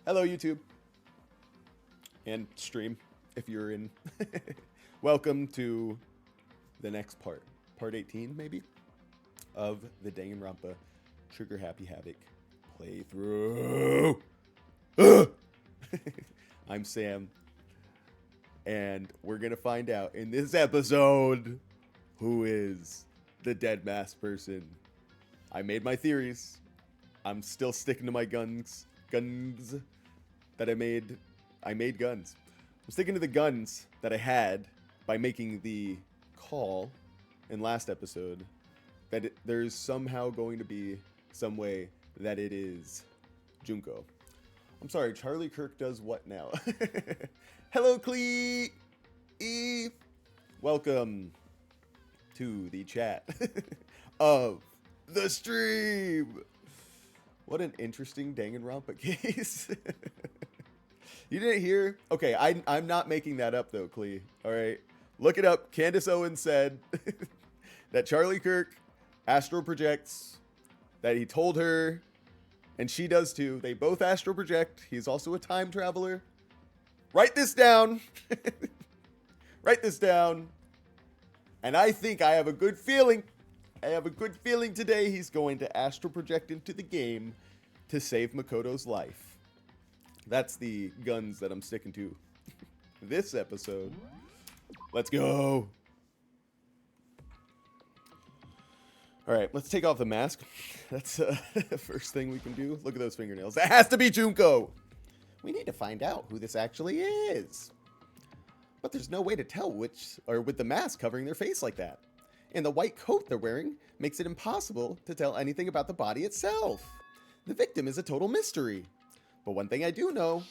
Hello, YouTube. And stream, if you're in. Welcome to the next part. Part 18, maybe? Of the Danganronpa Trigger Happy Havoc playthrough. I'm Sam. And we're going to find out in this episode who is the dead masked person. I made my theories. I'm still sticking to my guns that I made. I made guns. I'm sticking to the guns that I had by making the call in last episode that there's somehow going to be some way that it is Junko. I'm sorry, Charlie Kirk does what now? Hello, Clee! Eve! Welcome to the chat of the stream! What an interesting Danganronpa case. You didn't hear? Okay, I'm not making that up though, Clee. Alright? Look it up. Candace Owens said that Charlie Kirk astral projects, that he told her, and she does too. They both astral project. He's also a time traveler. Write this down. Write this down. And I think I have a good feeling. I have a good feeling today he's going to astral project into the game to save Makoto's life. That's the guns that I'm sticking to this episode. Let's go. All right, let's take off the mask. That's the first thing we can do. Look at those fingernails. That has to be Junko. We need to find out who this actually is. But there's no way to tell which, or with the mask covering their face like that. And the white coat they're wearing makes it impossible to tell anything about the body itself. The victim is a total mystery. But one thing I do know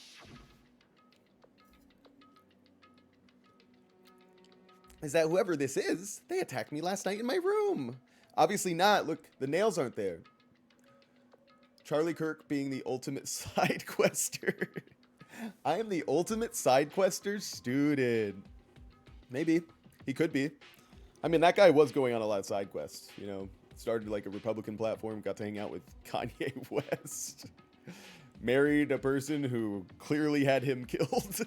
is that whoever this is, they attacked me last night in my room. Obviously not. Look, the nails aren't there. Charlie Kirk being the ultimate side quester. I am the ultimate side quester student. Maybe. He could be. I mean, that guy was going on a lot of side quests, you know. Started like a Republican platform, got to hang out with Kanye West. Married a person who clearly had him killed.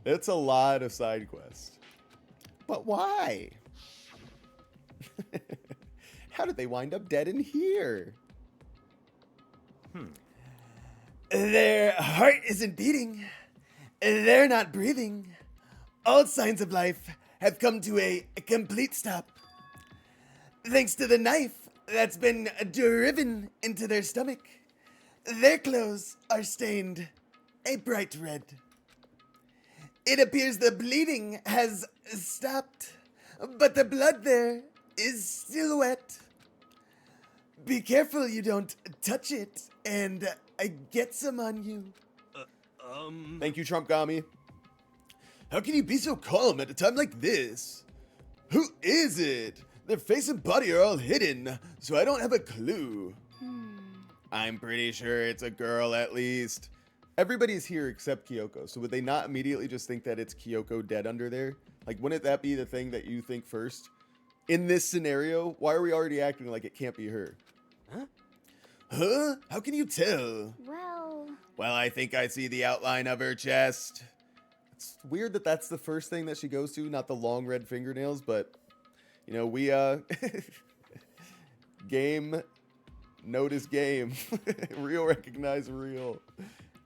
That's a lot of side quests. But why? How did they wind up dead in here? Their heart isn't beating. They're not breathing. All signs of life have come to a complete stop. Thanks to the knife that's been driven into their stomach, their clothes are stained a bright red. It appears the bleeding has stopped, but the blood there is still wet. Be careful you don't touch it and get some on you. Thank you, Trump Gami. How can you be so calm at a time like this? Who is it? Their face and body are all hidden, so I don't have a clue. I'm pretty sure it's a girl at least. Everybody's here except Kyoko, so would they not immediately just think that it's Kyoko dead under there? Like, wouldn't that be the thing that you think first? In this scenario, why are we already acting like it can't be her? Huh? How can you tell? Well, I think I see the outline of her chest. It's weird that that's the first thing that she goes to, not the long red fingernails, but, you know, we, game, notice game. Real recognize real.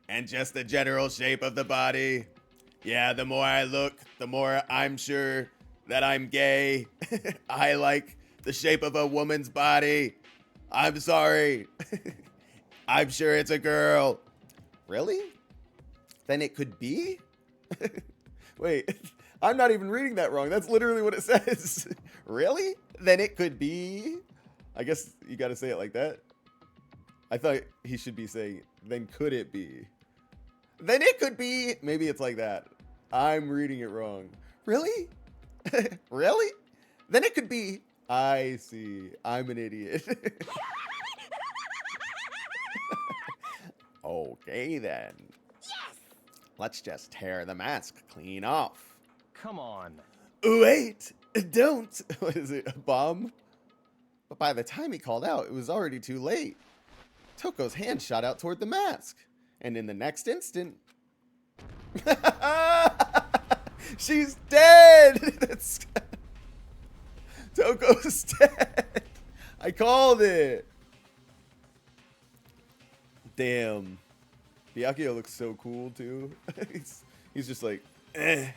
And just the general shape of the body. Yeah, the more I look, the more I'm sure that I'm gay. I like the shape of a woman's body. I'm sorry. I'm sure it's a girl. Really? Then it could be? Wait, I'm not even reading that wrong. That's literally what it says. Really? Then it could be? I guess you gotta say it like that. I thought he should be saying, then could it be? Then it could be. Maybe it's like that. I'm reading it wrong. Really? Really? Then it could be. I see. I'm an idiot. Okay, then. Yes! Let's just tear the mask clean off. Come on. Wait! Don't! What is it, a bomb? But by the time he called out, it was already too late. Toko's hand shot out toward the mask, And in the next instant... She's dead! That's... Toko's dead! I called it! Damn. Byakuya looks so cool, too. he's just like... There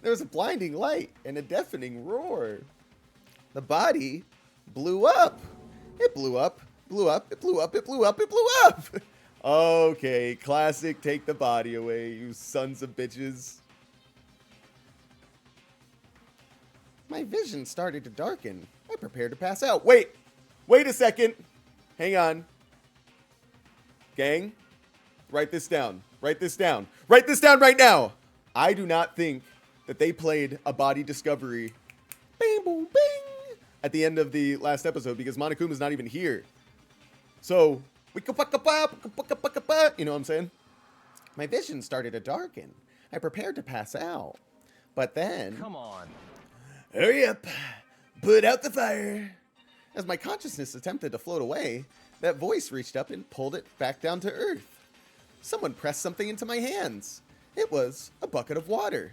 was a blinding light and a deafening roar. The body blew up. It blew up, blew up, it blew up, it blew up, it blew up. Okay, classic take the body away, you sons of bitches. My vision started to darken. I prepared to pass out. Wait a second. Hang on. Gang, write this down. Write this down. Write this down right now. I do not think that they played a body discovery bing, boom, bing, at the end of the last episode because Monokuma's not even here. So, you know what I'm saying? My vision started to darken. I prepared to pass out. But then... Come on. Hurry up. Put out the fire. As my consciousness attempted to float away, that voice reached up and pulled it back down to earth. Someone pressed something into my hands. It was a bucket of water.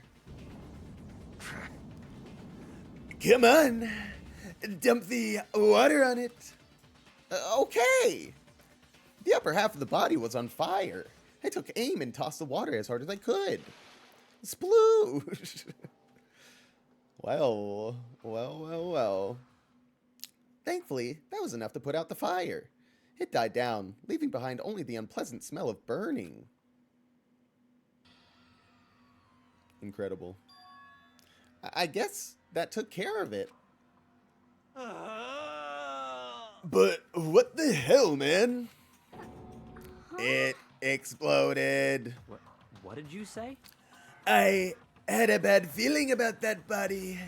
Come on. Dump the water on it. Okay. The upper half of the body was on fire. I took aim and tossed the water as hard as I could. Sploosh. Well. Thankfully, that was enough to put out the fire. It died down, leaving behind only the unpleasant smell of burning. Incredible. I guess that took care of it. But what the hell, man? It exploded. What did you say? I had a bad feeling about that body.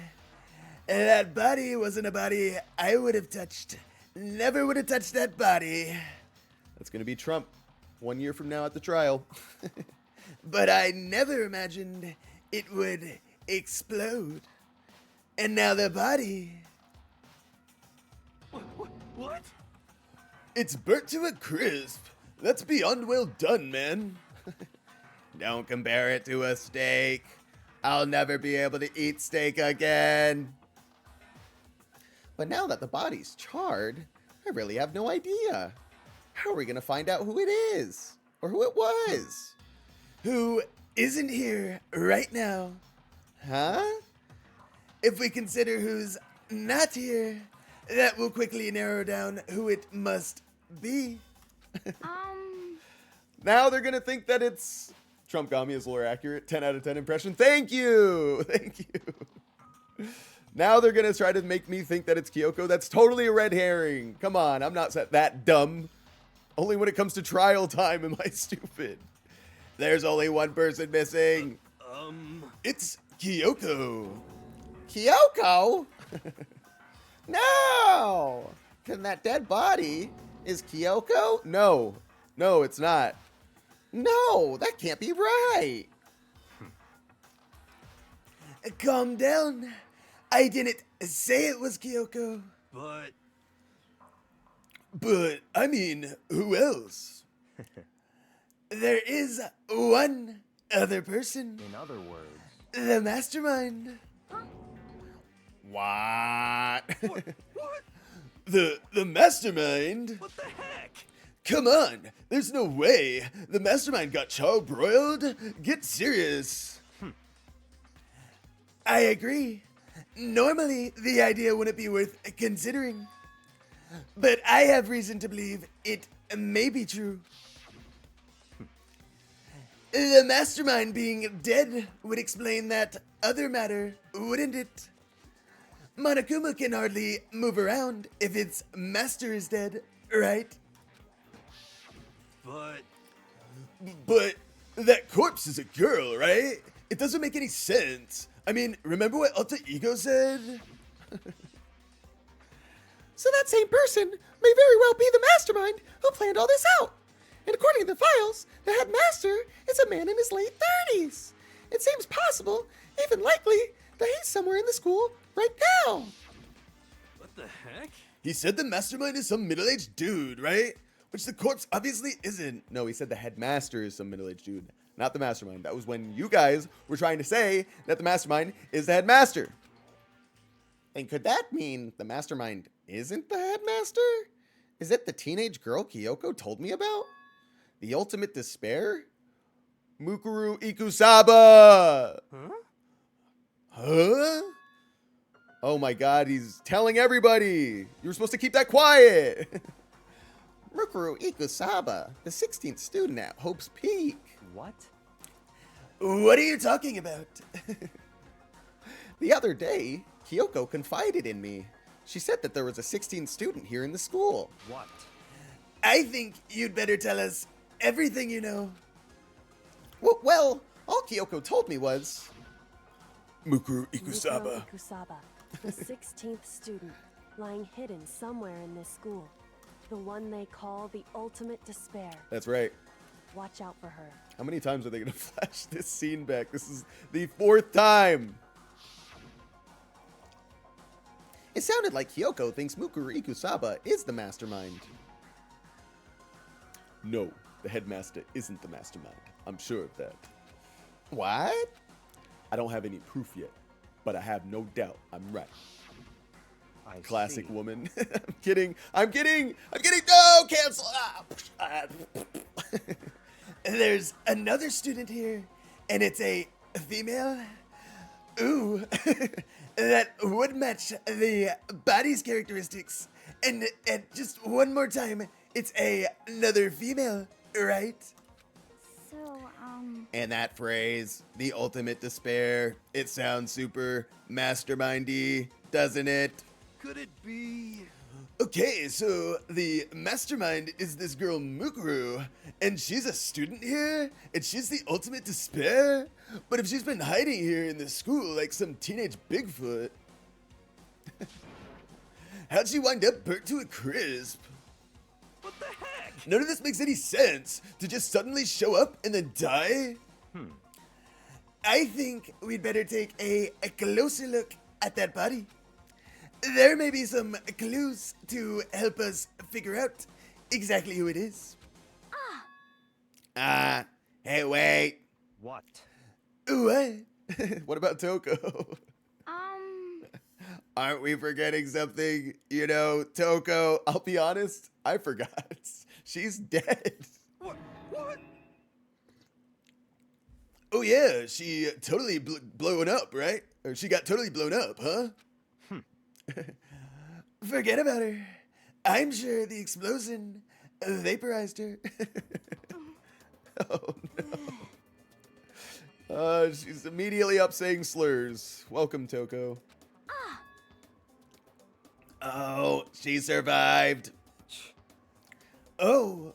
That body wasn't a body I would have touched. Never would have touched that body. That's going to be Trump 1 year from now at the trial. But I never imagined it would explode. And now the body... What? It's burnt to a crisp. That's beyond well done, man. Don't compare it to a steak. I'll never be able to eat steak again. But now that the body's charred, I really have no idea. How are we going to find out who it is? Or who it was? Who isn't here right now? Huh? If we consider who's not here, that will quickly narrow down who it must be. Now they're going to think that it's... Trump got me as lore accurate. 10 out of 10 impression. Thank you. Thank you. Now they're going to try to make me think that it's Kyoko. That's totally a red herring. Come on. I'm not that dumb. Only when it comes to trial time am I stupid. There's only one person missing. It's Kyoko. Kyoko? No. Can that dead body is Kyoko? No. No, it's not. No, that can't be right. Calm down. I didn't say it was Kyoko. But, I mean, who else? There is one other person. In other words... The mastermind. Huh? What? What? The mastermind? What the heck? Come on, there's no way. The mastermind got charbroiled? Get serious. I agree. Normally, the idea wouldn't be worth considering. But I have reason to believe it may be true. The mastermind being dead would explain that other matter, wouldn't it? Monokuma can hardly move around if its master is dead, right? But that corpse is a girl, right? It doesn't make any sense. I mean, remember what Alter Ego said? So that same person may very well be the mastermind who planned all this out. And according to the files, the headmaster is a man in his late 30s. It seems possible, even likely, that he's somewhere in the school right now. What the heck? He said the mastermind is some middle-aged dude, right? Which the corpse obviously isn't. No, he said the headmaster is some middle-aged dude, not the mastermind. That was when you guys were trying to say that the mastermind is the headmaster. And could that mean the mastermind isn't the headmaster? Is it the teenage girl Kyoko told me about? The ultimate despair? Mukuru Ikusaba! Huh? Oh my god, he's telling everybody! You were supposed to keep that quiet! Mukuru Ikusaba, the 16th student at Hope's Peak. What? What are you talking about? The other day, Kyoko confided in me. She said that there was a 16th student here in the school. What? I think you'd better tell us everything you know. Well, all Kyoko told me was... Mukuru Ikusaba. Mukuro Ikusaba, the 16th student, lying hidden somewhere in this school. The one they call the ultimate despair. That's right. Watch out for her. How many times are they going to flash this scene back? This is the 4th time. It sounded like Kyoko thinks Mukuru Ikusaba is the mastermind. No, the headmaster isn't the mastermind. I'm sure of that. What? I don't have any proof yet, but I have no doubt I'm right. I Classic see. woman. I'm kidding. No, cancel. There's another student here, and it's a female. Ooh, that would match the body's characteristics. And just one more time, it's another female, right? So, And that phrase, the ultimate despair, it sounds super mastermindy, doesn't it? Could it be? Okay, so the mastermind is this girl Mukuru, and she's a student here, and she's the ultimate despair? But if she's been hiding here in the school like some teenage Bigfoot, how'd she wind up burnt to a crisp? What the heck? None of this makes any sense. To just suddenly show up and then die? I think we'd better take a closer look at that body. There may be some clues to help us figure out exactly who it is. Hey, wait. What? What? What about Toko? um, Aren't we forgetting something? You know, Toko, I'll be honest, I forgot. She's dead. What? Oh yeah, she totally blown up, right? Or she got totally blown up, huh? Forget about her. I'm sure the explosion vaporized her. Oh no. She's immediately up saying slurs. Welcome, Toko. Oh, she survived. Oh,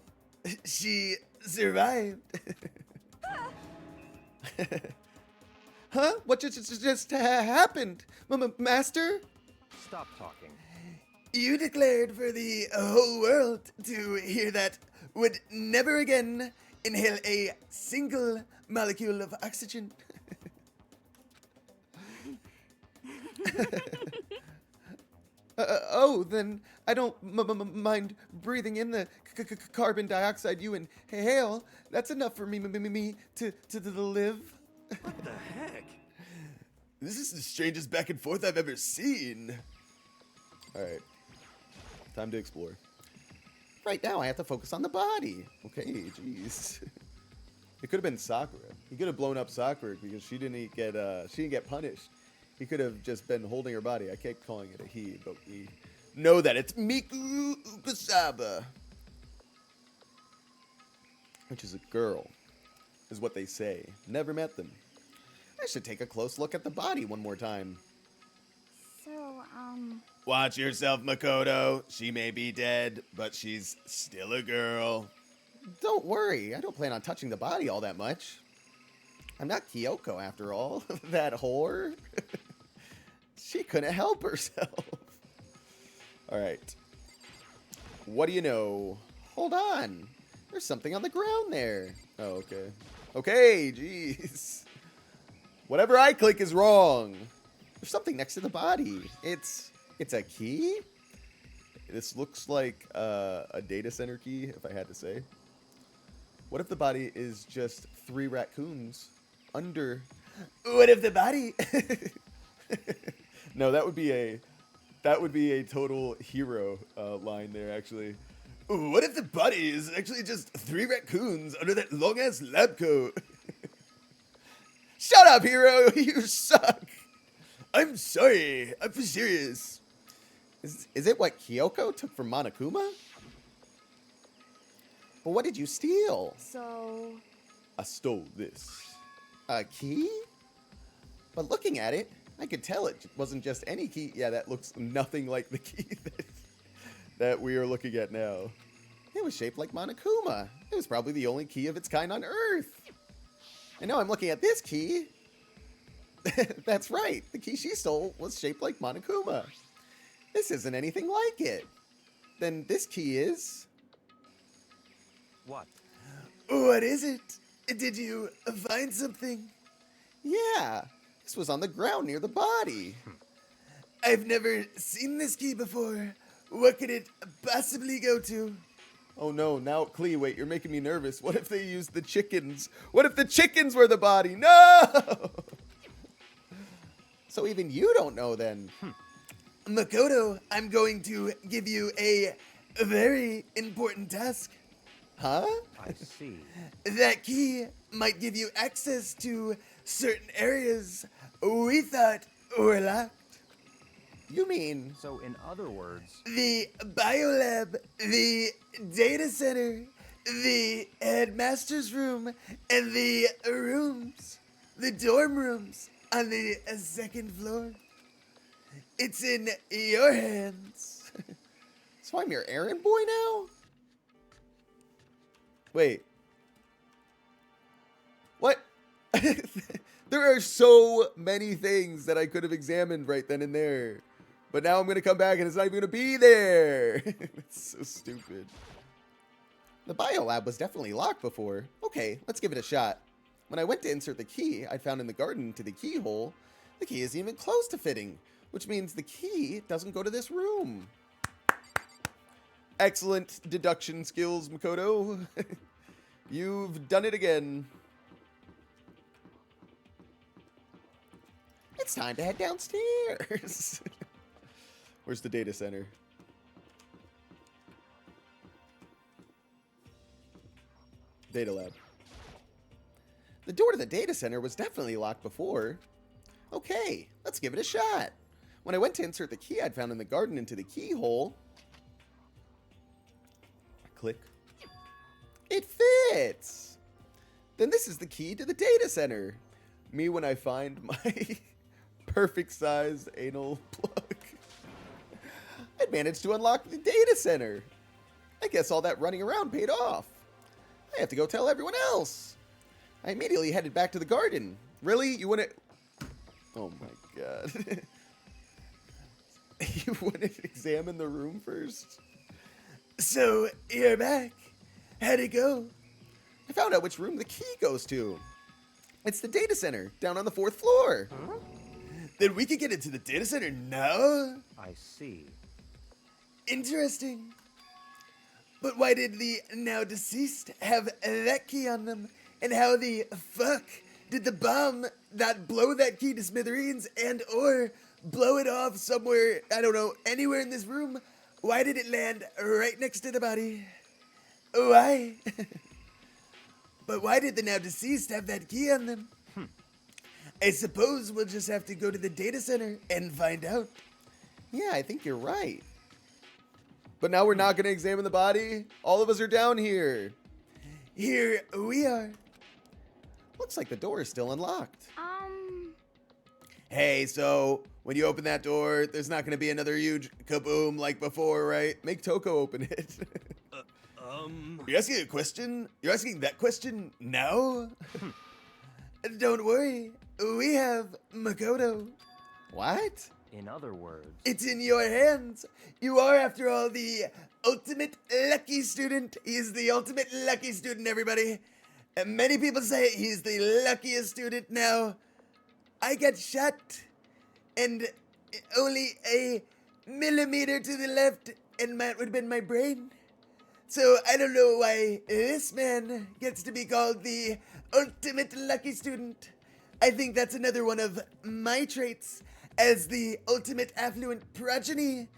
she survived. Huh? What just happened? Master? Stop talking. You declared for the whole world to hear that would never again inhale a single molecule of oxygen. Oh, then I don't mind breathing in the carbon dioxide you inhale. That's enough for me to live. What the heck? This is the strangest back and forth I've ever seen. Alright. Time to explore. Right now, I have to focus on the body. Okay, jeez. It could have been Sakura. He could have blown up Sakura because she didn't get punished. He could have just been holding her body. I kept calling it a he, but we know that it's Miku Ukasaba. Which is a girl, is what they say. Never met them. I should take a close look at the body one more time. so, Watch yourself, Makoto. She may be dead, but she's still a girl. Don't worry. I don't plan on touching the body all that much. I'm not Kyoko, after all. That whore. She couldn't help herself. All right. What do you know? Hold on. There's something on the ground there. Oh, okay. Okay, jeez. Whatever I click is wrong. There's something next to the body. It's a key? This looks like a data center key, if I had to say. What if the body is just 3 raccoons under? What if the body? No, that would be a total hero line there, actually. What if the body is actually just 3 raccoons under that long ass lab coat? Shut up, hero! You suck. I'm sorry. I'm serious. Is it what Kyoko took from Monokuma? But what did you steal? So, I stole this. A key? But looking at it, I could tell it wasn't just any key. Yeah, that looks nothing like the key that we are looking at now. It was shaped like Monokuma. It was probably the only key of its kind on Earth. And now I'm looking at this key. That's right. The key she stole was shaped like Monokuma. This isn't anything like it. Then this key is... What? What is it? Did you find something? Yeah, this was on the ground near the body. I've never seen this key before. What could it possibly go to? Oh no, now Klee, wait, you're making me nervous. What if they used the chickens? What if the chickens were the body? No! So even you don't know then. Makoto, I'm going to give you a very important task. Huh? I see. That key might give you access to certain areas we thought were locked. You mean So, in other words, the biolab, the data center, the headmaster's room, and the rooms, the dorm rooms on the second floor? It's in your hands. So I'm your errand boy now? Wait. What? There are so many things that I could have examined right then and there. But now I'm going to come back and it's not even going to be there. It's so stupid. The biolab was definitely locked before. Okay, let's give it a shot. When I went to insert the key I found in the garden to the keyhole, the key isn't even close to fitting, which means the key doesn't go to this room. Excellent deduction skills, Makoto. You've done it again. It's time to head downstairs. Where's the data center? Data lab. The door to the data center was definitely locked before. Okay, let's give it a shot. When I went to insert the key I'd found in the garden into the keyhole, click. It fits! Then this is the key to the data center. Me when I find my perfect sized anal plug. I'd managed to unlock the data center. I guess all that running around paid off. I have to go tell everyone else. I immediately headed back to the garden. Really? You wouldn't... Oh my god. You wouldn't examine the room first? So, you're back. How'd it go? I found out which room the key goes to. It's the data center, down on the 4th floor. Huh? Then we could get into the data center now? I see. Interesting. But why did the now deceased have that key on them? And how the fuck did the bomb not blow that key to smithereens and or blow it off somewhere, I don't know, anywhere in this room? Why did it land right next to the body? Why? But why did the now deceased have that key on them? I suppose we'll just have to go to the data center and find out. Yeah, I think you're right. But now we're not going to examine the body? All of us are down here. Here we are. Looks like the door is still unlocked. Hey, so when you open that door, there's not going to be another huge kaboom like before, right? Make Toko open it. You're asking a question? You're asking that question now? Don't worry. We have Makoto. What? In other words, It's in your hands. You are, after all, the ultimate lucky student. He is the ultimate lucky student, everybody. And many people say he's the luckiest student. Now, I got shot, and only a millimeter to the left, and mine would have been my brain. So I don't know why this man gets to be called the ultimate lucky student. I think that's another one of my traits as the ultimate affluent progeny.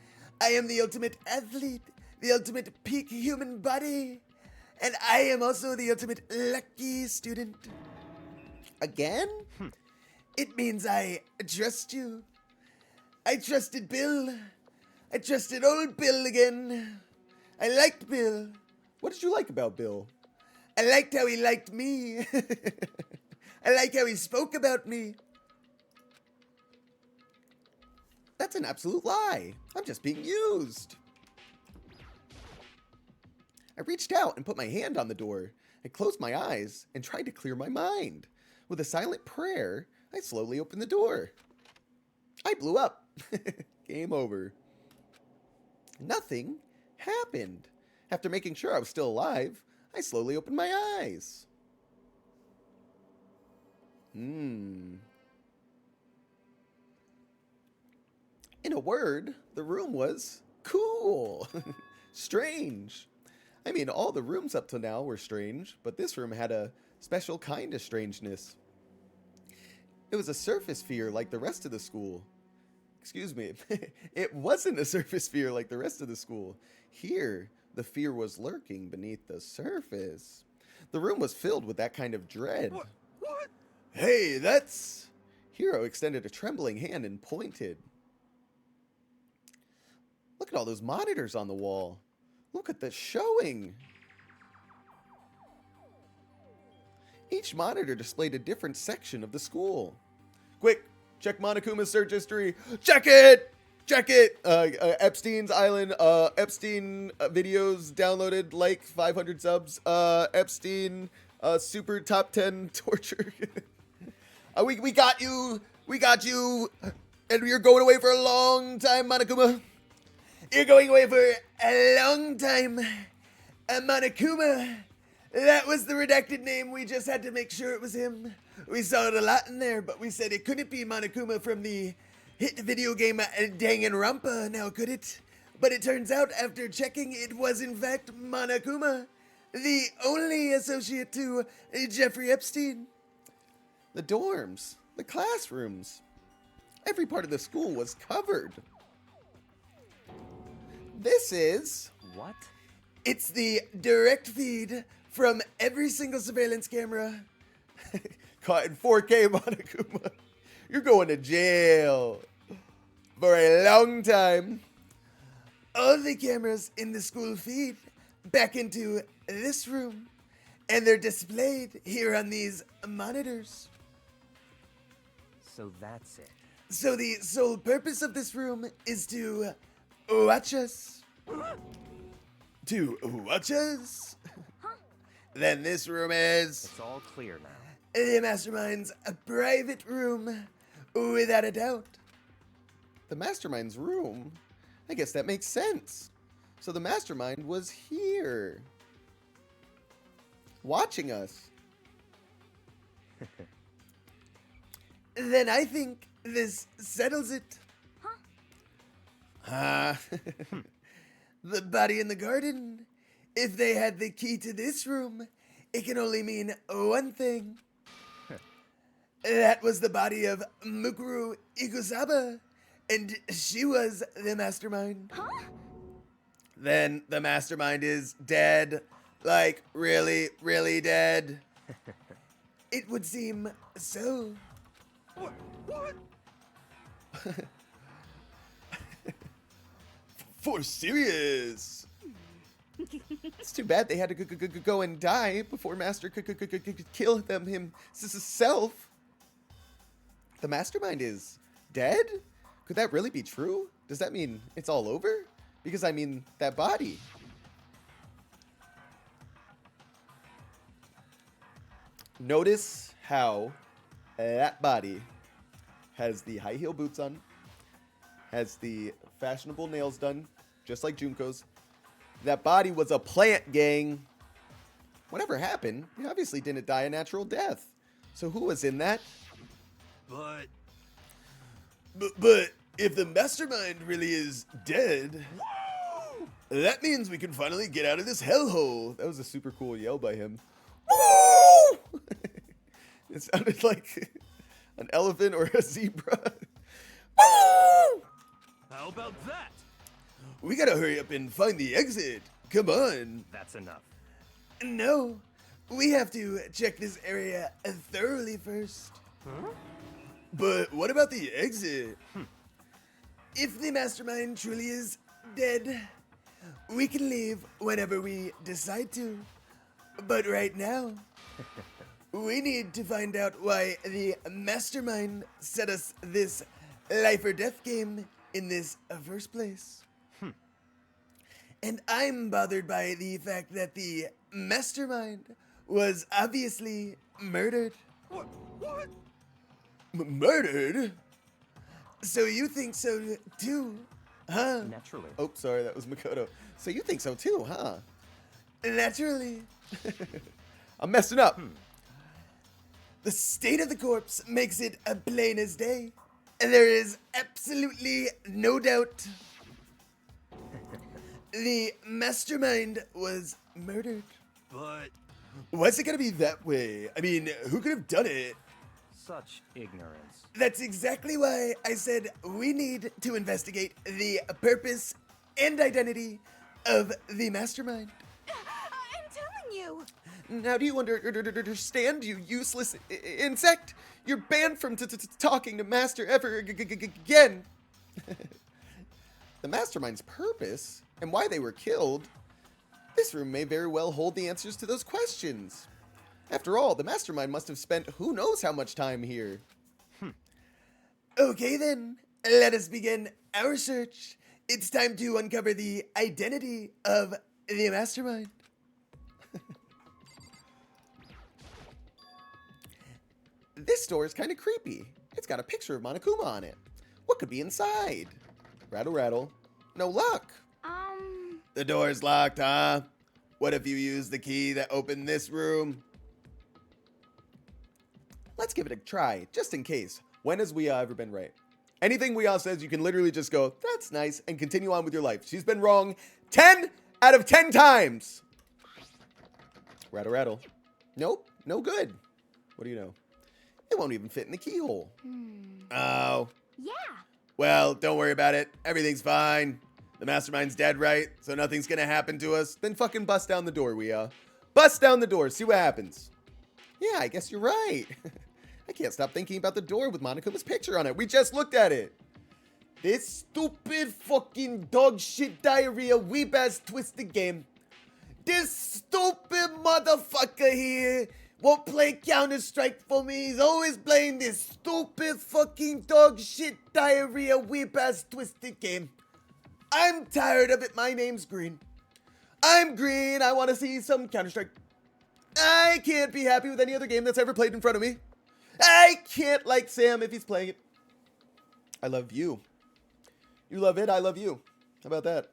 I am the ultimate athlete, the ultimate peak human body, and I am also the ultimate lucky student. Again? It means I trust you. I trusted Bill. I trusted old Bill again. I liked Bill. What did you like about Bill? I liked how he liked me. I like how he spoke about me. That's an absolute lie. I'm just being used. I reached out and put my hand on the door. I closed my eyes and tried to clear my mind. With a silent prayer, I slowly opened the door. I blew up. Game over. Nothing happened. After making sure I was still alive, I slowly opened my eyes. In a word, the room was cool. Strange. I mean, all the rooms up to now were strange, but this room had a special kind of strangeness. It was a surface sphere like the rest of the school. Excuse me. It wasn't a surface sphere like the rest of the school. Here, the fear was lurking beneath the surface. The room was filled with that kind of dread. What? Hey, that's... Hiro extended a trembling hand and pointed. Look at all those monitors on the wall. Look at the showing. Each monitor displayed a different section of the school. Quick, check Monokuma's search history. Check it! Check it! Epstein's Island, Epstein videos downloaded, like 500 subs. Epstein, super top 10 torture. We got you! We got you! And you're going away for a long time, Monokuma. You're going away for a long time. Monokuma. That was the redacted name. We just had to make sure it was him. We saw it a lot in there, but we said it couldn't be Monokuma from the hit video game Danganronpa, now could it? But it turns out, after checking, it was in fact Monokuma, the only associate to Jeffrey Epstein. The dorms, the classrooms, every part of the school was covered. This is... What? It's the direct feed from every single surveillance camera. Caught in 4K, Monokuma. You're going to jail for a long time. All the cameras in the school feed back into this room, and they're displayed here on these monitors. So that's it. So the sole purpose of this room is to watch us. To watch us? Then this room is... It's all clear now. The Mastermind's a private room, without a doubt. The Mastermind's room? I guess that makes sense. So the Mastermind was here. Watching us. Then I think this settles it. The body in the garden. If they had the key to this room, it can only mean one thing. That was the body of Mukuru Ikusaba, and she was the Mastermind. Then the Mastermind is dead. Like, really, really dead. It would seem so. What? For serious. It's too bad they had to go and die before Master could kill them himself. The Mastermind is dead? Could that really be true? Does that mean it's all over? Because I mean, that body. Notice how that body has the high heel boots on, has the fashionable nails done, just like Junko's. That body was a plant, gang. Whatever happened, he obviously didn't die a natural death. So who was in that? But if the Mastermind really is dead, That means we can finally get out of this hellhole. That was a super cool yell by him. Woo! It sounded like an elephant or a zebra. Woo! How about that? We gotta hurry up and find the exit. Come on. That's enough. No, we have to check this area thoroughly first. Huh? But what about the exit? If the mastermind truly is dead, we can leave whenever we decide to. But right now, we need to find out why the mastermind set us this life or death game in this first place. And I'm bothered by the fact that the mastermind was obviously murdered. What? What? Murdered? So you think so too, huh? Naturally. Oh, sorry, that was Makoto. So you think so too, huh? Naturally. I'm messing up. The state of the corpse makes it plain as day. And there is absolutely no doubt the mastermind was murdered. But Why's it gotta be that way? I mean, who could have done it? Such ignorance. That's exactly why I said we need to investigate the purpose and identity of the mastermind. I'm telling you. Now, do you understand, you useless insect? You're banned from talking to Master ever again. The mastermind's purpose and why they were killed. This room may very well hold the answers to those questions. After all, the mastermind must have spent who knows how much time here. Okay then, let us begin our search. It's time to uncover the identity of the mastermind. This door is kind of creepy. It's got a picture of Monokuma on it. What could be inside? Rattle, rattle. No luck. The door's locked, huh? What if you use the key that opened this room? Let's give it a try, just in case. When has Weeah ever been right? Anything Weeah says, you can literally just go, that's nice, and continue on with your life. She's been wrong 10 out of 10 times. Rattle, rattle. Nope, no good. What do you know? It won't even fit in the keyhole. Oh. Yeah. Well, don't worry about it. Everything's fine. The mastermind's dead, right? So nothing's gonna happen to us. Then fucking bust down the door, Weeah. Bust down the door, see what happens. Yeah, I guess you're right. I can't stop thinking about the door with Monokuma's picture on it. We just looked at it. This stupid fucking dog shit diarrhea weep ass twisted game. This stupid motherfucker here won't play Counter-Strike for me. He's always playing this stupid fucking dog shit diarrhea weep ass twisted game. I'm tired of it. My name's Green. I'm Green. I want to see some Counter-Strike. I can't be happy with any other game that's ever played in front of me. I can't like Sam if he's playing it. I love you. You love it, I love you. How about that?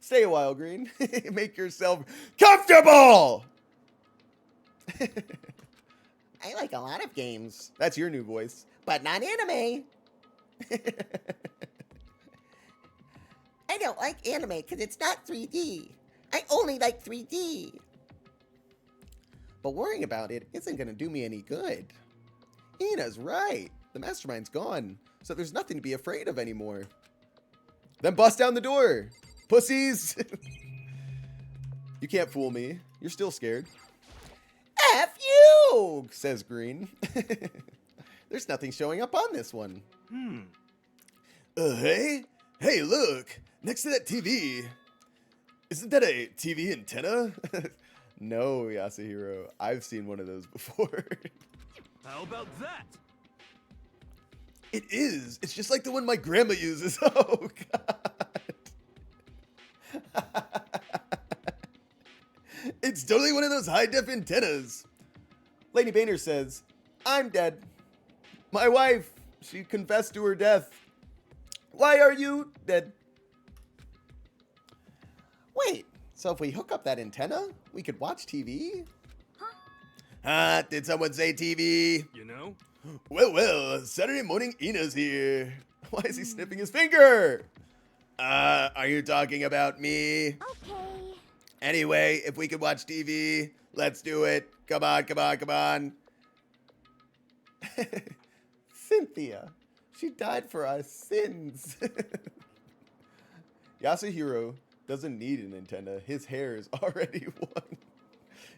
Stay a while, Green. Make yourself comfortable! I like a lot of games. That's your new voice. But not anime. I don't like anime because it's not 3D. I only like 3D. But worrying about it isn't going to do me any good. Ina's right. The mastermind's gone, so there's nothing to be afraid of anymore. Then bust down the door. Pussies. You can't fool me. You're still scared. F you, says Green. There's nothing showing up on this one. Hey? Hey, look. Next to that TV. Isn't that a TV antenna? No, Yasuhiro. I've seen one of those before. how about that? It is. It's just like the one my grandma uses. Oh, God. It's totally one of those high-def antennas. Lady Boehner says, I'm dead. My wife, she confessed to her death. Why are you dead? Wait, so if we hook up that antenna, we could watch TV? Huh? Did someone say TV? You know? Well, Saturday morning Ina's here. Why is he sniffing his finger? Are you talking about me? Okay. Anyway, if we could watch TV, let's do it. Come on, come on, come on. Cynthia, she died for our sins. Yasuhiro doesn't need a Nintendo. His hair is already one.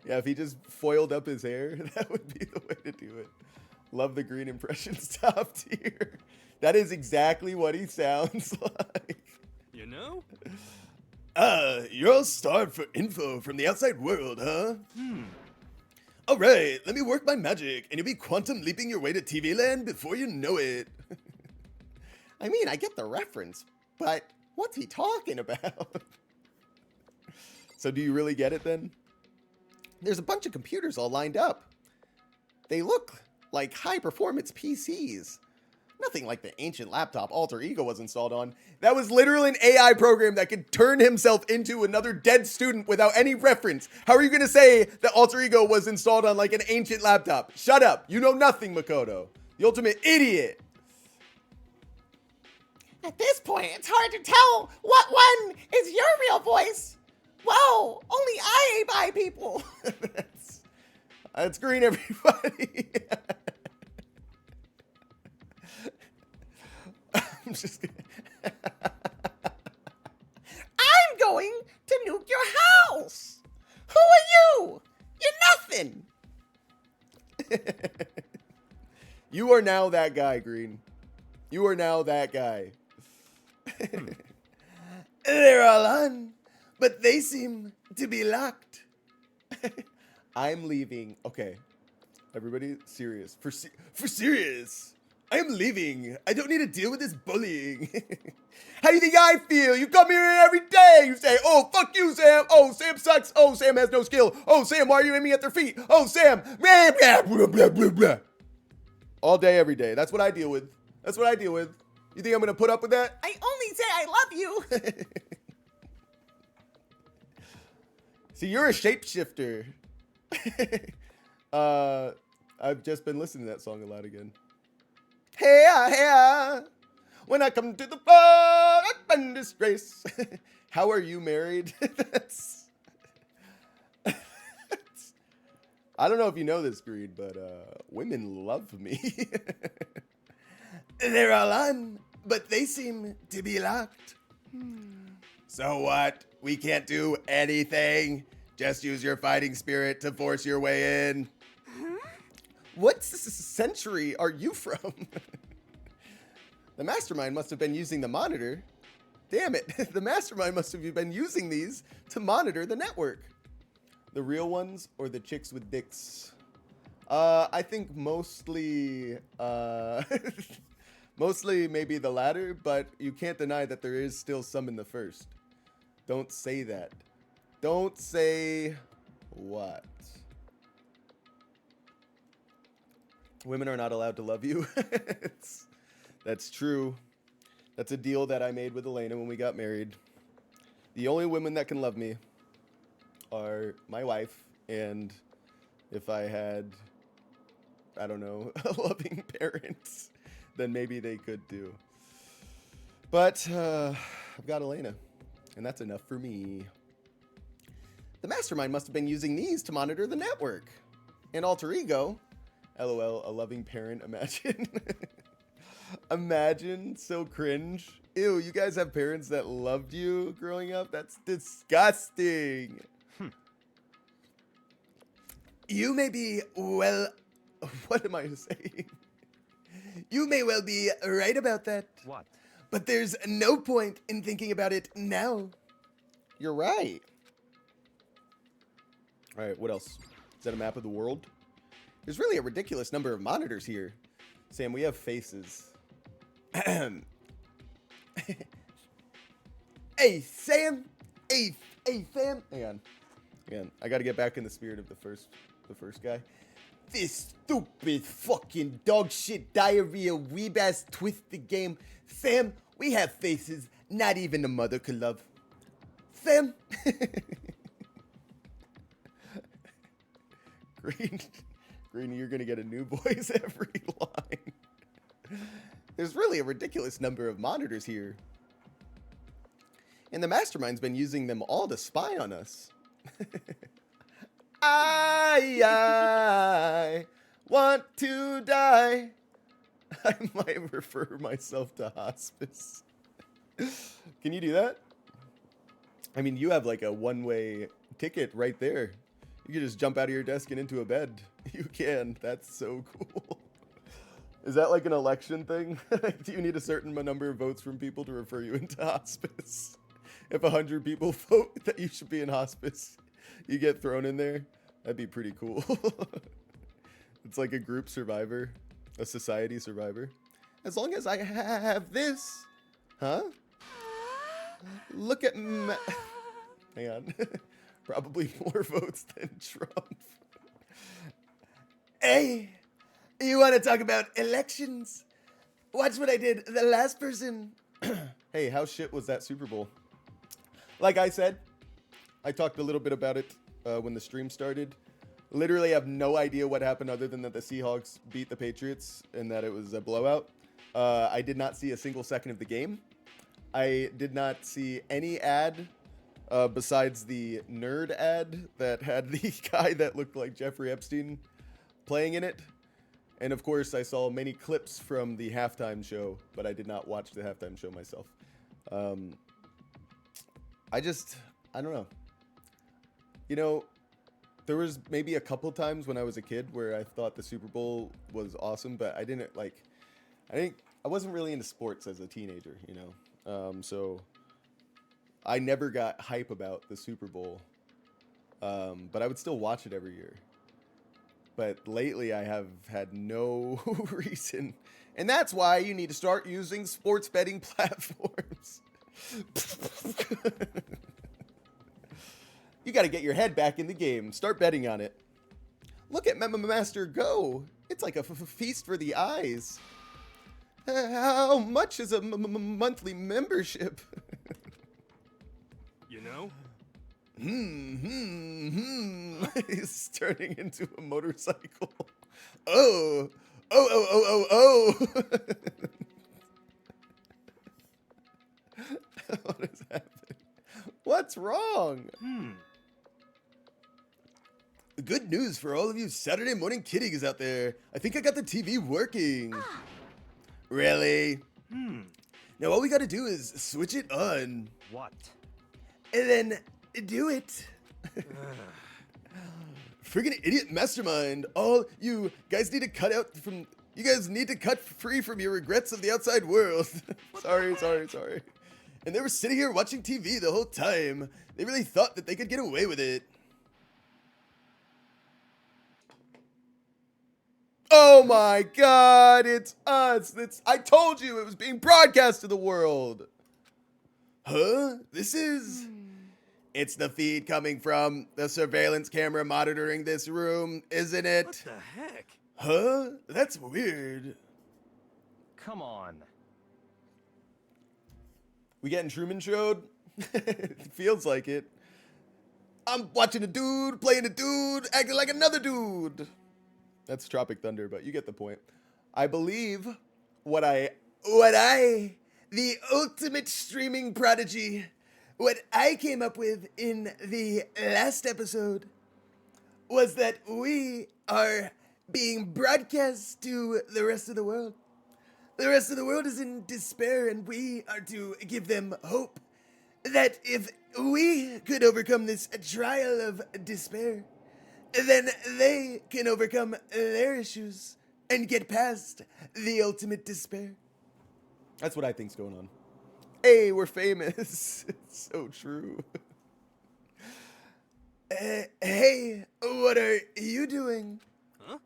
Yeah, if he just foiled up his hair, that would be the way to do it. Love the green impressions top tier. That is exactly what he sounds like. You know? You're all starved for info from the outside world, huh? All right, let me work my magic, and you'll be quantum leaping your way to TV land before you know it. I mean, I get the reference, but what's he talking about? So do you really get it then? There's a bunch of computers all lined up. They look like high-performance PCs. Nothing like the ancient laptop Alter Ego was installed on. That was literally an AI program that could turn himself into another dead student without any reference. How are you going to say that Alter Ego was installed on like an ancient laptop? Shut up. You know nothing, Makoto. The ultimate idiot. At this point, it's hard to tell what one is your real voice. Whoa, only I buy people. That's green, everybody. I'm just kidding. I'm going to nuke your house. Who are you? You're nothing. You are now that guy, Green. You are now that guy. They're all on, but they seem to be locked. I'm leaving. Okay, everybody, serious. For serious. I am leaving. I don't need to deal with this bullying. How do you think I feel? You come here every day. You say, oh, fuck you, Sam. Oh, Sam sucks. Oh, Sam has no skill. Oh, Sam, why are you aiming at their feet? Oh, Sam. Blah, blah, blah, blah, blah, blah. All day, every day. That's what I deal with. That's what I deal with. You think I'm going to put up with that? I only say I love you. See, you're a shapeshifter. I've just been listening to that song a lot again. Hey, hey, when I come to the floor, I've been disgrace. How are you married? That's I don't know if you know this, Greed, but women love me. They're all on, but they seem to be locked. So what? We can't do anything. Just use your fighting spirit to force your way in. What century are you from? The mastermind must have been using the monitor. Damn it, the mastermind must have been using these to monitor the network. The real ones or the chicks with dicks? I think mostly, mostly maybe the latter, but you can't deny that there is still some in the first. Don't say that. Don't say what? Women are not allowed to love you. That's true. That's a deal that I made with Elena when we got married. The only women that can love me are my wife, and if I had, I don't know, loving parents, then maybe they could do. But I've got Elena, and that's enough for me. The mastermind must have been using these to monitor the network. And Alter Ego, LOL, a loving parent, imagine. Imagine, so cringe. Ew, you guys have parents that loved you growing up? That's disgusting. You may be, well, what am I saying? You may well be right about that. What? But there's no point in thinking about it now. You're right. All right, what else? Is that a map of the world? There's really a ridiculous number of monitors here. Sam, we have faces. Hey, Sam. Hey, Sam. Hang on. I got to get back in the spirit of the first guy. This stupid fucking dog shit diarrhea weeb ass twisted game. Sam, we have faces not even a mother could love. Sam. Green, you're gonna get a new voice every line. There's really a ridiculous number of monitors here. And the mastermind's been using them all to spy on us. I want to die. I might refer myself to hospice. Can you do that? I mean, you have like a one-way ticket right there. You can just jump out of your desk and into a bed. You can. That's so cool. Is that like an election thing? Do you need a certain number of votes from people to refer you into hospice? If 100 people vote that you should be in hospice, you get thrown in there? That'd be pretty cool. It's like a group survivor, a society survivor. As long as I have this. Huh? Look at hang on. Probably more votes than Trump. Hey, you want to talk about elections? Watch what I did. The last person. Hey, how shit was that Super Bowl? Like I said, I talked a little bit about it when the stream started. Literally have no idea what happened other than that the Seahawks beat the Patriots and that it was a blowout. I did not see a single second of the game. I did not see any ad besides the nerd ad that had the guy that looked like Jeffrey Epstein playing in it. And of course, I saw many clips from the halftime show, but I did not watch the halftime show myself. I don't know. You know, there was maybe a couple times when I was a kid where I thought the Super Bowl was awesome, but I wasn't really into sports as a teenager, you know? So I never got hype about the Super Bowl, but I would still watch it every year. But lately I have had no reason, and that's why you need to start using sports betting platforms. You got to get your head back in the game. Start betting on it. Look at Master go. It's like a feast for the eyes. How much is a monthly membership? You know? He's turning into a motorcycle. Oh. What is happening? What's wrong? Good news for all of you Saturday morning kiddies out there. I think I got the TV working. Really? Now all we gotta do is switch it on. What? And then do it. Friggin' idiot mastermind. All you guys need to cut free from your regrets of the outside world. Sorry. And they were sitting here watching TV the whole time. They really thought that they could get away with it. Oh my god, it's us. I told you it was being broadcast to the world. Huh? It's the feed coming from the surveillance camera monitoring this room, isn't it? What the heck? Huh? That's weird. Come on. We getting Truman Showed? It feels like it. I'm watching a dude, playing a dude, acting like another dude. That's Tropic Thunder, but you get the point. I believe the ultimate streaming prodigy, what I came up with in the last episode was that we are being broadcast to the rest of the world. The rest of the world is in despair, and we are to give them hope that if we could overcome this trial of despair, then they can overcome their issues and get past the ultimate despair. That's what I think's going on. Hey, we're famous. It's so true. Hey, what are you doing? Huh?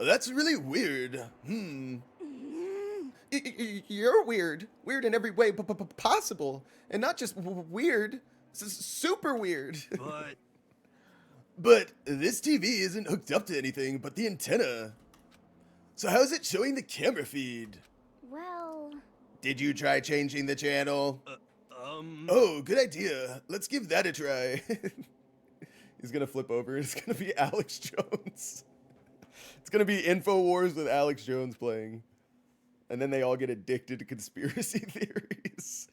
That's really weird. You're weird. Weird in every way possible. And not just weird. Super weird. But this TV isn't hooked up to anything but the antenna. So how's it showing the camera feed? Well... Did you try changing the channel? Oh, good idea. Let's give that a try. He's gonna flip over. It's gonna be Alex Jones. It's gonna be InfoWars with Alex Jones playing. And then they all get addicted to conspiracy theories.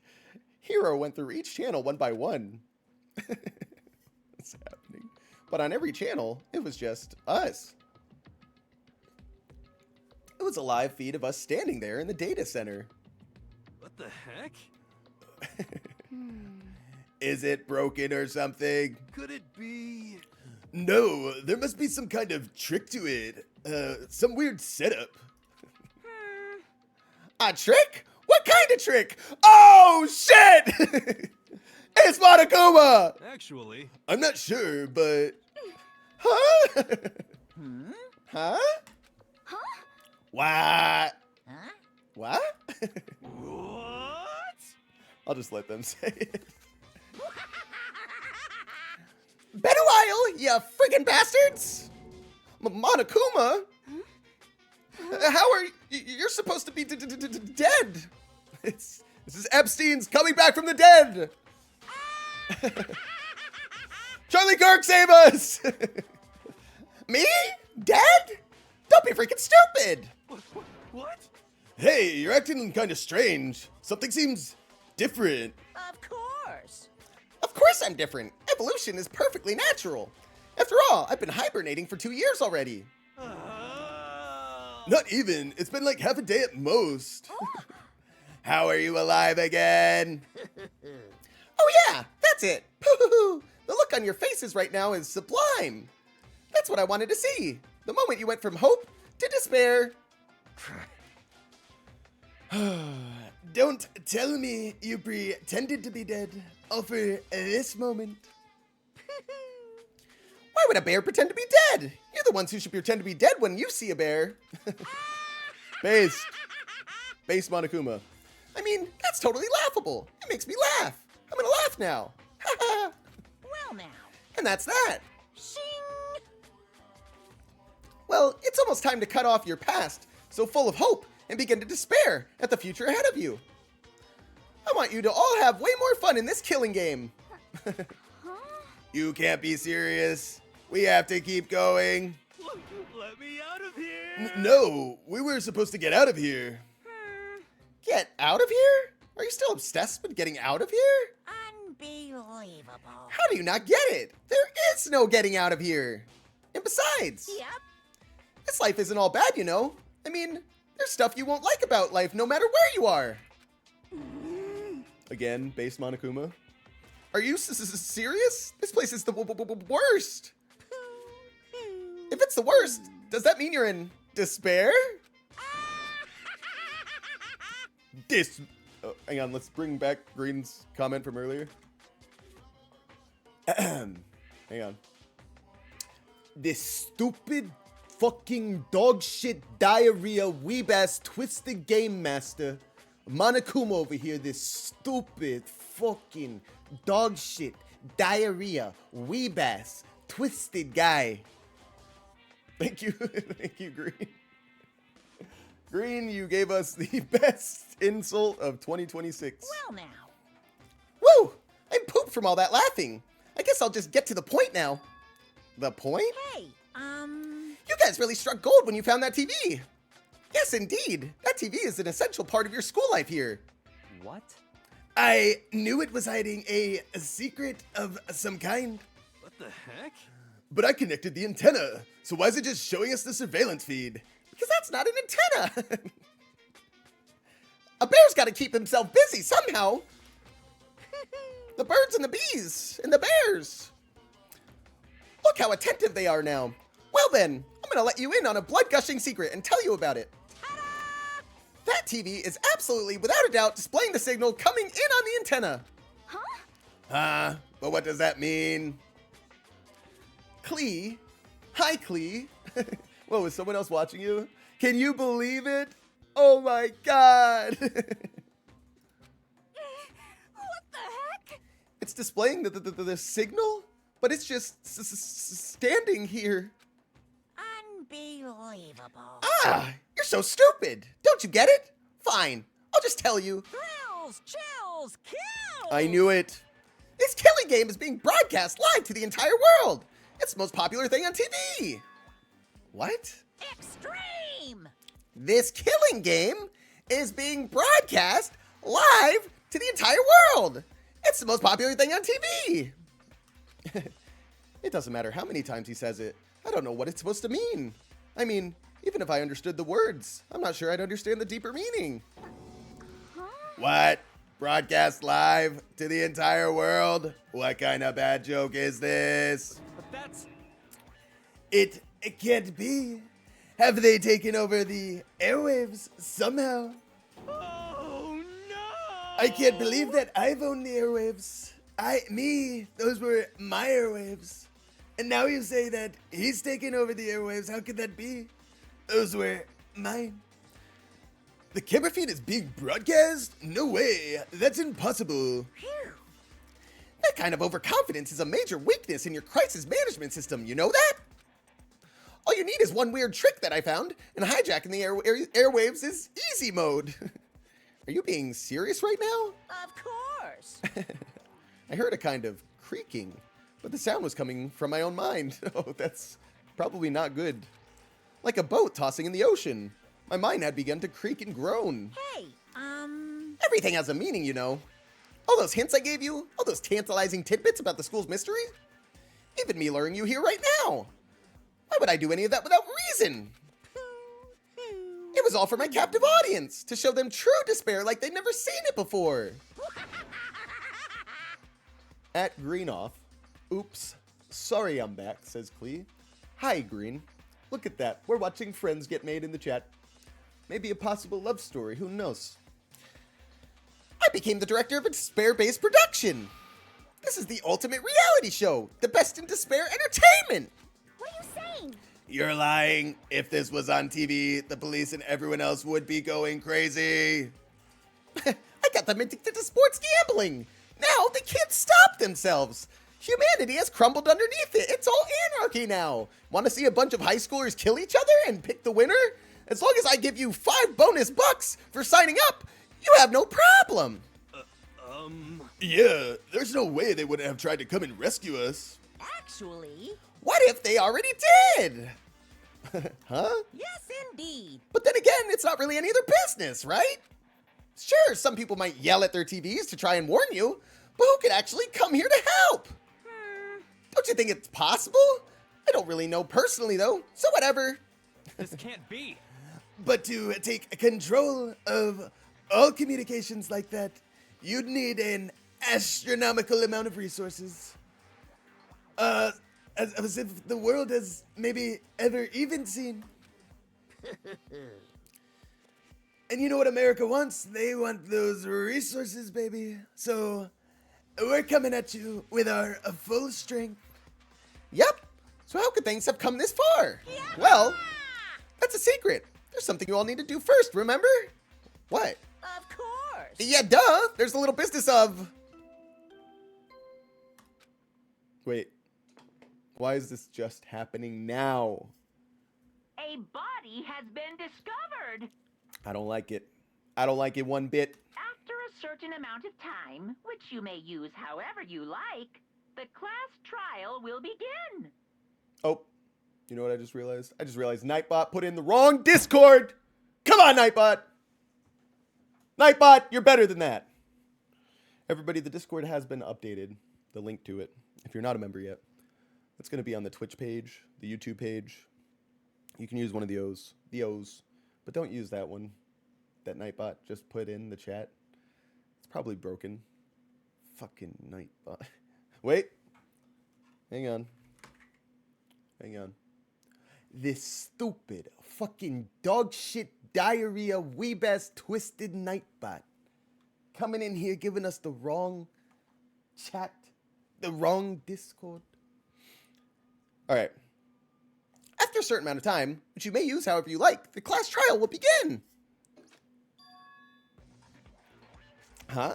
Hero went through each channel one by one. What's happening? But on every channel, it was just us. It was a live feed of us standing there in the data center. What the heck? Is it broken or something? Could it be? No, there must be some kind of trick to it. Some weird setup. A trick? What kind of trick? Oh, shit! It's Monokuma! Actually, I'm not sure, but... Huh? Huh? What? What? what? I'll just let them say it. Been a while, you friggin' bastards! Monokuma? How are you? You're supposed to be dead. This is Epstein's coming back from the dead. Charlie Kirk, save us! Me? Dead? Don't be freaking stupid. What? Hey, you're acting kind of strange. Something seems different. Of course. Of course I'm different. Evolution is perfectly natural. After all, I've been hibernating for 2 years already. Not even. It's been like half a day at most. How are you alive again? Oh yeah, that's it. The look on your faces right now is sublime. That's what I wanted to see. The moment you went from hope to despair. Don't tell me you pretended to be dead all for this moment. Why would a bear pretend to be dead? You're the ones who should pretend to be dead when you see a bear. Base Monokuma. I mean, that's totally laughable. It makes me laugh. I'm gonna laugh now. Well now. And that's that. Shing. Well, it's almost time to cut off your past, so full of hope, and begin to despair at the future ahead of you. I want you to all have way more fun in this killing game. You can't be serious. We have to keep going. Let me out of here. No, we were supposed to get out of here. Get out of here? Are you still obsessed with getting out of here? Unbelievable. How do you not get it? There is no getting out of here. And besides, Yep. this life isn't all bad, you know. I mean, there's stuff you won't like about life no matter where you are. Again, base Monokuma. Are you serious? This place is the worst. If it's the worst, does that mean you're in despair? Hang on, let's bring back Green's comment from earlier. Hang on. This stupid fucking dog shit diarrhea weeb-ass twisted game master Monokuma over here, this stupid fucking dog shit diarrhea weeb-ass twisted guy. Thank you. Thank you, Green. Green, you gave us the best insult of 2026. Well now. Woo! I'm pooped from all that laughing. I guess I'll just get to the point now. The point? Hey, You guys really struck gold when you found that TV. Yes, indeed. That TV is an essential part of your school life here. What? I knew it was hiding a secret of some kind, What the heck? but I connected the antenna. So why is it just showing us the surveillance feed? Because that's not an antenna. A bear's got to keep himself busy somehow. The birds and the bees and the bears. Look how attentive they are now. Well then, I'm gonna let you in on a blood-gushing secret and tell you about it. That TV is absolutely, without a doubt, displaying the signal coming in on the antenna. huh? But what does that mean? Klee? Hi, Klee. Whoa, is someone else watching you? Can you believe it? Oh my god. What the heck? It's displaying the signal, but it's just standing here. Unbelievable. Ah, you're so stupid. Don't you get it? Fine, I'll just tell you. Thrills, chills, kills. I knew it. This killing game is being broadcast live to the entire world. It's the most popular thing on TV. What? Extreme. This killing game is being broadcast live to the entire world. It's the most popular thing on TV. It doesn't matter how many times he says it. I don't know what it's supposed to mean. I mean, even if I understood the words, I'm not sure I'd understand the deeper meaning. What? Broadcast live to the entire world? What kind of bad joke is this? But that's... It can't be. Have they taken over the airwaves somehow? Oh no! I can't believe that I've owned the airwaves. Those were my airwaves. And now you say that he's taking over the airwaves. How could that be? Those were mine. The camera feed is being broadcast? No way. That's impossible. Phew. That kind of overconfidence is a major weakness in your crisis management system. You know that? All you need is one weird trick that I found, and hijacking the airwaves is easy mode. Are you being serious right now? Of course. I heard a kind of creaking, but the sound was coming from my own mind. Oh, that's probably not good. Like a boat tossing in the ocean. My mind had begun to creak and groan. Hey, Everything has a meaning, you know. All those hints I gave you, all those tantalizing tidbits about the school's mystery, even me luring you here right now. Why would I do any of that without reason? It was all for my captive audience, to show them true despair like they'd never seen it before. At Greenoff. Oops. Sorry I'm back, says Clee. Hi, Green. Look at that. We're watching friends get made in the chat. Maybe a possible love story, who knows? I became the director of a despair-based production. This is the ultimate reality show. The best in despair entertainment. what are you saying? You're lying. If this was on TV, the police and everyone else would be going crazy. I got them addicted to sports gambling. Now they can't stop themselves. Humanity has crumbled underneath it. It's all anarchy now. Want to see a bunch of high schoolers kill each other and pick the winner? As long as I give you $5 bonus for signing up, you have no problem. Yeah, there's no way they wouldn't have tried to come and rescue us. Actually, What if they already did? Huh? yes indeed. But then again, it's not really any of their business, right? Sure, some people might yell at their TVs to try and warn you, but who could actually come here to help? Don't you think it's possible? I don't really know personally, though, so whatever. This can't be. But to take control of all communications like that, you'd need an astronomical amount of resources. As if the world has maybe ever even seen. And you know what America wants? They want those resources, baby. So we're coming at you with our full strength. Yep. So how could things have come this far? Well, that's a secret. There's something you all need to do first, remember? What? Of course. Yeah, duh. There's a little business of... Wait. Why is this just happening now? A body has been discovered. I don't like it. I don't like it one bit. After a certain amount of time, which you may use however you like, the class trial will begin. Oh, you know what I just realized? I just realized Nightbot put in the wrong Discord. Come on, Nightbot. Nightbot, you're better than that. Everybody, the Discord has been updated. The link to it, if you're not a member yet. It's going to be on the Twitch page, the YouTube page. You can use one of the O's, but don't use that one that Nightbot just put in the chat. It's probably broken. Fucking Nightbot. Wait. Hang on. This stupid fucking dog shit diarrhea weeb-ass twisted Nightbot coming in here giving us the wrong chat, the wrong Discord. Alright. After a certain amount of time, which you may use however you like, the class trial will begin. Huh?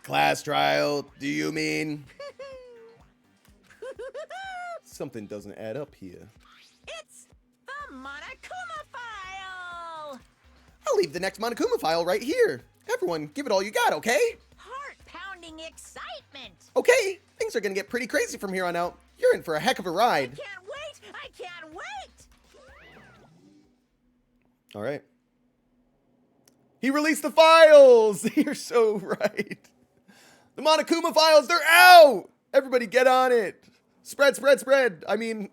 Class trial, do you mean? Something doesn't add up here. It's the Monokuma file. I'll leave the next Monokuma file right here. Everyone, give it all you got, okay? Heart-pounding excitement. Okay, things are gonna get pretty crazy from here on out. You're in for a heck of a ride. Can't wait. I can't wait. All right. He released the files! You're so right. The Monokuma files, they're out! Everybody get on it. Spread, spread, spread. I mean,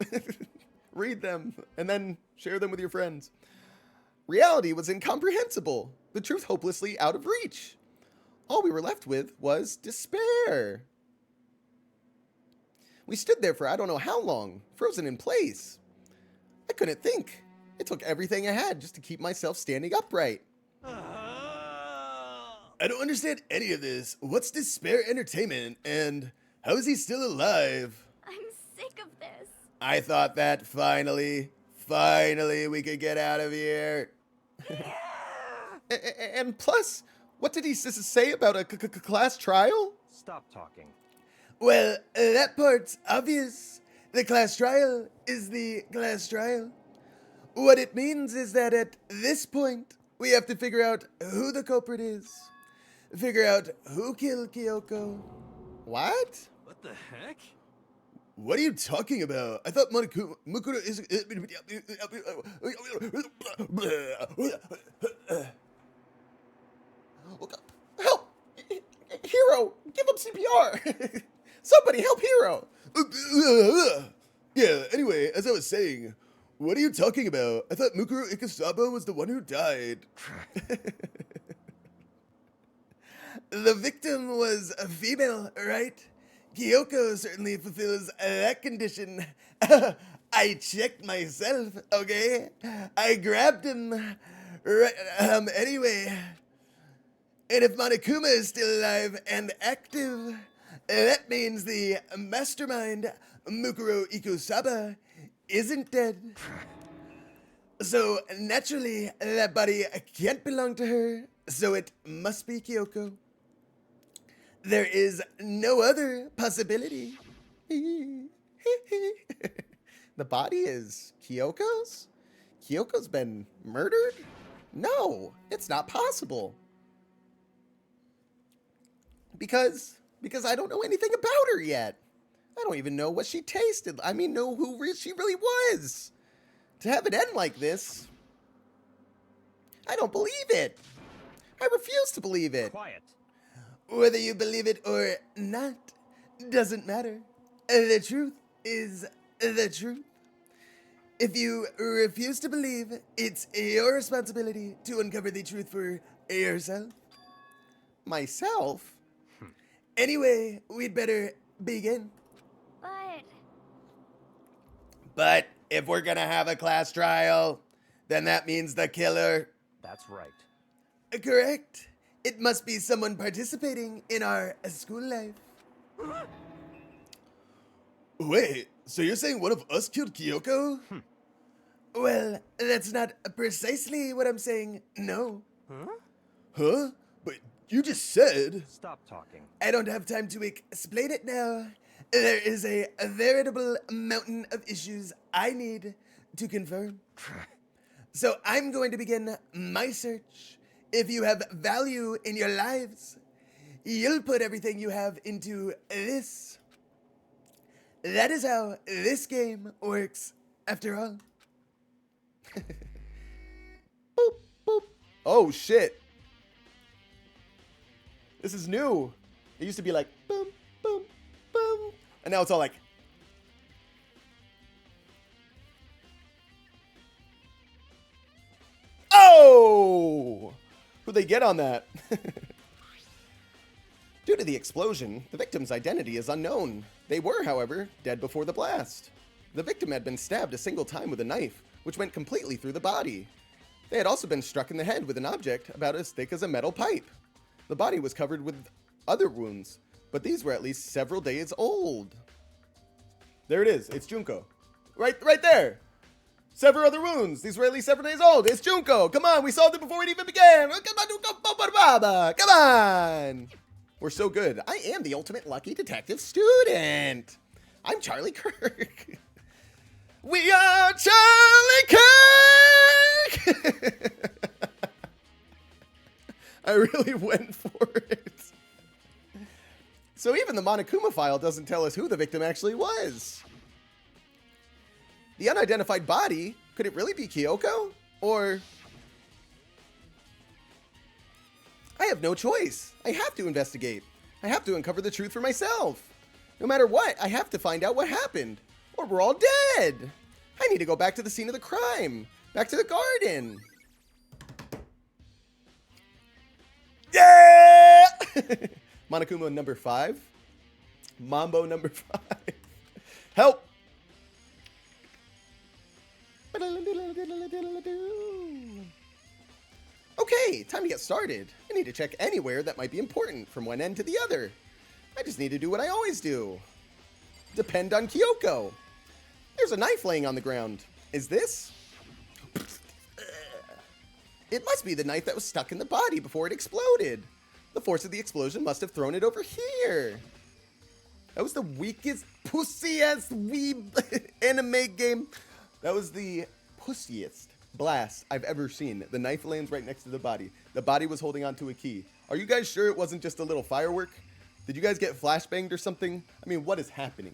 read them and then share them with your friends. Reality was incomprehensible. The truth hopelessly out of reach. All we were left with was despair. We stood there for I don't know how long, frozen in place. I couldn't think. It took everything I had just to keep myself standing upright. I don't understand any of this. What's Despair Entertainment, and how is he still alive? I'm sick of this. I thought that finally we could get out of here. And plus, what did he say about a class trial? Stop talking. Well, that part's obvious. The class trial is the class trial. What it means is that at this point, we have to figure out who the culprit is. Figure out who killed Kyoko. What? What the heck? What are you talking about? I thought Mukuro is... Help! Hero! Give him CPR! Somebody help Hero! Yeah, anyway, as I was saying, what are you talking about? I thought Mukuro Ikasaba was the one who died. The victim was a female, right? Kyoko certainly fulfills that condition. I checked myself, okay? I grabbed him. Right, anyway. And if Monokuma is still alive and active, that means the mastermind, Mukuro Ikosaba, isn't dead. So naturally, that body can't belong to her, so it must be Kyoko. There is no other possibility. The body is Kyoko's? Kyoko's been murdered? No, it's not possible. Because I don't know anything about her yet. I don't even know what she tasted. I mean, know who she really was. To have it end like this, I don't believe it. I refuse to believe it. Quiet. Whether you believe it or not doesn't matter. The truth is the truth. If you refuse to believe, it's your responsibility to uncover the truth for yourself. Myself? Anyway, we'd better begin. But if we're gonna have a class trial, then that means the killer. That's right. Correct. It must be someone participating in our school life. Wait, so you're saying one of us killed Kyoko? Well, that's not precisely what I'm saying, no. Huh? But you just said... Stop talking. I don't have time to explain it now. There is a veritable mountain of issues I need to confirm. So I'm going to begin my search. If you have value in your lives, you'll put everything you have into this. That is how this game works, after all. Boop, boop. Oh, shit. This is new. It used to be like, boom, boom, boom. And now it's all like... Oh! Who'd they get on that? Due to the explosion, the victim's identity is unknown. They were, however, dead before the blast. The victim had been stabbed a single time with a knife, which went completely through the body. They had also been struck in the head with an object about as thick as a metal pipe. The body was covered with other wounds, but these were at least several days old. There it is. It's Junko. Right there. Several other wounds. These were at least several days old. It's Junko. Come on. We solved it before it even began. Come on. We're so good. I am the ultimate lucky detective student. I'm Charlie Kirk. We are Charlie Kirk. I really went for it. So even the Monokuma file doesn't tell us who the victim actually was. The unidentified body, could it really be Kyoko? Or I have no choice. I have to investigate. I have to uncover the truth for myself. No matter what, I have to find out what happened, or we're all dead. I need to go back to the scene of the crime. Back to the garden. Yeah! Monokuma number 5. Mambo number 5. Help! Okay, time to get started. I need to check anywhere that might be important from one end to the other. I just need to do what I always do. Depend on Kyoko. There's a knife laying on the ground. Is this? It must be the knife that was stuck in the body before it exploded. The force of the explosion must have thrown it over here. That was the weakest, pussiest weeb anime game. That was the pussiest blast I've ever seen. The knife lands right next to the body. The body was holding onto a key. Are you guys sure it wasn't just a little firework? Did you guys get flashbanged or something? I mean, what is happening?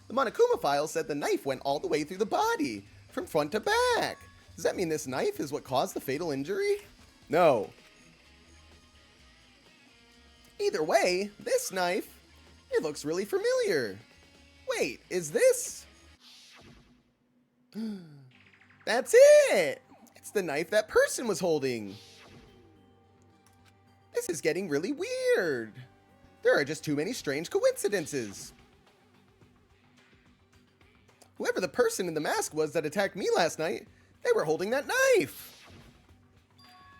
The Monokuma file said the knife went all the way through the body, from front to back. Does that mean this knife is what caused the fatal injury? No. Either way, this knife, it looks really familiar. Wait, is this? That's it! It's the knife that person was holding. This is getting really weird. There are just too many strange coincidences. Whoever the person in the mask was that attacked me last night, they were holding that knife.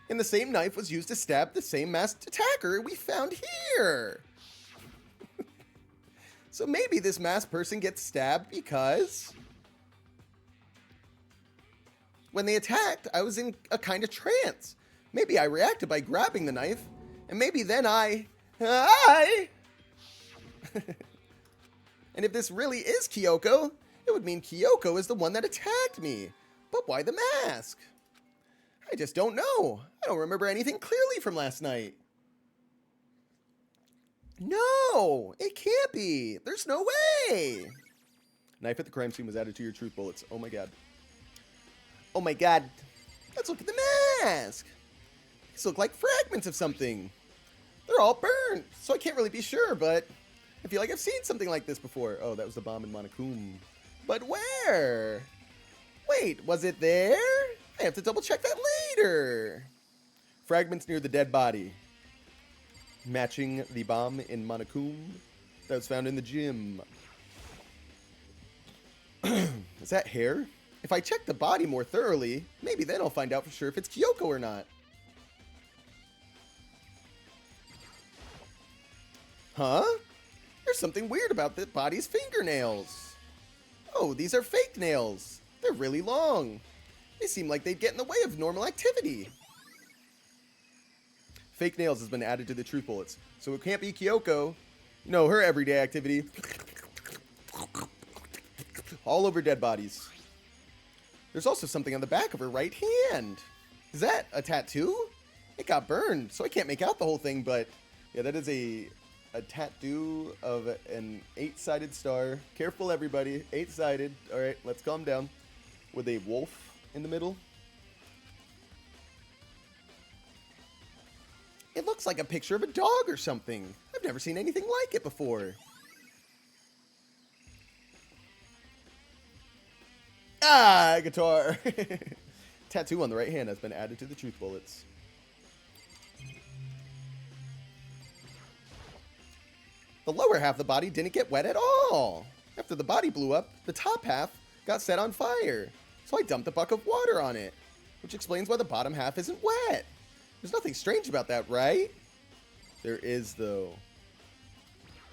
And the same knife was used to stab the same masked attacker we found here. So maybe this masked person gets stabbed because when they attacked, I was in a kind of trance. Maybe I reacted by grabbing the knife, and maybe then I... And if this really is Kyoko, it would mean Kyoko is the one that attacked me. But why the mask? I just don't know. I don't remember anything clearly from last night. No, it can't be. There's no way. Knife at the crime scene was added to your truth bullets. Oh my god. Oh my god. Let's look at the mask. These look like fragments of something. They're all burned, so I can't really be sure, but I feel like I've seen something like this before. Oh, that was the bomb in Monokuma. But where? Wait, was it there? I have to double check that later. Fragments near the dead body. Matching the bomb in Monokuma that was found in the gym. Is that hair? If I check the body more thoroughly, maybe then I'll find out for sure if it's Kyoko or not. Huh? There's something weird about the body's fingernails. Oh, these are fake nails. They're really long. They seem like they'd get in the way of normal activity. Fake nails has been added to the truth bullets, so it can't be Kyoko. You know, her everyday activity. All over dead bodies. There's also something on the back of her right hand. Is that a tattoo? It got burned, so I can't make out the whole thing, but yeah, that is a tattoo of an 8-sided star. Careful, everybody. 8-sided. All right, let's calm down. With a wolf in the middle. It looks like a picture of a dog or something. I've never seen anything like it before. Ah, guitar. Tattoo on the right hand has been added to the truth bullets. The lower half of the body didn't get wet at all. After the body blew up, the top half got set on fire. So I dumped a bucket of water on it, which explains why the bottom half isn't wet. There's nothing strange about that, right? There is, though.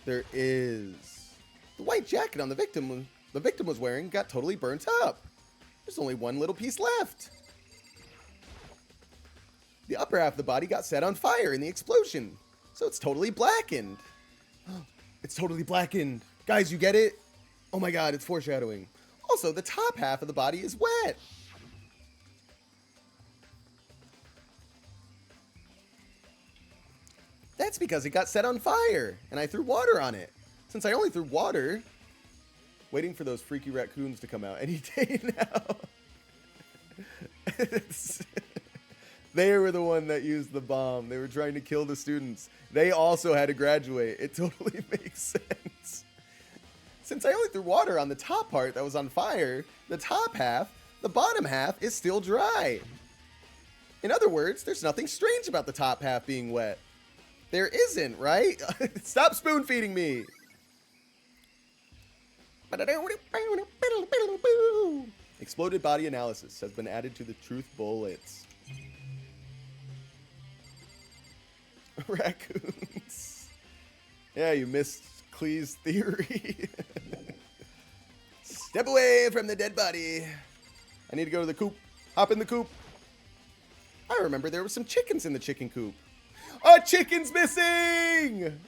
There is. The white jacket on the victim was wearing got totally burnt up. There's only one little piece left. The upper half of the body got set on fire in the explosion, so it's totally blackened. It's totally blackened. Guys, you get it? Oh my god, it's foreshadowing. Also, the top half of the body is wet. That's because it got set on fire, and I threw water on it. Since I only threw water, waiting for those freaky raccoons to come out any day now. They were the one that used the bomb. They were trying to kill the students. They also had to graduate. It totally makes sense. Since I only threw water on the top part that was on fire, the top half, the bottom half is still dry. In other words, there's nothing strange about the top half being wet. There isn't, right? Stop spoon feeding me. Exploded body analysis has been added to the truth bullets. Raccoons. Yeah, you missed Klee's theory. Step away from the dead body. I need to go to the coop. Hop in the coop. I remember there were some chickens in the chicken coop. A chicken's missing!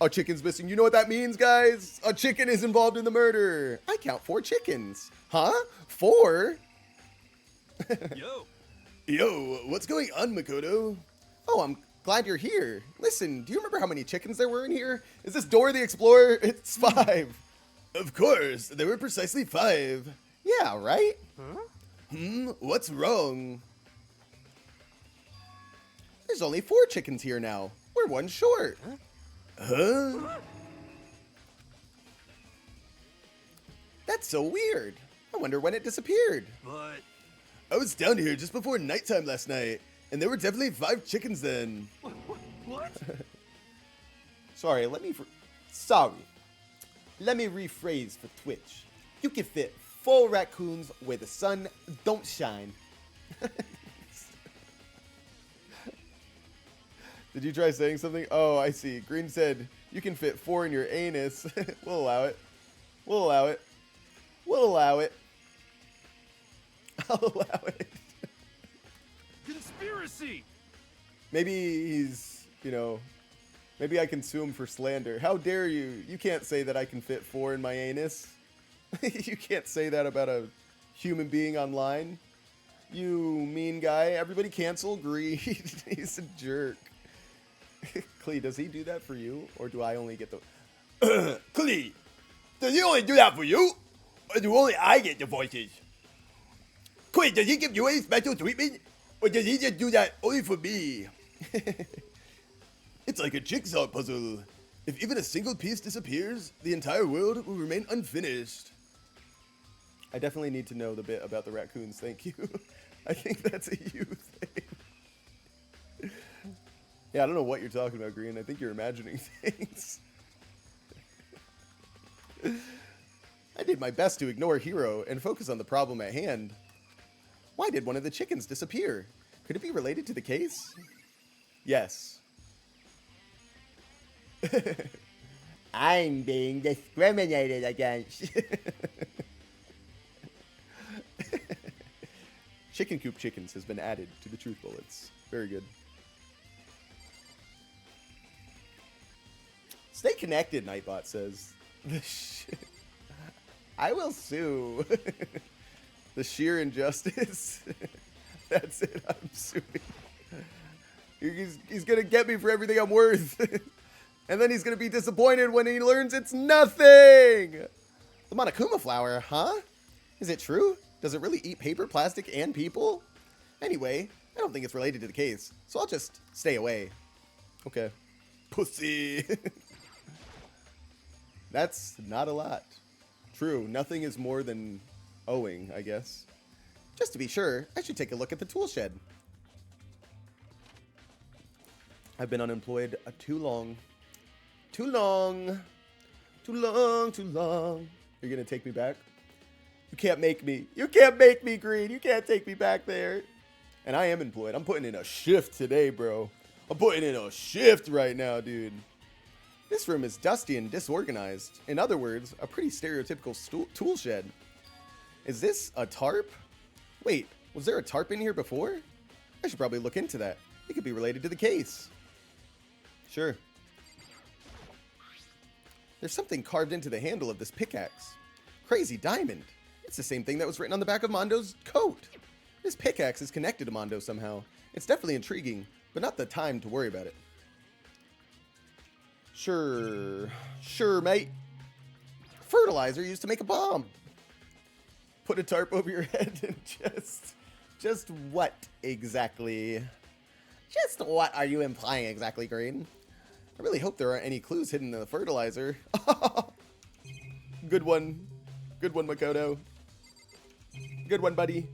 A chicken's missing. You know what that means, guys? A chicken is involved in the murder. I count 4 chickens. Huh? 4? Yo. Yo, what's going on, Makoto? Oh, I'm glad you're here. Listen, do you remember how many chickens there were in here? Is this Dora the Explorer? It's 5. Of course, there were precisely 5. Yeah, right? Huh? What's wrong? There's only 4 chickens here now. We're 1 short. Huh? That's so weird. I wonder when it disappeared. But I was down here just before nighttime last night, and there were definitely 5 chickens then. what? Sorry, let me rephrase for Twitch. You can fit 4 raccoons where the sun don't shine. Did you try saying something? Oh, I see. Green said, you can fit 4 in your anus. We'll allow it. We'll allow it. We'll allow it. I'll allow it. Conspiracy! Maybe he's, maybe I can sue him for slander. How dare you? You can't say that I can fit 4 in my anus. You can't say that about a human being online. You mean guy. Everybody cancel Greed. He's a jerk. Klee, does he do that for you? Or do I only get the... Klee, does he only do that for you? Or do only I get the voices? Klee, does he give you any special treatment? Or does he just do that only for me? It's like a jigsaw puzzle. If even a single piece disappears, the entire world will remain unfinished. I definitely need to know the bit about the raccoons, thank you. I think that's a you thing. Yeah, I don't know what you're talking about, Green. I think you're imagining things. I did my best to ignore Hero and focus on the problem at hand. Why did one of the chickens disappear? Could it be related to the case? Yes. I'm being discriminated against. Chicken coop chickens has been added to the truth bullets. Very good. Stay connected, Nightbot says. I will sue. The sheer injustice. That's it, I'm suing. He's gonna get me for everything I'm worth. And then he's gonna be disappointed when he learns it's nothing! The Monokuma flower, huh? Is it true? Does it really eat paper, plastic, and people? Anyway, I don't think it's related to the case, so I'll just stay away. Okay. Pussy. That's not a lot. True, nothing is more than owing, I guess. Just to be sure, I should take a look at the tool shed. I've been unemployed too long. Too long. Too long, too long. You're gonna take me back? You can't make me. You can't make me, Green. You can't take me back there. And I am employed. I'm putting in a shift today, bro. I'm putting in a shift right now, dude. This room is dusty and disorganized. In other words, a pretty stereotypical tool shed. Is this a tarp? Wait, was there a tarp in here before? I should probably look into that. It could be related to the case. Sure. There's something carved into the handle of this pickaxe. Crazy diamond. It's the same thing that was written on the back of Mondo's coat. This pickaxe is connected to Mondo somehow. It's definitely intriguing, but not the time to worry about it. Sure, mate. Fertilizer used to make a bomb. Put a tarp over your head and just what exactly? Just what are you implying exactly, Green? I really hope there aren't any clues hidden in the fertilizer. Good one. Good one, Makoto. Good one, buddy.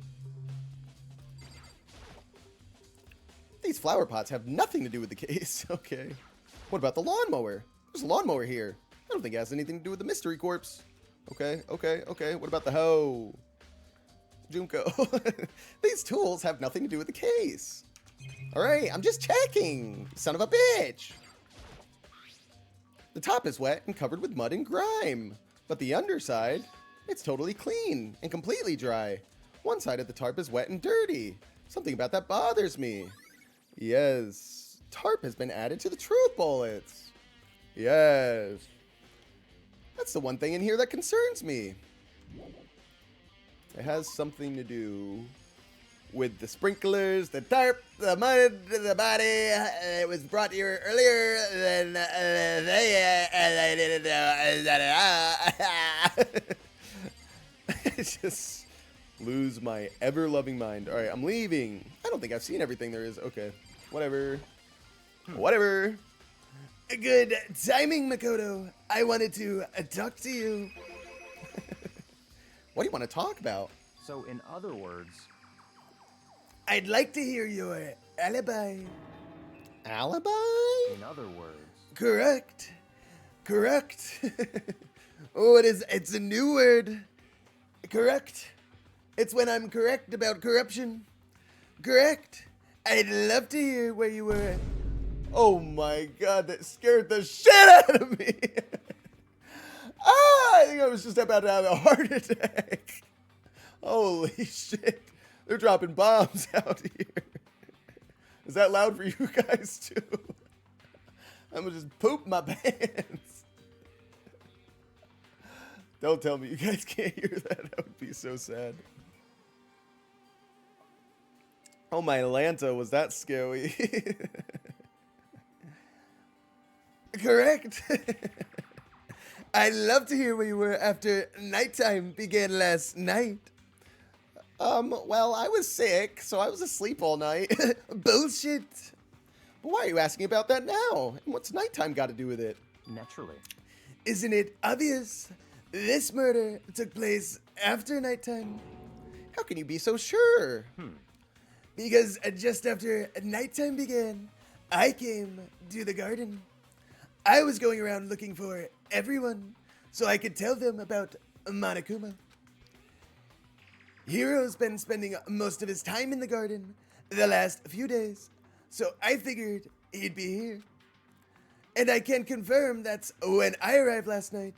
These flower pots have nothing to do with the case. Okay. What about the lawnmower? There's a lawnmower here. I don't think it has anything to do with the mystery corpse. Okay. What about the hoe? Junko. These tools have nothing to do with the case. Alright, I'm just checking. Son of a bitch. The top is wet and covered with mud and grime. But the underside, it's totally clean and completely dry. One side of the tarp is wet and dirty. Something about that bothers me. Yes, tarp has been added to the truth bullets. Yes. That's the one thing in here that concerns me. It has something to do with the sprinklers, the tarp, the mud, the body. It was brought here earlier than they didn't know. I just lose my ever-loving mind. All right, I'm leaving. I don't think I've seen everything there is. Okay, whatever. Whatever. Good timing, Makoto. I wanted to talk to you. What do you want to talk about? So, in other words, I'd like to hear your alibi. Alibi? in other words, Correct. Correct. Oh, it's a new word. Correct. It's when I'm correct about corruption. Correct. I'd love to hear where you were. Oh my god, that scared the shit out of me. I think I was just about to have a heart attack. Holy shit. They're dropping bombs out here. Is that loud for you guys too? I'm gonna just poop my pants. Don't tell me you guys can't hear that. That would be so sad. Oh my Lanta, was that scary? Correct. I'd love to hear where you were after nighttime began last night. Well, I was sick, so I was asleep all night. Bullshit. But why are you asking about that now? And what's nighttime got to do with it? naturally. Isn't it obvious? This murder took place after nighttime. How can you be so sure? Because just after nighttime began, I came to the garden. I was going around looking for everyone so I could tell them about Monokuma. Hiro's been spending most of his time in the garden the last few days, so I figured he'd be here. And I can confirm that's when I arrived last night,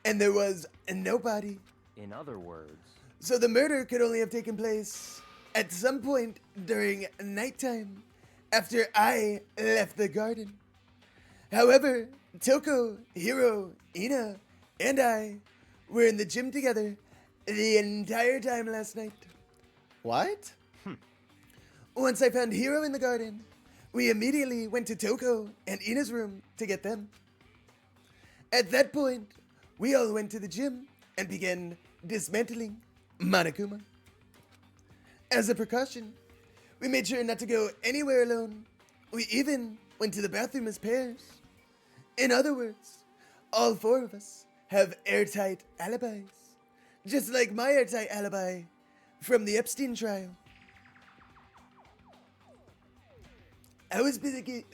and there was nobody. In other words, So the murder could only have taken place at some point during nighttime after I left the garden. However, Toko, Hiro, Ina, and I were in the gym together the entire time last night. What? Once I found Hiro in the garden, we immediately went to Toko and Ina's room to get them. At that point, we all went to the gym and began dismantling Monokuma. As a precaution, we made sure not to go anywhere alone. We even went to the bathroom as pairs. In other words, all four of us have airtight alibis. Just like my airtight alibi from the Epstein trial. I was busy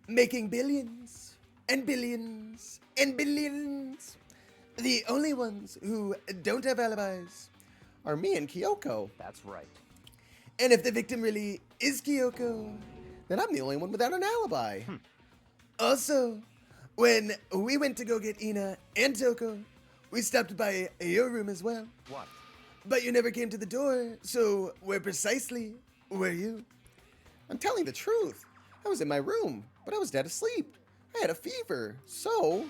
making billions and billions and billions. The only ones who don't have alibis are me and Kyoko. that's right. And if the victim really is Kyoko, then I'm the only one without an alibi. Also, when we went to go get Ina and Toko, we stopped by your room as well. What? But you never came to the door, so where precisely were you? I'm telling the truth. I was in my room, but I was dead asleep. I had a fever, so...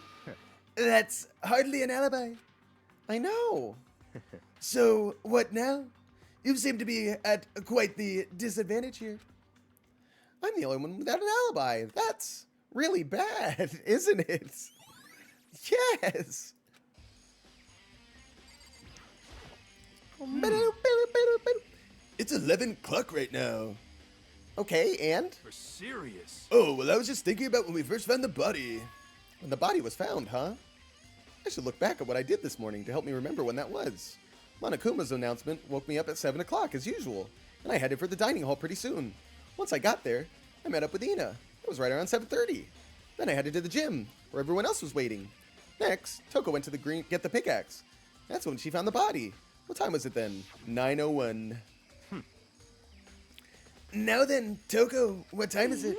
That's hardly an alibi. I know. So, what now? You seem to be at quite the disadvantage here. I'm the only one without an alibi. That's really bad, isn't it? Yes. It's 11 o'clock right now. Okay, and? For serious. Oh, well, I was just thinking about when we first found the body. When the body was found, huh? I should look back at what I did this morning to help me remember when that was. Monokuma's announcement woke me up at 7 o'clock as usual, and I headed for the dining hall pretty soon. Once I got there, I met up with Ina. It was right around 7:30. Then I headed to the gym, where everyone else was waiting. Next, Toko went to the green get the pickaxe. That's when she found the body. What time was it then? 9:01. Now then, Toko, what time is it?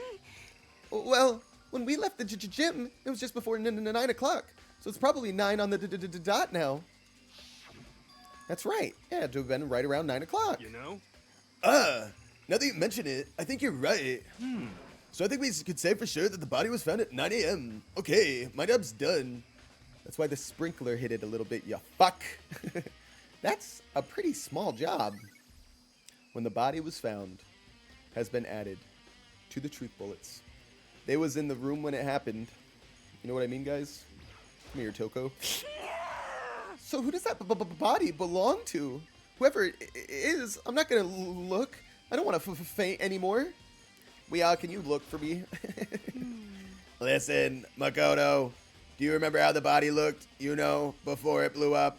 Well, when we left the gym, it was just before 9 o'clock. So it's probably 9 on the dot now. That's right. Yeah, it had to have been right around 9 o'clock. You know? Now that you mention it, I think you're right. So I think we could say for sure that the body was found at 9 a.m. Okay, my job's done. That's why the sprinkler hit it a little bit, you fuck. That's a pretty small job. When the body was found, has been added to the truth bullets. They was in the room when it happened. You know what I mean, guys? Come here, Toko. So who does that body belong to? Whoever it is, I'm not gonna look. I don't want to faint anymore. Can you look for me? Listen, Makoto, do you remember how the body looked, before it blew up?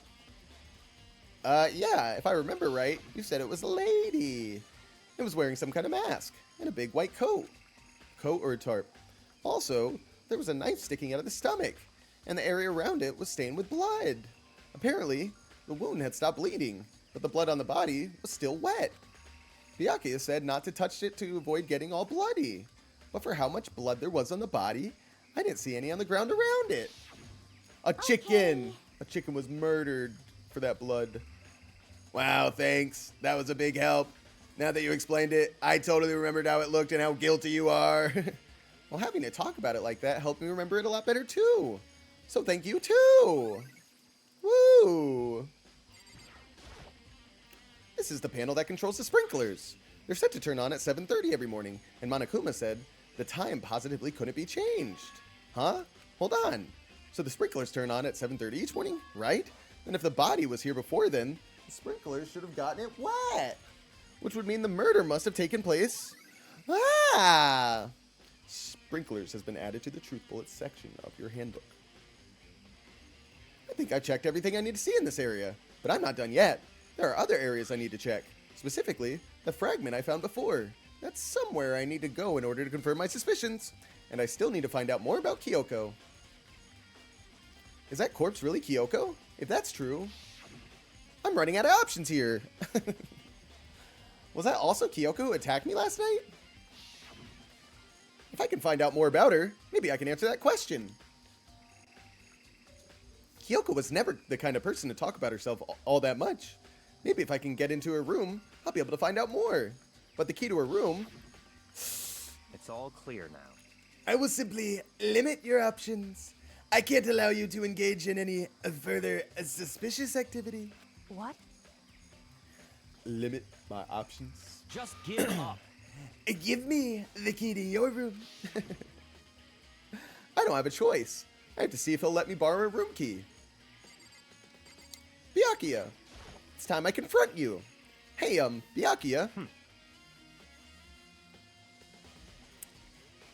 Yeah, if I remember right, you said it was a lady. It was wearing some kind of mask and a big white coat. Coat or a tarp. Also, there was a knife sticking out of the stomach, and the area around it was stained with blood. Apparently, the wound had stopped bleeding, but the blood on the body was still wet. Byakuya said not to touch it to avoid getting all bloody. But for how much blood there was on the body, I didn't see any on the ground around it. A chicken! A chicken was murdered for that blood. Wow, thanks. That was a big help. Now that you explained it, I totally remembered how it looked and how guilty you are. Well, having to talk about it like that helped me remember it a lot better too. So thank you too. Woo! This is the panel that controls the sprinklers. They're set to turn on at 7:30 every morning, and Monokuma said the time positively couldn't be changed. Huh? Hold on. So the sprinklers turn on at 7:30 each morning, right? And if the body was here before then, the sprinklers should have gotten it wet. Which would mean the murder must have taken place. Ah! Sprinklers has been added to the Truth Bullets section of your handbook. I think I checked everything I need to see in this area, but I'm not done yet. There are other areas I need to check. Specifically, the fragment I found before. That's somewhere I need to go in order to confirm my suspicions. And I still need to find out more about Kyoko. Is that corpse really Kyoko? If that's true, I'm running out of options here. Was that also Kyoko who attacked me last night? If I can find out more about her, maybe I can answer that question. Kyoko was never the kind of person to talk about herself all that much. Maybe if I can get into her room, I'll be able to find out more. But the key to her room... It's all clear now. I will simply limit your options. I can't allow you to engage in any further suspicious activity. What? Limit my options? Just give up. Give me the key to your room. I don't have a choice. I have to see if he'll let me borrow a room key. Byakuya, it's time I confront you. Hey, Byakuya.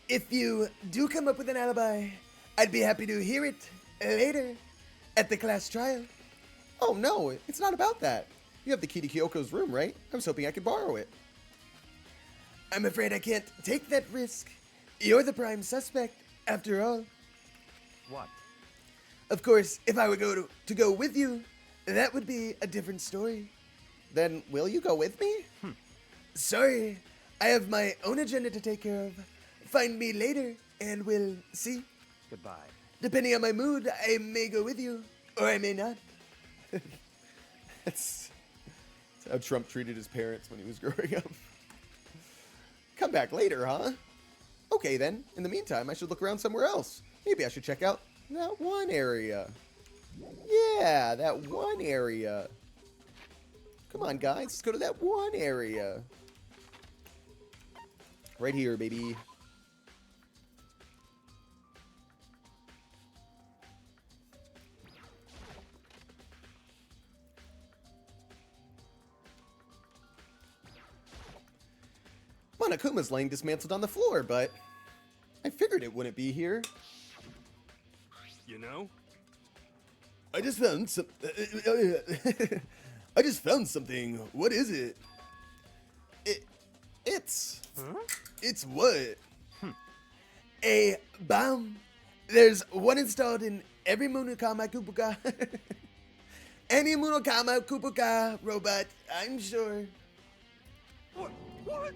If you do come up with an alibi, I'd be happy to hear it later at the class trial. Oh, no, it's not about that. You have the key to Kyoko's room, right? I was hoping I could borrow it. I'm afraid I can't take that risk. You're the prime suspect, after all. What? Of course, if I were to go with you, that would be a different story. Then will you go with me? Sorry, I have my own agenda to take care of. Find me later, and we'll see. Goodbye. Depending on my mood, I may go with you, or I may not. That's how Trump treated his parents when he was growing up. Come back later, huh? Okay, then. In the meantime, I should look around somewhere else. Maybe I should check out that one area. Yeah, that one area. Come on, guys. Let's go to that one area. Right here, baby. Monokuma's laying dismantled on the floor, but I figured it wouldn't be here. You know? I just found some. I just found something. What is it? It's It's what? A bomb. There's one installed in every Monokama Kupuka. Any Monokama Kupuka robot, I'm sure. What?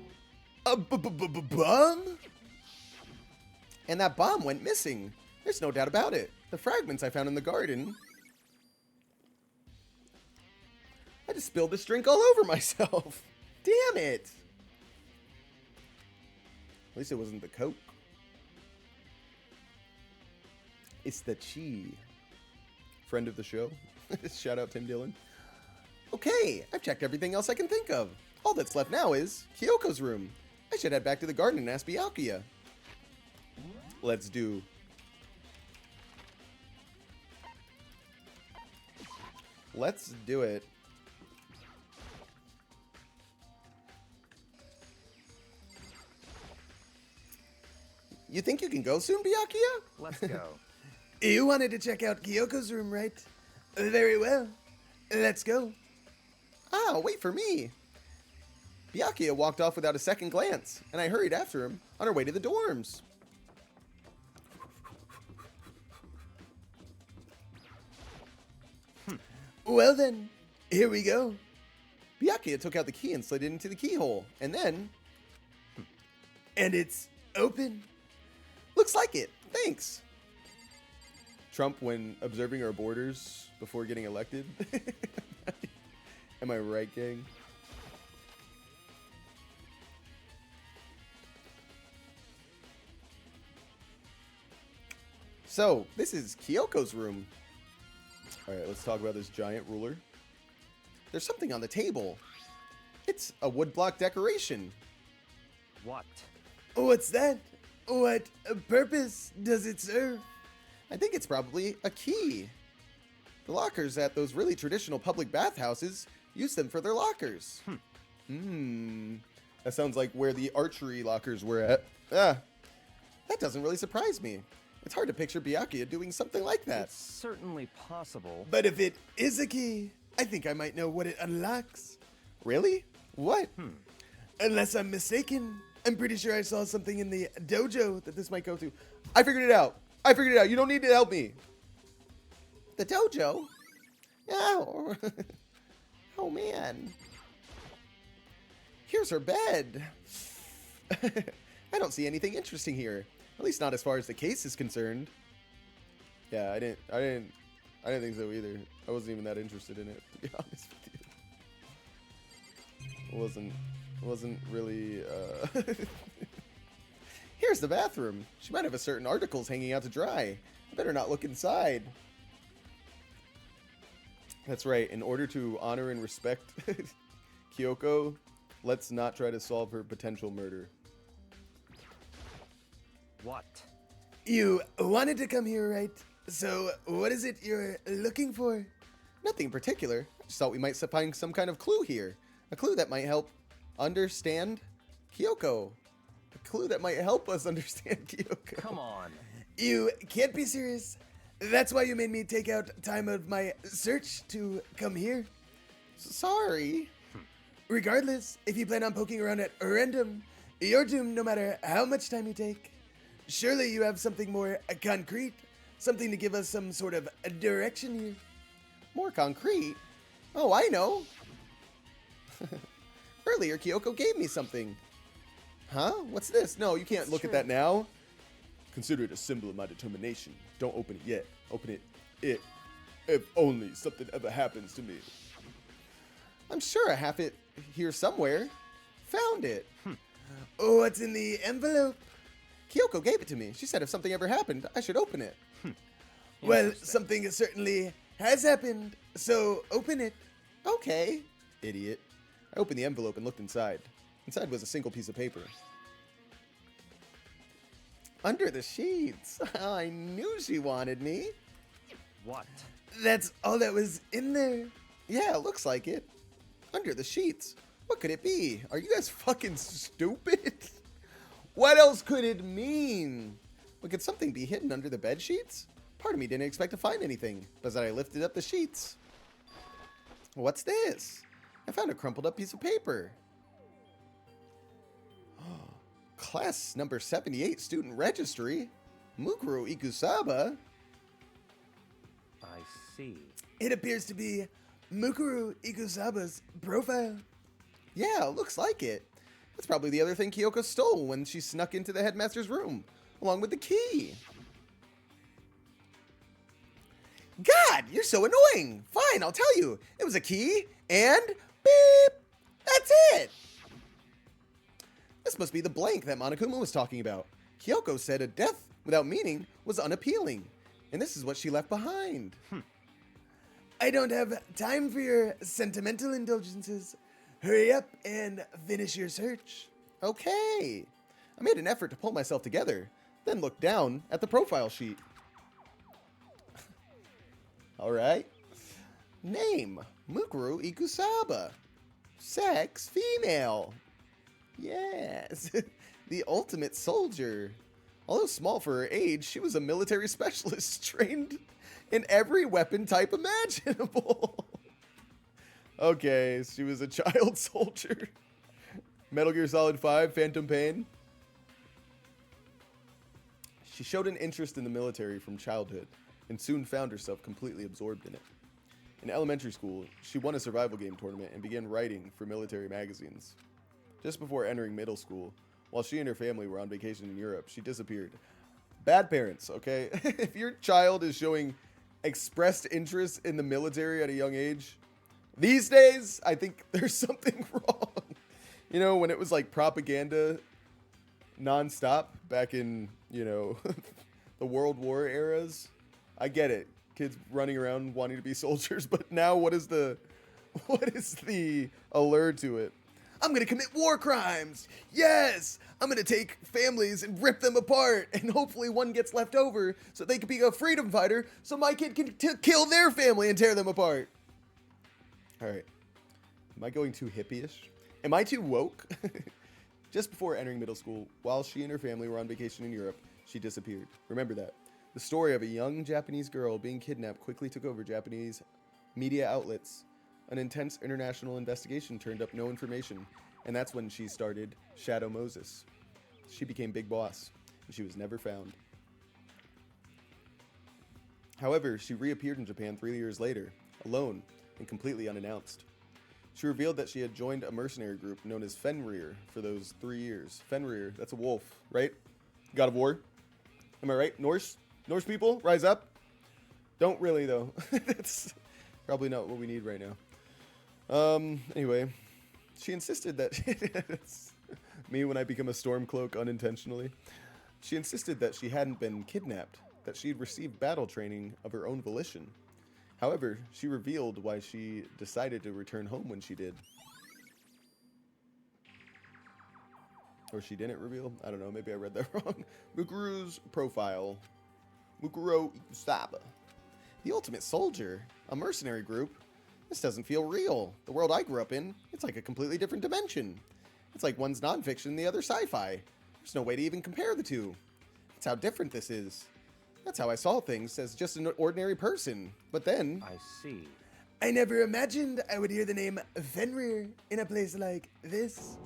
A bomb? and that bomb went missing. There's no doubt about it. The fragments I found in the garden. I just spilled this drink all over myself. Damn it. At least it wasn't the Coke. It's the chi. Friend of the show. Shout out Tim Dillon. Okay, I've checked everything else I can think of. All that's left now is Kyoko's room. I should head back to the garden and ask Byakuya. Let's do. Let's do it. You think you can go soon, Byakuya? Let's go. You wanted to check out Kyoko's room, right? Very well. Let's go. Ah, wait for me. Byakuya walked off without a second glance, and I hurried after him on our way to the dorms. Well then, here we go. Byakuya took out the key and slid it into the keyhole, and then... And it's open. Looks like it. Thanks. Trump when observing our borders before getting elected. Am I right, gang? So, this is Kyoko's room. Alright, let's talk about this giant ruler. There's something on the table. It's a woodblock decoration. What? What's that? What purpose does it serve? I think it's probably a key. The lockers at those really traditional public bathhouses use them for their lockers. That sounds like where the archery lockers were at. That doesn't really surprise me. It's hard to picture Byakuya doing something like that. It's certainly possible. But if it is a key, I think I might know what it unlocks. Really? What? Unless I'm mistaken, I'm pretty sure I saw something in the dojo that this might go to. I figured it out. You don't need to help me. The dojo? Oh. Oh, man. Here's her bed. I don't see anything interesting here. At least not as far as the case is concerned. Yeah, I didn't think so either. I wasn't even that interested in it, to be honest with you. Wasn't really Here's the bathroom. She might have a certain articles hanging out to dry. I better not look inside. That's right. In order to honor and respect Kyoko, let's not try to solve her potential murder. What? You wanted to come here, right? So, what is it you're looking for? Nothing in particular. I just thought we might find some kind of clue here. A clue that might help understand Kyoko. A clue that might help us understand Kyoko. Come on. You can't be serious. That's why you made me take out time of my search to come here. Sorry. Regardless, if you plan on poking around at random, you're doomed no matter how much time you take. Surely you have something more concrete, something to give us some sort of direction here. More concrete? Oh, I know. Earlier, Kyoko gave me something. Huh? What's this? No, you can't look at that now. Consider it a symbol of my determination. Don't open it yet. Open it. If only something ever happens to me. I'm sure I have it here somewhere. Found it. What's in the envelope? Kyoko gave it to me. She said if something ever happened, I should open it. Well, something certainly has happened, so open it. Okay. Idiot. I opened the envelope and looked inside. Inside was a single piece of paper. Under the sheets. I knew she wanted me. What? That's all that was in there. Yeah, looks like it. Under the sheets. What could it be? Are you guys fucking stupid? What else could it mean? Well, could something be hidden under the bed sheets? Part of me didn't expect to find anything, but as I lifted up the sheets. What's this? I found a crumpled up piece of paper. Class number 78 student registry. Mukuro Ikusaba. I see. It appears to be Mukuro Ikusaba's profile. Yeah, looks like it. That's probably the other thing Kyoko stole when she snuck into the headmaster's room, along with the key. God, you're so annoying. Fine, I'll tell you. It was a key, and beep. That's it. This must be the blank that Monokuma was talking about. Kyoko said a death without meaning was unappealing, and this is what she left behind. I don't have time for your sentimental indulgences. Hurry up and finish your search. Okay. I made an effort to pull myself together, then looked down at the profile sheet. All right. Name, Mukuro Ikusaba. Sex, female. Yes. The ultimate soldier. Although small for her age, she was a military specialist trained in every weapon type imaginable. Okay, she was a child soldier. Metal Gear Solid 5, Phantom Pain. She showed an interest in the military from childhood and soon found herself completely absorbed in it. In elementary school, she won a survival game tournament and began writing for military magazines. Just before entering middle school, while she and her family were on vacation in Europe, she disappeared. Bad parents, okay? If your child is showing expressed interest in the military at a young age, these days, I think there's something wrong. You know, when it was like propaganda nonstop back in, you know, the World War eras, I get it. Kids running around wanting to be soldiers, but now what is the allure to it? I'm going to commit war crimes. Yes, I'm going to take families and rip them apart, and hopefully one gets left over so they can be a freedom fighter so my kid can kill their family and tear them apart. All right. Am I going too hippie-ish? Am I too woke? Just before entering middle school, while she and her family were on vacation in Europe, she disappeared. Remember that. The story of a young Japanese girl being kidnapped quickly took over Japanese media outlets. An intense international investigation turned up no information, and that's when she started Shadow Moses. She became Big Boss, and she was never found. However, she reappeared in Japan 3 years later, alone and completely unannounced. She revealed that she had joined a mercenary group known as Fenrir for those 3 years. Fenrir, that's a wolf, right? God of War. Am I right? Norse people, rise up. Don't really, though. That's probably not what we need right now. Anyway, she insisted that it's me when I become a Stormcloak unintentionally. She insisted that she hadn't been kidnapped, that she had received battle training of her own volition. However, she revealed why she decided to return home when she did. Or she didn't reveal? I don't know, maybe I read that wrong. Mukuro's profile. Mukuro Ikusaba. The ultimate soldier. A mercenary group. This doesn't feel real. The world I grew up in, it's like a completely different dimension. It's like one's nonfiction, the other sci-fi. There's no way to even compare the two. That's how different this is. That's how I saw things as just an ordinary person. But then... I see. I never imagined I would hear the name Fenrir in a place like this.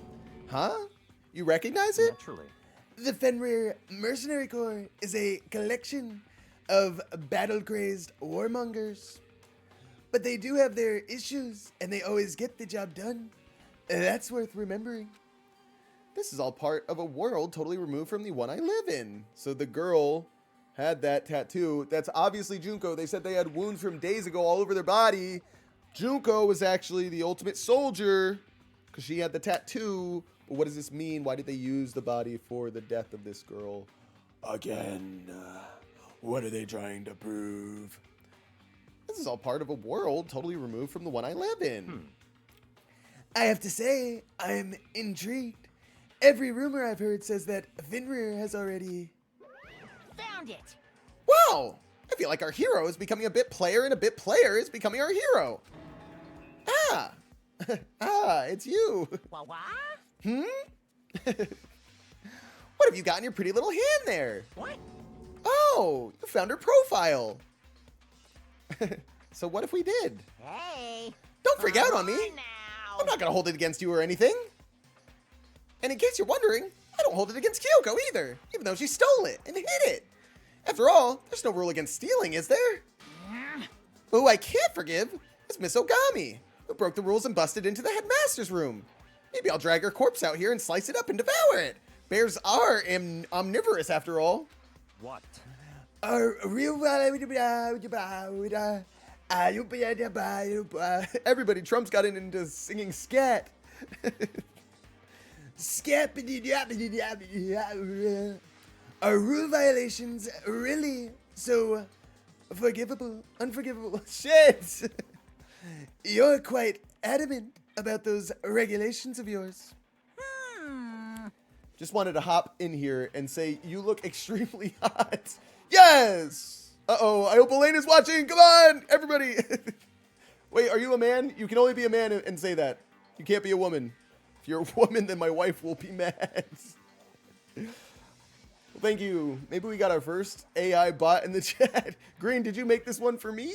Huh? You recognize it? Naturally. The Fenrir Mercenary Corps is a collection of battle-crazed warmongers. But they do have their issues, and they always get the job done. That's worth remembering. This is all part of a world totally removed from the one I live in. So the girl had that tattoo. That's obviously Junko. They said they had wounds from days ago all over their body. Junko was actually the ultimate soldier because she had the tattoo. But what does this mean? Why did they use the body for the death of this girl? Again, what are they trying to prove? This is all part of a world totally removed from the one I live in. I have to say, I'm intrigued. Every rumor I've heard says that Fenrir has already... Found it. Wow! I feel like our hero is becoming a bit player and a bit player is becoming our hero. Ah! Ah, it's you. What? Hmm? What have you got in your pretty little hand there? What? Oh, you found her profile. So what if we did? Hey. Don't freak out on me. Come now. I'm not gonna hold it against you or anything. And in case you're wondering, I don't hold it against Kyoko either, even though she stole it and hid it. After all, there's no rule against stealing, is there? But who I can't forgive is Miss Ogami, who broke the rules and busted into the headmaster's room. Maybe I'll drag her corpse out here and slice it up and devour it. Bears are omnivorous, after all. What? Everybody, Trump's got into singing scat. Are rule violations really so forgivable, unforgivable? Shit! You're quite adamant about those regulations of yours. Just wanted to hop in here and say you look extremely hot. Yes! Uh-oh, I hope Elena's watching. Come on, everybody. Wait, are you a man? You can only be a man and say that. You can't be a woman. If you're a woman, then my wife will be mad. Well, thank you. Maybe we got our first AI bot in the chat. Green, did you make this one for me?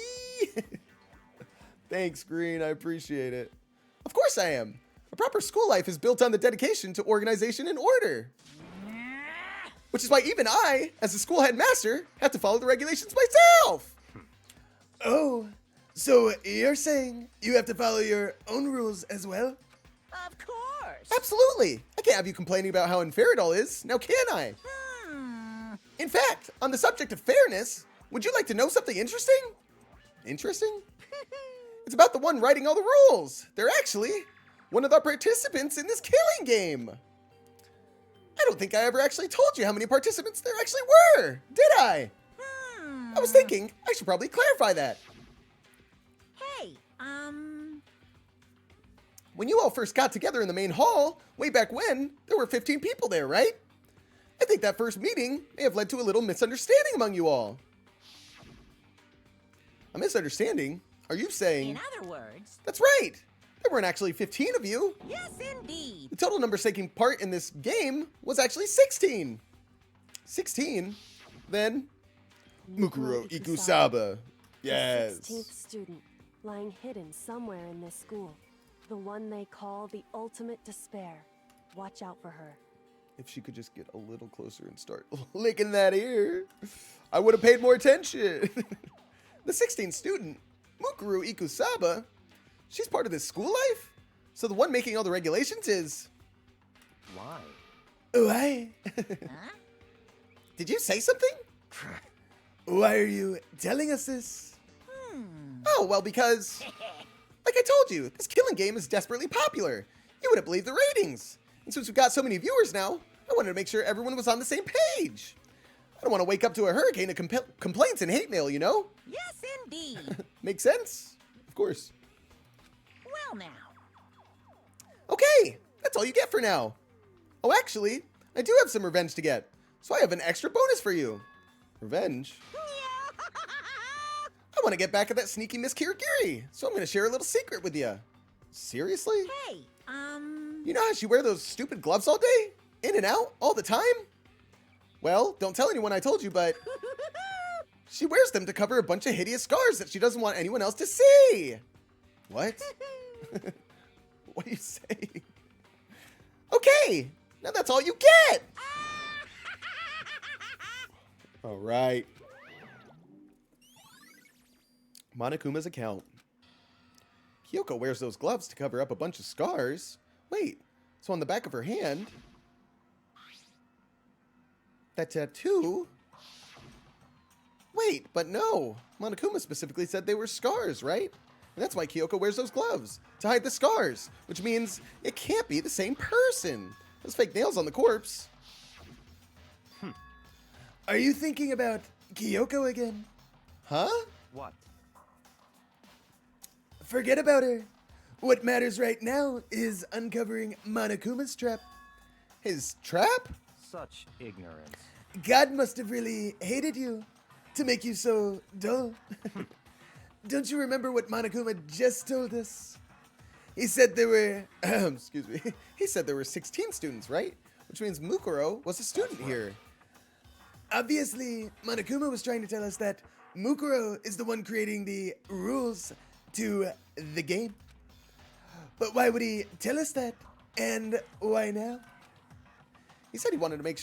Thanks, Green. I appreciate it. Of course I am. A proper school life is built on the dedication to organization and order. Which is why even I, as a school headmaster, have to follow the regulations myself. Oh, so you're saying you have to follow your own rules as well? Of course. Absolutely. I can't have you complaining about how unfair it all is, now can I? In fact, on the subject of fairness, would you like to know something interesting? Interesting? It's about the one writing all the rules. They're actually one of the participants in this killing game. I don't think I ever actually told you how many participants there actually were, did I? I was thinking I should probably clarify that. Hey, When you all first got together in the main hall, way back when, there were 15 people there, right? I think that first meeting may have led to a little misunderstanding among you all. A misunderstanding? Are you saying... in other words, That's right! There weren't actually 15 of you. yes indeed. The total number taking part in this game was actually 16. 16? Then... Mukuro Ikusaba. Yes. The 16th student, lying hidden somewhere in this school. The one they call the ultimate despair. Watch out for her. If she could just get a little closer and start licking that ear, I would have paid more attention. The 16th student, Mukuro Ikusaba, she's part of this school life? So the one making all the regulations is... Why? Why? Huh? Did you say something? Why are you telling us this? Oh, well, because... like I told you, this killing game is desperately popular. You wouldn't believe the ratings. And since we've got so many viewers now, I wanted to make sure everyone was on the same page. I don't want to wake up to a hurricane of complaints and hate mail, you know? Yes indeed. Makes sense? Of course. Well now. Okay, that's all you get for now. Oh, actually, I do have some revenge to get, so I have an extra bonus for you. Revenge? I want to get back at that sneaky Miss Kirigiri, so I'm going to share a little secret with you. Seriously? Hey, You know how she wear those stupid gloves all day? In and out, all the time? Well, don't tell anyone I told you, but she wears them to cover a bunch of hideous scars that she doesn't want anyone else to see. What? What are you saying? Okay, now that's all you get. All right. Monokuma's account. Kyoko wears those gloves to cover up a bunch of scars. Wait, so on the back of her hand, that tattoo? Wait, but no. Monokuma specifically said they were scars, right? And that's why Kyoko wears those gloves, to hide the scars, which means it can't be the same person. Those fake nails on the corpse. Are you thinking about Kyoko again? Huh? What? Forget about her. What matters right now is uncovering Monokuma's trap. His trap? Such ignorance. God must have really hated you to make you so dull. Don't you remember what Monokuma just told us? He said there were, excuse me, he said there were 16 students, right? Which means Mukuro was a student here. Obviously, Monokuma was trying to tell us that Mukuro is the one creating the rules to the game. But why would he tell us that? And why now? He said he wanted to make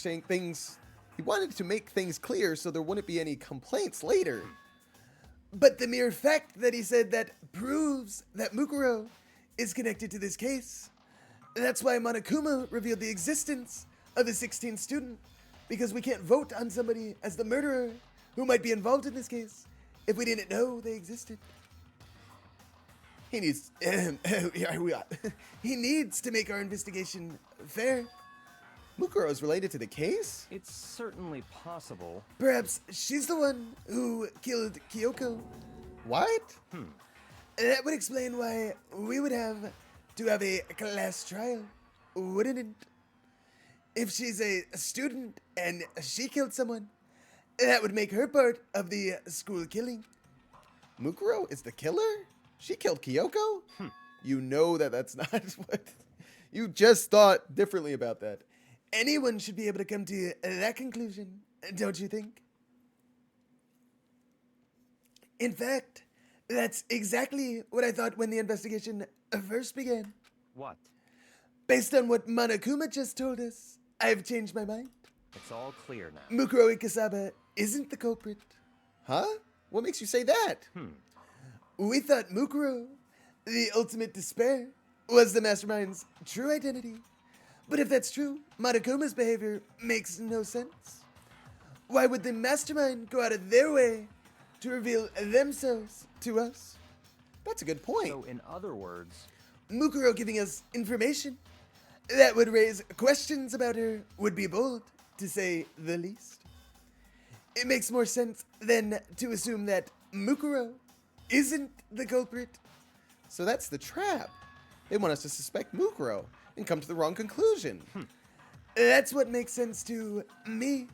things clear so there wouldn't be any complaints later. But the mere fact that he said that proves that Mukuro is connected to this case. That's why Monokuma revealed the existence of the 16th student, because we can't vote on somebody as the murderer who might be involved in this case if we didn't know they existed. He needs he needs to make our investigation fair. Mukuro is related to the case? It's certainly possible. Perhaps she's the one who killed Kyoko. What? That would explain why we would have to have a class trial, wouldn't it? If she's a student and she killed someone, that would make her part of the school killing. Mukuro is the killer? She killed Kyoko? You know that's not what... You just thought differently about that. Anyone should be able to come to that conclusion, don't you think? In fact, that's exactly what I thought when the investigation first began. What? Based on what Monokuma just told us, I've changed my mind. It's all clear now. Mukuro Ikasaba isn't the culprit. Huh? What makes you say that? We thought Mukuro, the ultimate despair, was the mastermind's true identity. But if that's true, Monokuma's behavior makes no sense. Why would the mastermind go out of their way to reveal themselves to us? That's a good point. So, in other words, Mukuro giving us information that would raise questions about her would be bold, to say the least. It makes more sense than to assume that Mukuro isn't the culprit. So that's the trap. They want us to suspect Mukuro and come to the wrong conclusion. That's what makes sense to me.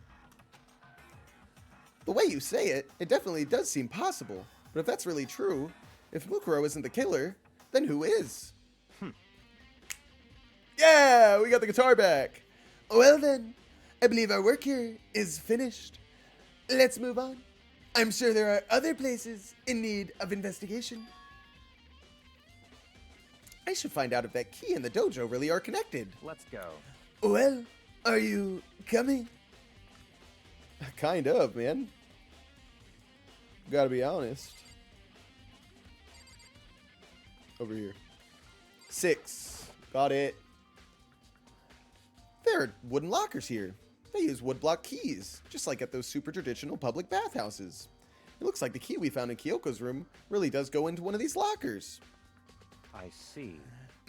The way you say it, it definitely does seem possible. But if that's really true, if Mukuro isn't the killer, then who is? Yeah, we got the guitar back. Well then, I believe our work here is finished. Let's move on. I'm sure there are other places in need of investigation. I should find out if that key and the dojo really are connected. let's go. Well, are you coming? Kind of, man. Gotta be honest. Over here. 6. Got it. There are wooden lockers here. They use woodblock keys, just like at those super traditional public bathhouses. It looks like the key we found in Kyoko's room really does go into one of these lockers. I see.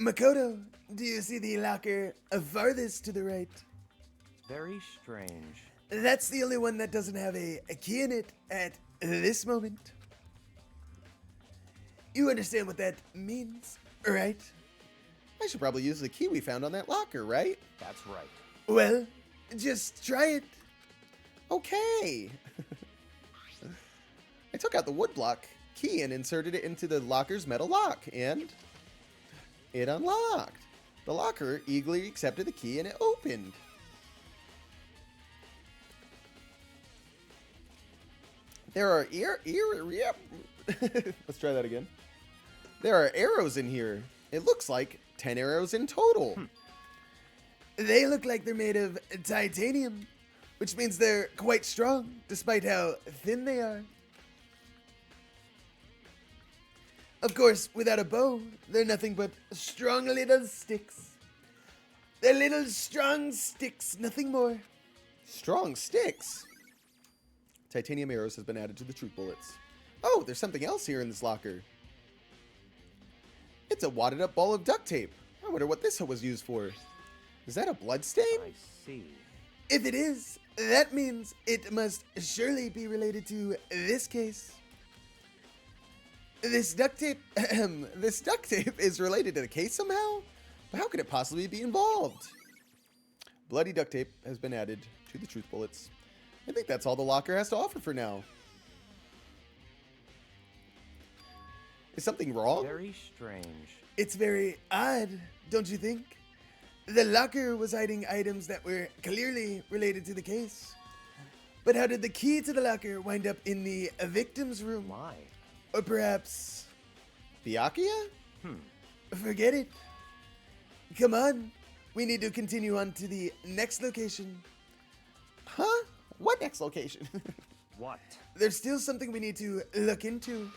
Makoto, do you see the locker farthest to the right? Very strange. That's the only one that doesn't have a key in it at this moment. You understand what that means, right? I should probably use the key we found on that locker, right? That's right. Well, just try it. Okay. I took out the woodblock key and inserted it into the locker's metal lock, and it unlocked. The locker eagerly accepted the key and it opened. There are let's try that again. There are arrows in here. It looks like 10 arrows in total. They look like they're made of titanium, which means they're quite strong, despite how thin they are. Of course, without a bow, they're nothing but strong little sticks. They're little strong sticks, nothing more. Strong sticks? Titanium arrows has been added to the truth bullets. Oh, there's something else here in this locker. It's a wadded up ball of duct tape. I wonder what this was used for. Is that a blood stain? I see. If it is, that means it must surely be related to this case. This duct tape is related to the case somehow? But how could it possibly be involved? Bloody duct tape has been added to the truth bullets. I think that's all the locker has to offer for now. Is something wrong? Very strange. It's very odd, don't you think? The locker was hiding items that were clearly related to the case. But how did the key to the locker wind up in the victim's room? Why? Or perhaps, Byakuya? forget it. Come on, we need to continue on to the next location. Huh? What next location? What? There's still something we need to look into.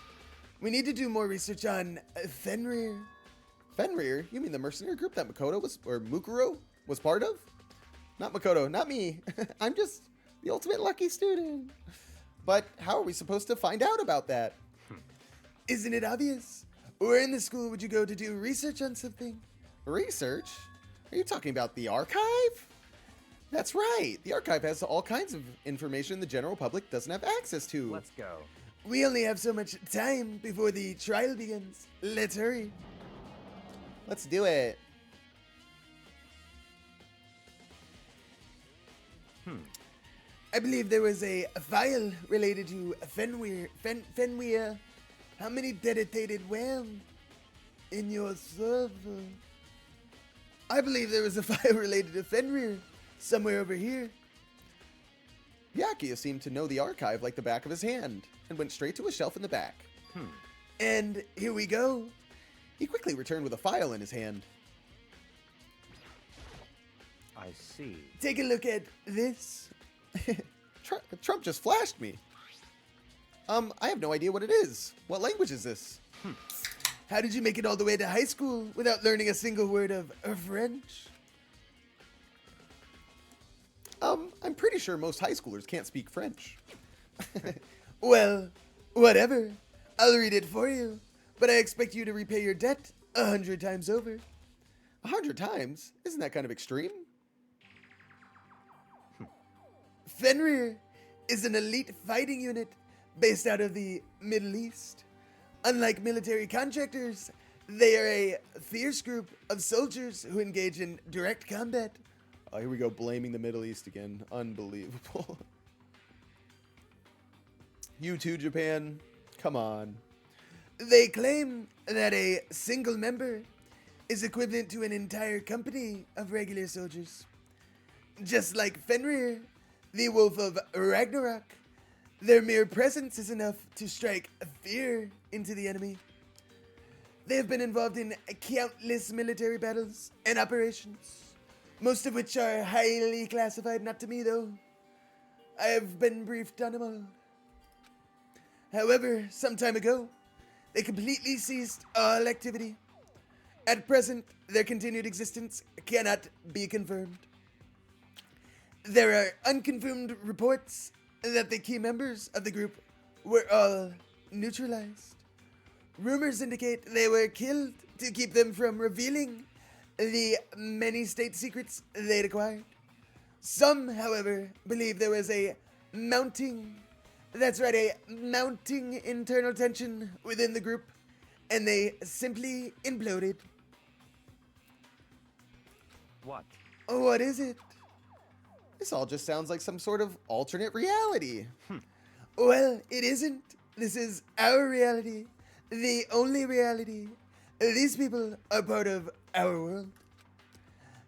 We need to do more research on Fenrir. Fenrir? You mean the mercenary group that Makoto was, or Mukuro was part of? Not Makoto, not me. I'm just the ultimate lucky student. But how are we supposed to find out about that? Isn't it obvious? Where in the school would you go to do research on something? Research? Are you talking about the archive? That's right. The archive has all kinds of information the general public doesn't have access to. Let's go. We only have so much time before the trial begins. Let's hurry. Let's do it. I believe there was a file related to Fenrir. How many dedicated WAM in your server? I believe there was a file related to Fenrir somewhere over here. Byakuya seemed to know the archive like the back of his hand and went straight to a shelf in the back. And here we go. He quickly returned with a file in his hand. I see. Take a look at this. Trump just flashed me. I have no idea what it is. What language is this? How did you make it all the way to high school without learning a single word of French? I'm pretty sure most high schoolers can't speak French. Well, whatever. I'll read it for you. But I expect you to repay your debt 100 times over. 100 times? Isn't that kind of extreme? Fenrir is an elite fighting unit based out of the Middle East. Unlike military contractors, they are a fierce group of soldiers who engage in direct combat. Oh, here we go, blaming the Middle East again. Unbelievable. You too, Japan? Come on. They claim that a single member is equivalent to an entire company of regular soldiers. Just like Fenrir, the Wolf of Ragnarok, their mere presence is enough to strike fear into the enemy. They have been involved in countless military battles and operations, most of which are highly classified, not to me though. I have been briefed on them all. However, some time ago, they completely ceased all activity. At present, their continued existence cannot be confirmed. There are unconfirmed reports that the key members of the group were all neutralized. Rumors indicate they were killed to keep them from revealing the many state secrets they'd acquired. Some, however, believe there was a mounting internal tension within the group, and they simply imploded. What? What is it? This all just sounds like some sort of alternate reality. Well, it isn't. This is our reality. The only reality. These people are part of our world.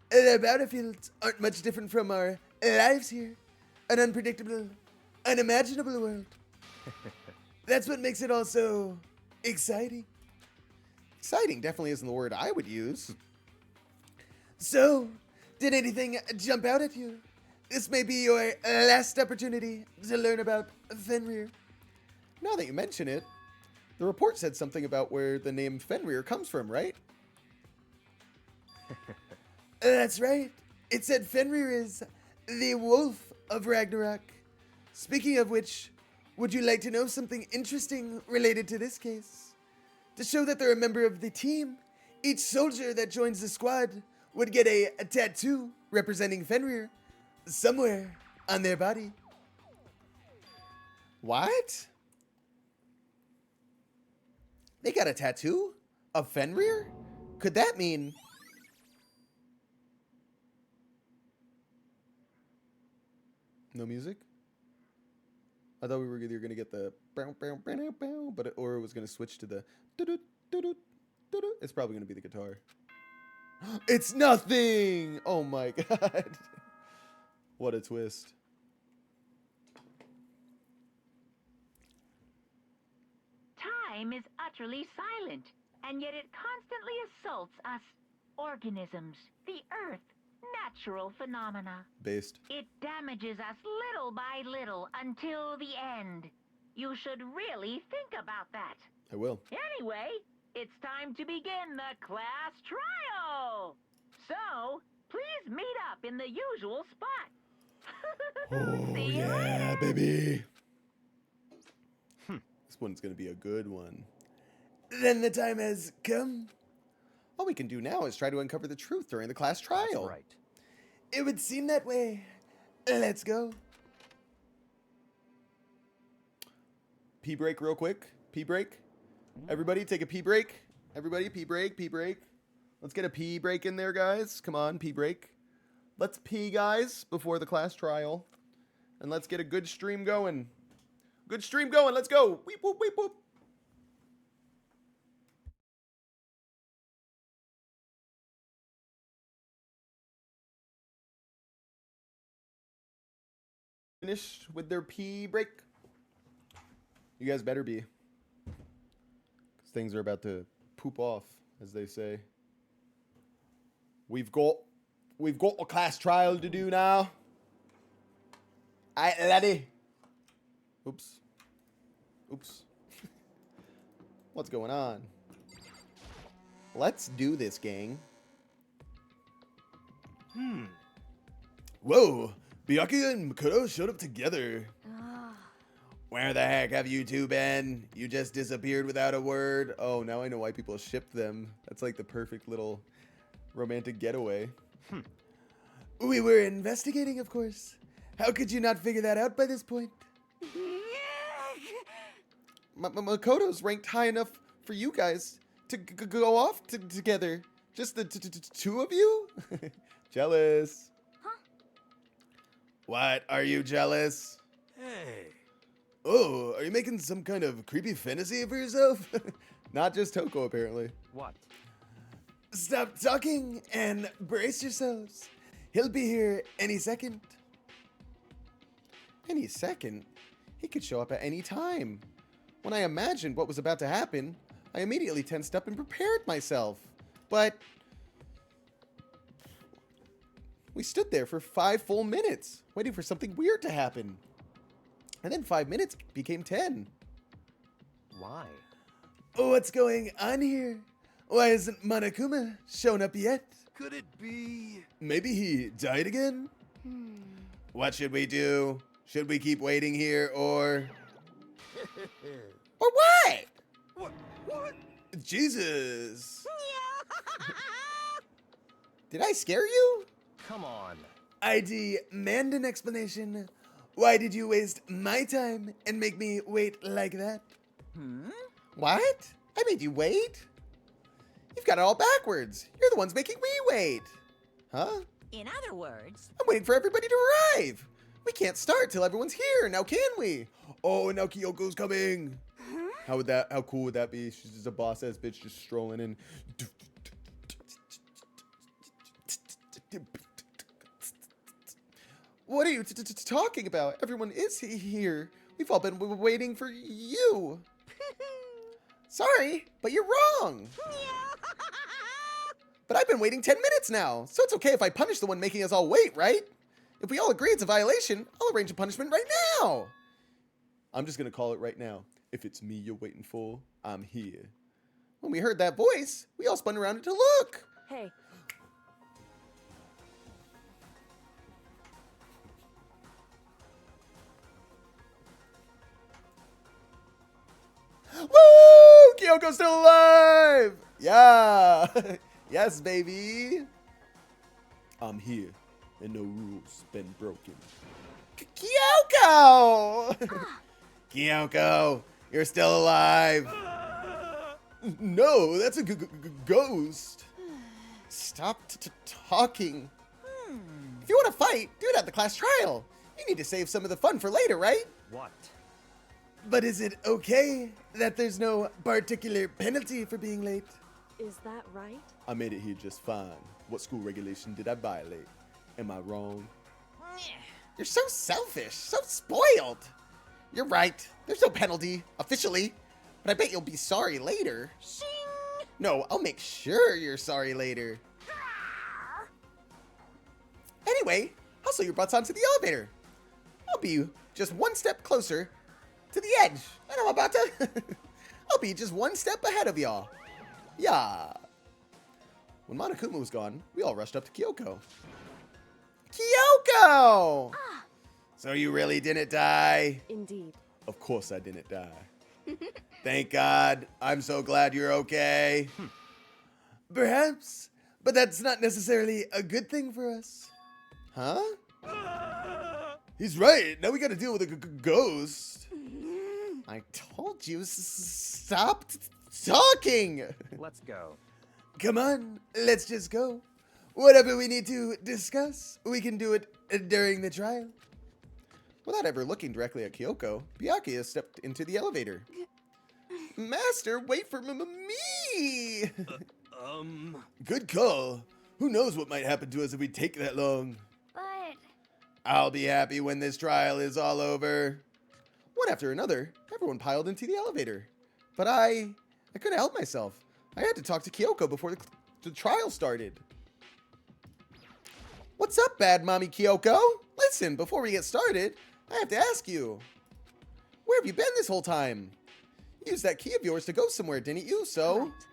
Their battlefields aren't much different from our lives here. An unpredictable, unimaginable world. That's what makes it all so exciting. Exciting definitely isn't the word I would use. So, did anything jump out at you? This may be your last opportunity to learn about Fenrir. Now that you mention it, the report said something about where the name Fenrir comes from, right? That's right. It said Fenrir is the Wolf of Ragnarok. Speaking of which, would you like to know something interesting related to this case? To show that they're a member of the team, each soldier that joins the squad would get a tattoo representing Fenrir somewhere on their body. What? They got a tattoo of Fenrir? Could that mean... No music? I thought we were either gonna get the bow, bow, bow, bow, bow, but or it was gonna switch to the doo-doo, doo-doo, doo-doo. It's probably gonna be the guitar. It's nothing! Oh my god. What a twist. Time is utterly silent, and yet it constantly assaults us organisms, the Earth, natural phenomena. Based. It damages us little by little until the end. You should really think about that. I will. Anyway, it's time to begin the class trial. So, please meet up in the usual spot. Oh, See you yeah, later. baby. This one's going to be a good one. Then the time has come. All we can do now is try to uncover the truth during the class trial. That's right. It would seem that way. Let's go. Pee break real quick. Pee break. Everybody take a pee break. Everybody pee break, pee break. Let's get a pee break in there, guys. Come on, pee break. Let's pee, guys, before the class trial. And let's get a good stream going. Good stream going. Let's go. Weep, whoop, weep, whoop. Finished with their pee break. You guys better be. Because things are about to poop off, as they say. We've got a class trial to do now. Aight, laddie. Oops. Oops. What's going on? Let's do this, gang. Whoa. Byakuya and Makoto showed up together. Where the heck have you two been? You just disappeared without a word. Oh, now I know why people ship them. That's like the perfect little romantic getaway. We were investigating, of course. How could you not figure that out by this point? Makoto's ranked high enough for you guys to go off together. Just the two of you? Jealous. Huh? What? Are you jealous? Hey. Oh, are you making some kind of creepy fantasy for yourself? Not just Toko, apparently. What? Stop talking and brace yourselves. He'll be here any second. Any second? He could show up at any time. When I imagined what was about to happen, I immediately tensed up and prepared myself. But we stood there for 5 full minutes, waiting for something weird to happen. And then 5 minutes became 10. Why? What's going on here? Why hasn't Monokuma shown up yet? Could it be? Maybe he died again? What should we do? Should we keep waiting here or... Or what? What? Jesus. Did I scare you? Come on. I demand an explanation. Why did you waste my time and make me wait like that? What? I made you wait? You've got it all backwards. You're the ones making me wait. Huh? In other words, I'm waiting for everybody to arrive. We can't start till everyone's here, now can we? Oh, and now Kyoko's coming. How cool would that be? She's just a boss-ass bitch just strolling in. What are you talking about? Everyone is here. We've all been waiting for you. Sorry, but you're wrong. But I've been waiting 10 minutes now, so it's okay if I punish the one making us all wait, right? If we all agree it's a violation, I'll arrange a punishment right now. I'm just gonna call it right now. If it's me you're waiting for, I'm here. When we heard that voice, we all spun around to look. Hey, Woo! Kyoko's still alive! Yeah! Yes, baby! I'm here, and no rules been broken. Kyoko! Kyoko, you're still alive! No, that's a ghost. Stop talking. If you want to fight, do it at the class trial. You need to save some of the fun for later, right? What? But is it okay that there's no particular penalty for being late? Is that right? I made it here just fine. What school regulation did I violate? Am I wrong? You're so selfish, so spoiled. You're right. There's no penalty, officially. But I bet you'll be sorry later. Shing! No, I'll make sure you're sorry later. Anyway, hustle your butts onto the elevator. I'll be just one step closer to the edge. And I'm about to... I'll be just one step ahead of y'all. Yeah. When Monokuma was gone, we all rushed up to Kyoko. Kyoko! So you really didn't die? Indeed. Of course I didn't die. Thank God. I'm so glad you're okay. Perhaps, but that's not necessarily a good thing for us. Huh? He's right. Now we gotta deal with a ghost. I told you, stop talking. Let's go. Come on, let's just go. Whatever we need to discuss, we can do it during the trial. Without ever looking directly at Kyoko, Byakuya stepped into the elevator. Master, wait for me! Good call. Who knows what might happen to us if we take that long? But I'll be happy when this trial is all over. One after another, everyone piled into the elevator. But I couldn't help myself. I had to talk to Kyoko before the trial started. What's up, bad mommy Kyoko? Listen, before we get started, I have to ask you. Where have you been this whole time? You used that key of yours to go somewhere, didn't you? So, Correct.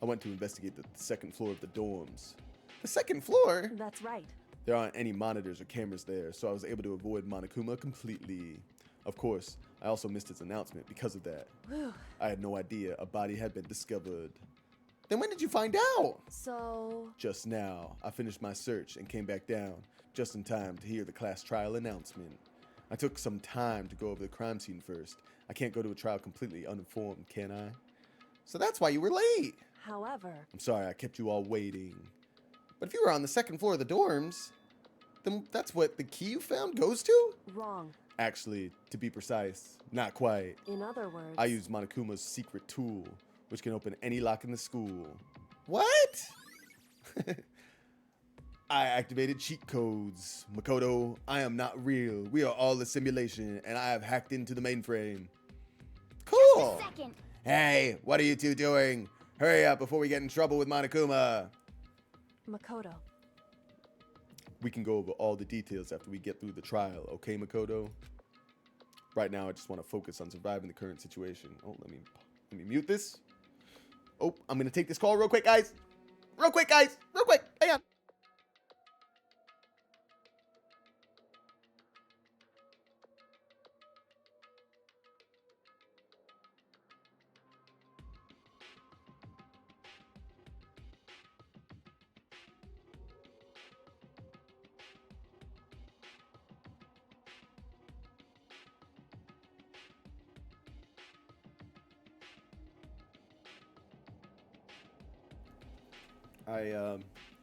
I went to investigate the second floor of the dorms. The second floor? That's right. There aren't any monitors or cameras there, so I was able to avoid Monokuma completely. Of course, I also missed his announcement because of that. Whew. I had no idea a body had been discovered. Then when did you find out? So, Just now. I finished my search and came back down, just in time to hear the class trial announcement. I took some time to go over the crime scene first. I can't go to a trial completely uninformed, can I? So that's why you were late. however, I'm sorry I kept you all waiting. But if you were on the second floor of the dorms, then that's what the key you found goes to? wrong. Actually, to be precise, not quite. In other words, I used Monokuma's secret tool, which can open any lock in the school. What? I activated cheat codes. Makoto, I am not real. We are all a simulation, and I have hacked into the mainframe. Cool. second. Hey, what are you two doing? Hurry up before we get in trouble with Monokuma. Makoto. We can go over all the details after we get through the trial, okay, Makoto? Right now, I just want to focus on surviving the current situation. Oh, let me mute this. Oh, I'm gonna take this call real quick, guys. Real quick, guys. Real quick. Hang on. I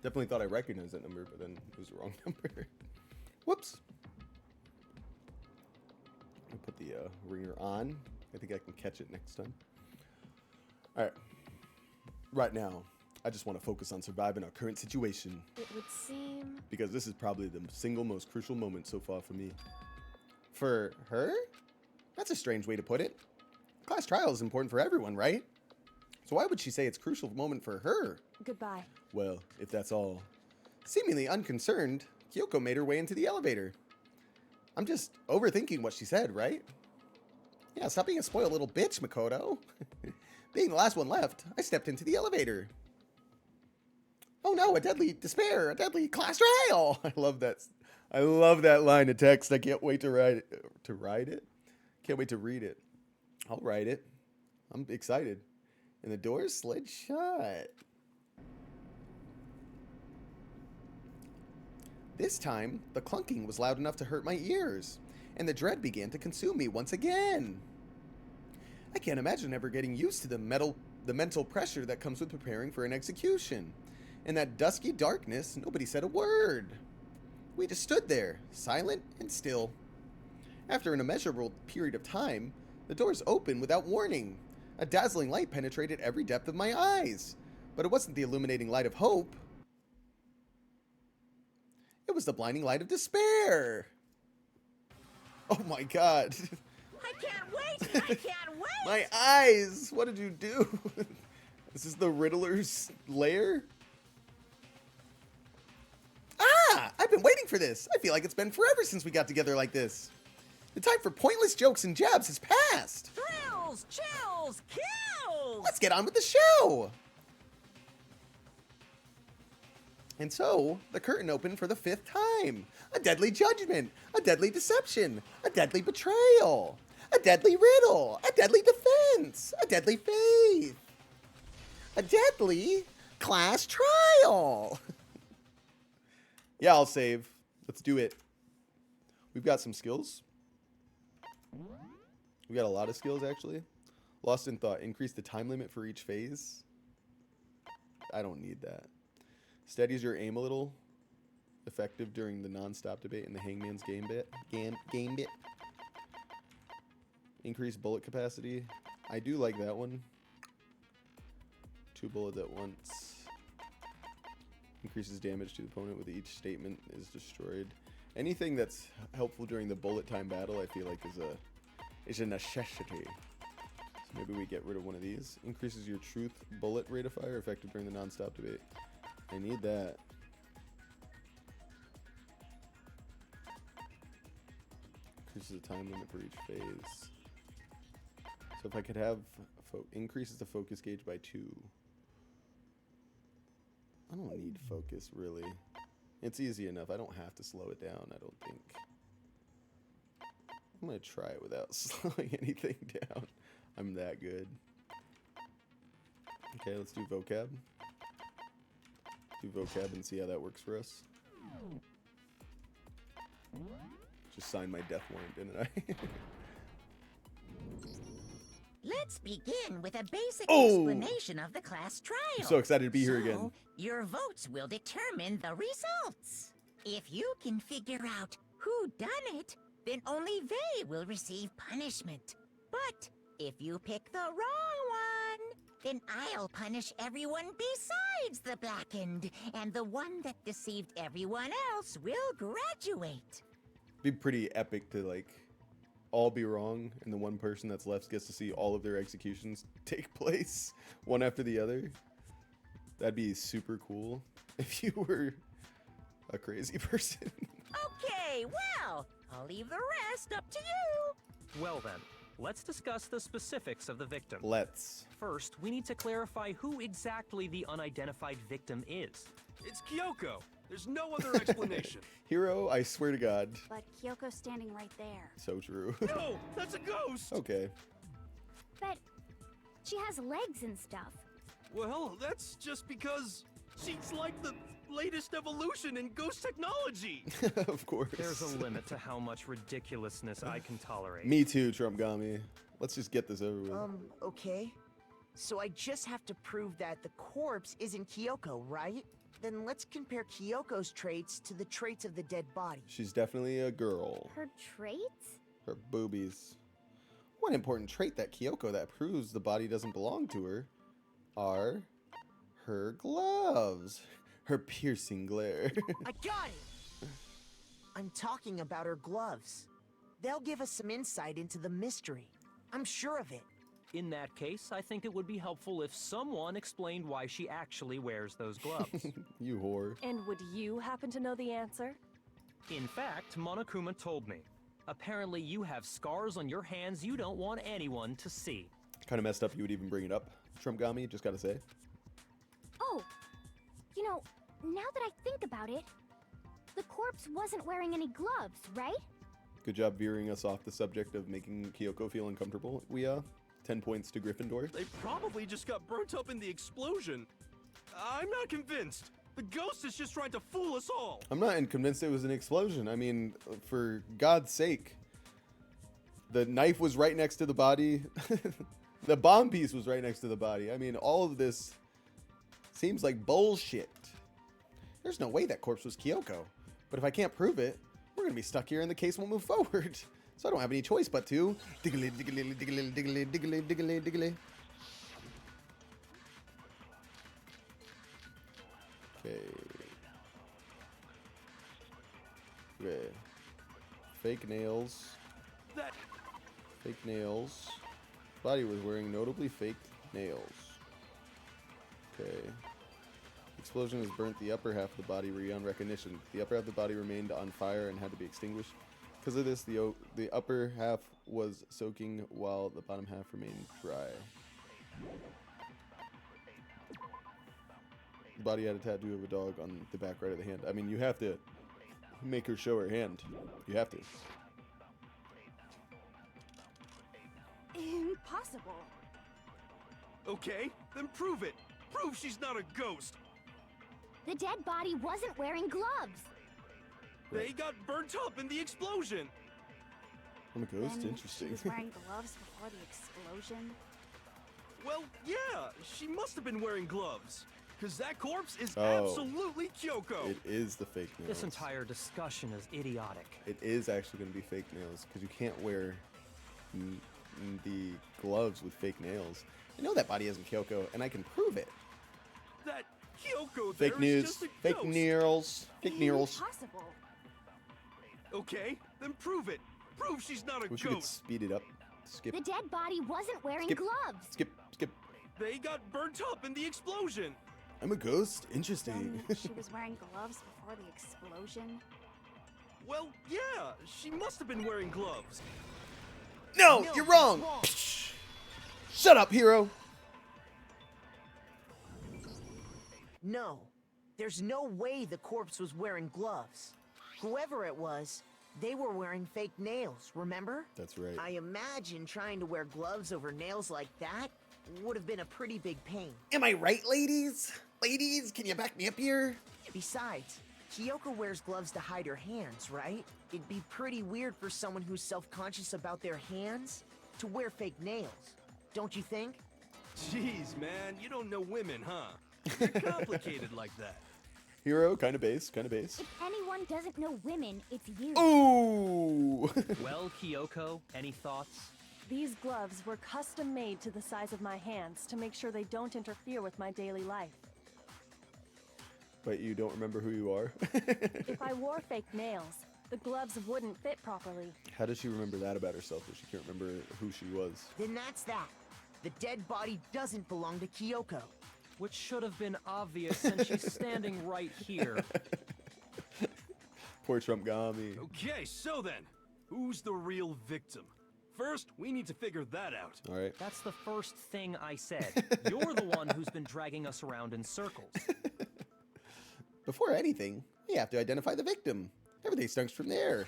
definitely thought I recognized that number, but then it was the wrong number. Whoops. I'll put the ringer on. I think I can catch it next time. All right. Right now, I just want to focus on surviving our current situation, It would seem. because this is probably the single most crucial moment so far for me. For her? That's a strange way to put it. Class trial is important for everyone, right? So why would she say it's a crucial moment for her? Goodbye. Well, if that's all. Seemingly unconcerned, Kyoko made her way into the elevator. I'm just overthinking what she said, right? Yeah, stop being a spoiled little bitch, Makoto. Being the last one left, I stepped into the elevator. Oh no, a deadly despair, a deadly class trial. I love that line of text. I can't wait to write it. Can't wait to read it. I'll write it. I'm excited. And the doors slid shut. This time, the clunking was loud enough to hurt my ears, and the dread began to consume me once again. I can't imagine ever getting used to the mental pressure that comes with preparing for an execution. In that dusky darkness, nobody said a word. We just stood there, silent and still. After an immeasurable period of time, The doors opened without warning. A dazzling light penetrated every depth of my eyes. But it wasn't the illuminating light of hope. It was the blinding light of despair. Oh my god. I can't wait! I can't wait! My eyes! What did you do? This is the Riddler's lair? Ah! I've been waiting for this. I feel like it's been forever since we got together like this. The time for pointless jokes and jabs has passed. Thrills, chills, kills! Let's get on with the show. And so, the curtain opened for the 5th time. A deadly judgment, a deadly deception, a deadly betrayal, a deadly riddle, a deadly defense, a deadly faith, a deadly class trial. Yeah, I'll save. Let's do it. We've got some skills. We got a lot of skills, actually. Lost in thought. Increase the time limit for each phase. I don't need that. Steadies your aim a little. Effective during the non-stop debate in the Hangman's Gambit. Gambit. Increase bullet capacity. I do like that one. 2 bullets at once. Increases damage to the opponent with each statement is destroyed. Anything that's helpful during the bullet time battle, I feel like is a necessity. So maybe we get rid of one of these. Increases your truth bullet rate of fire, effective during the non-stop debate. I need that. Increases the time limit for each phase. So if I could have increases the focus gauge by 2. I don't need focus, really. It's easy enough. I don't have to slow it down, I don't think. I'm going to try it without slowing anything down. I'm that good. Okay, let's do vocab. Do vocab and see how that works for us. Just signed my death warrant, didn't I? Let's begin with a basic Oh! explanation of the class trial. I'm so excited to be here again. Your votes will determine the results. If you can figure out who done it, then only they will receive punishment. But if you pick the wrong one, then I'll punish everyone besides the blackened, and the one that deceived everyone else will graduate. Be pretty epic to, like, all be wrong, and the one person that's left gets to see all of their executions take place, one after the other. That'd be super cool if you were a crazy person. Okay, well, I'll leave the rest up to you. Well then, let's discuss the specifics of the victim. Let's. First, we need to clarify who exactly the unidentified victim is. It's Kyoko. There's no other explanation. Hero, I swear to God. But Kyoko's standing right there. So true. No, that's a ghost. Okay. But she has legs and stuff. Well, that's just because she's like the latest evolution in ghost technology. Of course. There's a limit to how much ridiculousness I can tolerate. Me too, Trumpgami. Let's just get this over with. Okay. So I just have to prove that the corpse isn't Kyoko, right? Then let's compare Kyoko's traits to the traits of the dead body. She's definitely a girl. Her traits? Her boobies. One important trait that Kyoko that proves the body doesn't belong to her are her gloves. Her piercing glare. I got it! I'm talking about her gloves. They'll give us some insight into the mystery. I'm sure of it. In that case, I think it would be helpful if someone explained why she actually wears those gloves. You whore. And would you happen to know the answer? In fact, Monokuma told me. Apparently you have scars on your hands you don't want anyone to see. Kind of messed up you would even bring it up, Trumpgami, just gotta say. Oh, you know, now that I think about it, the corpse wasn't wearing any gloves, right? Good job veering us off the subject of making Kyoko feel uncomfortable. We, 10 points to Gryffindor. They probably just got burnt up in the explosion. I'm not convinced. The ghost is just trying to fool us all. I'm not convinced it was an explosion. I mean, for God's sake. The knife was right next to the body. The bomb piece was right next to the body. I mean, all of this seems like bullshit. There's no way that corpse was Kyoko. But if I can't prove it, we're going to be stuck here and the case won't move forward. So I don't have any choice but to diggly, diggly, diggly, diggly, diggly, diggly, diggly. Okay. Okay. Fake nails. That Fake nails. Body was wearing notably faked nails. Okay. Explosion has burnt the upper half of the body beyond recognition. The upper half of the body remained on fire and had to be extinguished. Because of this, the upper half was soaking while the bottom half remained dry. The body had a tattoo of a dog on the back right of the hand. I mean, you have to make her show her hand. You have to. Impossible. okay? Then prove it. Prove she's not a ghost. The dead body wasn't wearing gloves. They got burnt up in the explosion. I'm a ghost? Then Interesting. She was wearing gloves before the explosion. Well, yeah, she must have been wearing gloves. Because that corpse is Oh. absolutely Kyoko. It is the fake nails. This entire discussion is idiotic. It is actually going to be fake nails because you can't wear the gloves with fake nails. I know that body isn't Kyoko, and I can prove it. That Kyoko Fake there is news. just a Fake ghost. nails. Fake nails. Impossible. Okay, then prove it. Prove she's not a Wish you could ghost. speed it up. Skip. The dead body wasn't wearing Skip. gloves. Skip. Skip. They got burnt up in the explosion. I'm a ghost? Interesting. Then she was wearing gloves before the explosion. Well, yeah, she must have been wearing gloves. No, you're wrong. Shut up, hero. No, there's no way the corpse was wearing gloves. Whoever it was, they were wearing fake nails, remember? That's right. I imagine trying to wear gloves over nails like that would have been a pretty big pain. Am I right, ladies? Ladies, can you back me up here? Besides, Kyoko wears gloves to hide her hands, right? It'd be pretty weird for someone who's self-conscious about their hands to wear fake nails, don't you think? Jeez, man, you don't know women, huh? They're complicated like that. Hero, kind of base, kind of base. If anyone doesn't know women, it's you. Ooh! Well, Kyoko, any thoughts? These gloves were custom made to the size of my hands to make sure they don't interfere with my daily life. But you don't remember who you are? If I wore fake nails, the gloves wouldn't fit properly. How does she remember that about herself if she can't remember who she was? Then that's that. The dead body doesn't belong to Kyoko. Which should have been obvious since she's standing right here. Poor Trump Gami. Okay, so then, who's the real victim? First, we need to figure that out. All right. That's the first thing I said. You're the one who's been dragging us around in circles. Before anything, we have to identify the victim. Everything starts from there.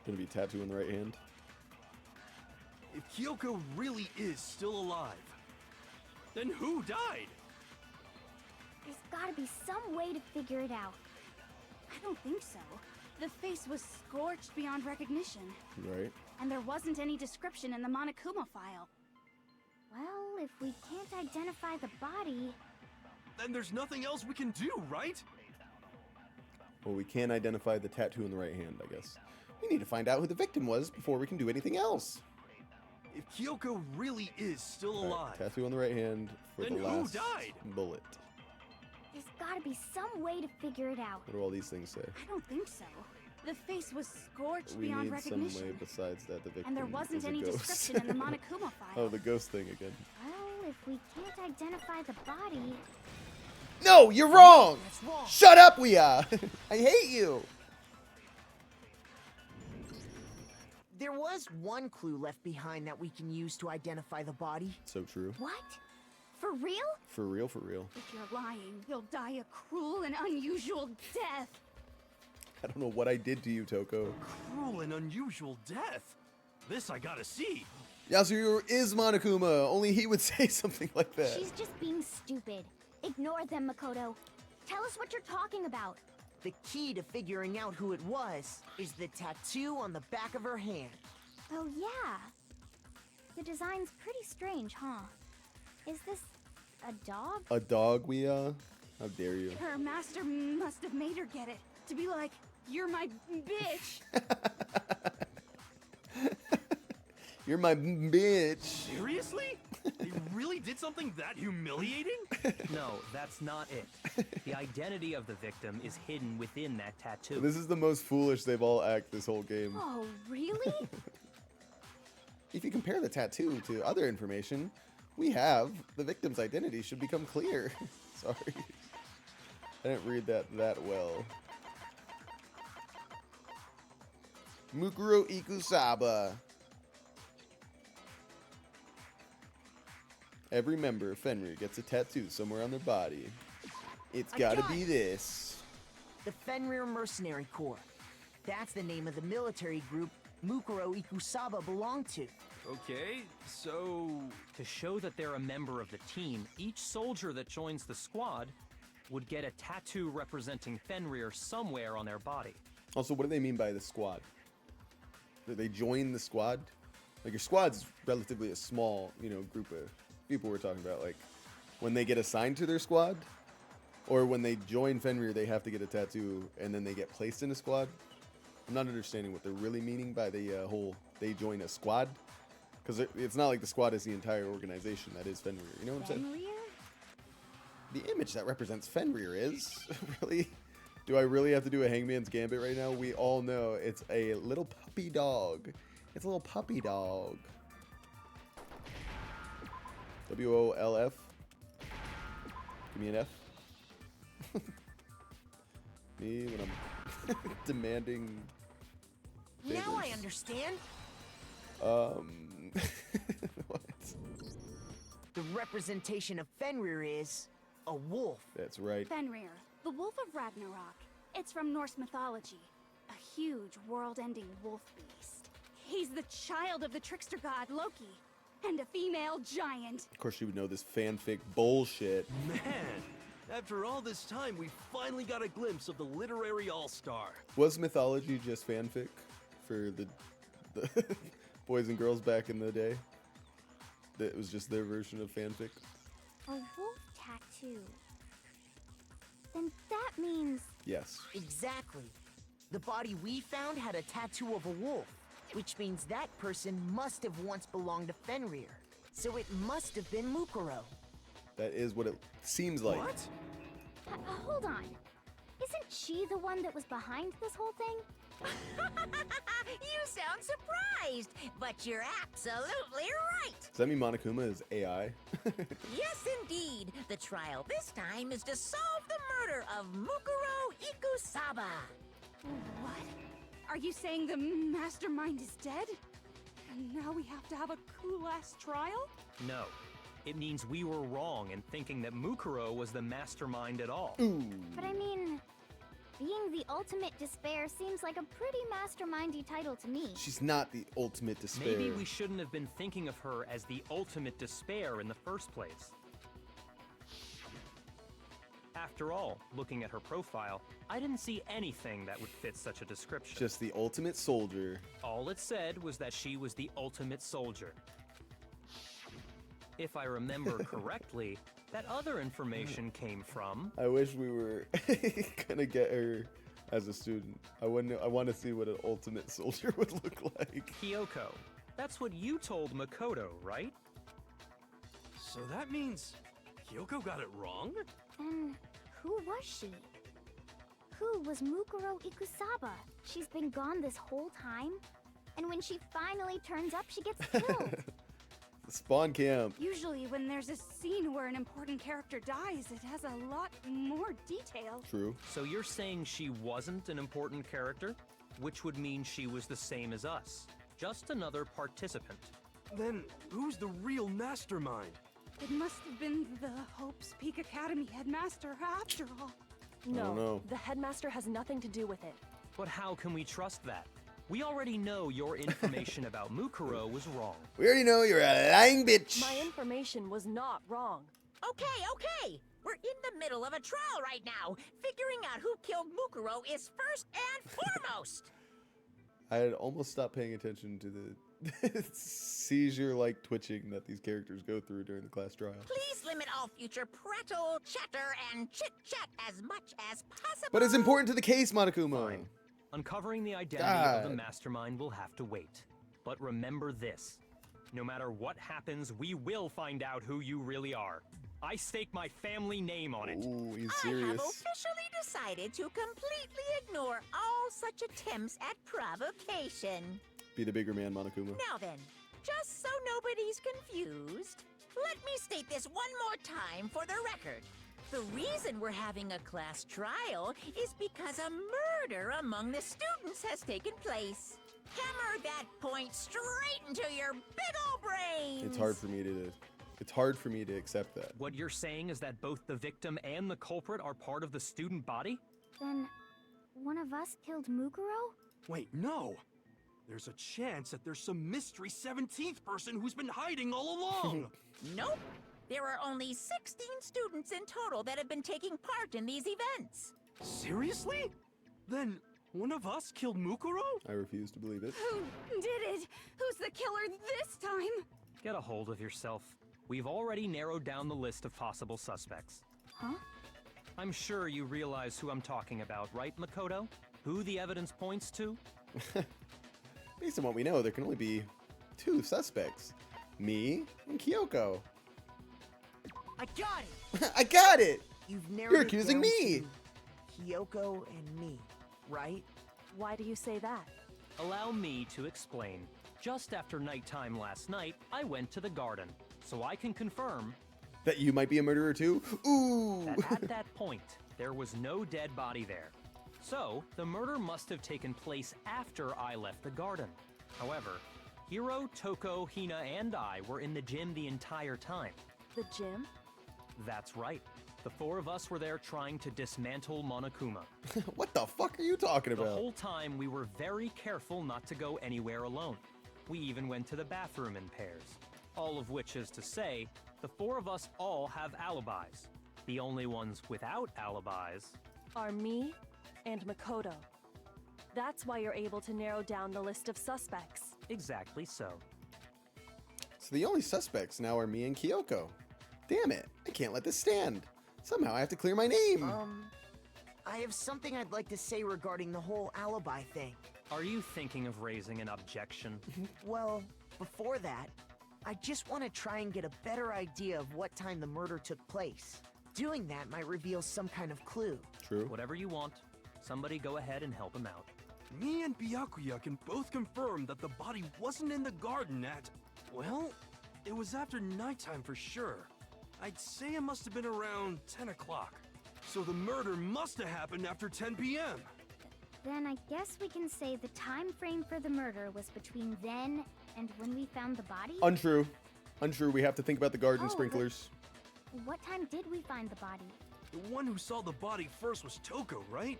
Gonna be tattoo in the right hand. If Kyoko really is still alive, then who died? There's gotta be some way to figure it out. I don't think so. The face was scorched beyond recognition, Right. and there wasn't any description in the Monokuma file. Well, if we can't identify the body... Then there's nothing else we can do, right? Well, we can identify the tattoo in the right hand, I guess. We need to find out who the victim was before we can do anything else. If Kyoko really is still All right, alive, tattoo on the right hand for Then the who last died? bullet. There's gotta be some way to figure it out. What do all these things say? I don't think so. The face was scorched We beyond need some way recognition, besides that the victim and there wasn't is a any ghost. description in the Monokuma file. Oh, the ghost thing again. Well, if we can't identify the body... No, you're wrong! That's wrong. Shut up, Weah! I hate you! There was one clue left behind that we can use to identify the body. So true. What? For real? For real, for real. If you're lying, you'll die a cruel and unusual death. I don't know what I did to you, Toko. cruel and unusual death. This I gotta see. Yasuyuru is Monokuma. Only he would say something like that. She's just being stupid. Ignore them, Makoto. Tell us what you're talking about. The key to figuring out who it was is the tattoo on the back of her hand. Oh, yeah. The design's pretty strange, huh? Is this a dog? A dog, how dare you? Her master must have made her get it. To be like, you're my bitch. You're my bitch. Seriously? They really did something that humiliating? No, that's not it. The identity of the victim is hidden within that tattoo. This is the most foolish they've all acted this whole game. Oh, really? If you compare the tattoo to other information we have, the victim's identity should become clear. Sorry. I didn't read that well. Mukuro Ikusaba. Every member of Fenrir gets a tattoo somewhere on their body. It's gotta be this. The Fenrir Mercenary Corps. That's the name of the military group Mukuro Ikusaba belonged to. Okay, so... To show that they're a member of the team, each soldier that joins the squad would get a tattoo representing Fenrir somewhere on their body. Also, what do they mean by the squad? Do they join the squad? Like, your squad's relatively a small, group of people we're talking about. Like, when they get assigned to their squad, or when they join Fenrir, they have to get a tattoo, and then they get placed in a squad. I'm not understanding what they're really meaning by the whole they join a squad. Because it's not like the squad is the entire organization that is Fenrir. You know what I'm saying? Fenrir? The image that represents Fenrir is really... Do I really have to do a Hangman's Gambit right now? We all know it's a little puppy dog. It's a little puppy dog. WOLF. Give me an F. Me when I'm demanding favors. Now I understand. What? The representation of Fenrir is a wolf. That's right. Fenrir, the wolf of Ragnarok. It's from Norse mythology. A huge, world-ending wolf beast. He's the child of the trickster god Loki, and a female giant. Of course, you would know this fanfic bullshit. Man, after all this time, we finally got a glimpse of the literary all-star. Was mythology just fanfic for the boys and girls back in the day? That was just their version of fanfic? A wolf tattoo. Then that means... Yes. Exactly. The body we found had a tattoo of a wolf, which means that person must have once belonged to Fenrir. So it must have been Mukuro. That is what it seems like. What? Hold on. Isn't she the one that was behind this whole thing? You sound surprised, but you're absolutely right. Does that mean Monokuma is AI? Yes, indeed. The trial this time is to solve the murder of Mukuro Ikusaba. What? Are you saying the mastermind is dead? And now we have to have a cool-ass trial? No. It means we were wrong in thinking that Mukuro was the mastermind at all. Ooh. But I mean, being the ultimate despair seems like a pretty mastermindy title to me. She's not the ultimate despair. Maybe we shouldn't have been thinking of her as the ultimate despair in the first place. After all, looking at her profile, I didn't see anything that would fit such a description. Just the ultimate soldier. All it said was that she was the ultimate soldier. If I remember correctly, that other information came from... I wish we were gonna get her as a student. I want to see what an ultimate soldier would look like. Kyoko. That's what you told Makoto, right? So that means Kyoko got it wrong? And who was she? Who was Mukuro Ikusaba? She's been gone this whole time? And when she finally turns up, she gets killed. Spawn camp. Usually when there's a scene where an important character dies, it has a lot more detail. True. So you're saying she wasn't an important character? Which would mean she was the same as us. Just another participant. Then who's the real mastermind? It must have been the Hope's Peak Academy headmaster after all. I don't know. The headmaster has nothing to do with it. But how can we trust that? We already know your information about Mukuro was wrong. We already know you're a lying bitch. My information was not wrong. Okay. We're in the middle of a trial right now. Figuring out who killed Mukuro is first and foremost. I had almost stopped paying attention to the seizure-like twitching that these characters go through during the class trial. Please limit all future prattle, chatter, and chit-chat as much as possible. But it's important to the case, Monokuma. Fine. Uncovering the identity of the God. mastermind will have to wait. But remember this. No matter what happens, we will find out who you really are. I stake my family name on it. Ooh, he's I have serious. officially decided to completely ignore all such attempts at provocation. Be the bigger man, Monokuma. Now then, just so nobody's confused, let me state this one more time for the record. The reason we're having a class trial is because a murder among the students has taken place. Hammer that point straight into your big ol' brains! It's hard for me to accept that. What you're saying is that both the victim and the culprit are part of the student body? Then, one of us killed Mukuro? Wait, no! There's a chance that there's some mystery 17th person who's been hiding all along! Nope. There are only 16 students in total that have been taking part in these events. Seriously? Then one of us killed Mukuro? I refuse to believe it. Who did it? Who's the killer this time? Get a hold of yourself. We've already narrowed down the list of possible suspects. Huh? I'm sure you realize who I'm talking about, right, Makoto? Who the evidence points to? Based on what we know, there can only be 2 suspects. Me and Kyoko. I got it! I got it! You've narrowed You're it accusing down me! to Kyoko and me, right? Why do you say that? Allow me to explain. Just after nighttime last night, I went to the garden, so I can confirm That you might be a murderer too? Ooh! that at that point, there was no dead body there. So, the murder must have taken place after I left the garden. However, Hiro, Toko, Hina, and I were in the gym the entire time. The gym? That's right. The 4 of us were there trying to dismantle Monokuma. What the fuck are you talking The about? whole time we were very careful not to go anywhere alone. We even went to the bathroom in pairs. All of which is to say, the 4 of us all have alibis. The only ones without alibis Are me and Makoto. That's why you're able to narrow down the list of suspects. exactly so. So the only suspects now are me and Kyoko. Damn it, I can't let this stand. Somehow I have to clear my name. I have something I'd like to say regarding the whole alibi thing. Are you thinking of raising an objection? Well, before that, I just want to try and get a better idea of what time the murder took place. Doing that might reveal some kind of clue. True. Whatever you want. Somebody go ahead and help him out. Me and Byakuya can both confirm that the body wasn't in the garden at... Well, it was after nighttime for sure. I'd say it must have been around 10 o'clock. So the murder must have happened after 10 p.m. Then I guess we can say the time frame for the murder was between then and when we found the body? Untrue. Untrue, we have to think about the garden Oh, sprinklers. What time did we find the body? The one who saw the body first was Toko, right?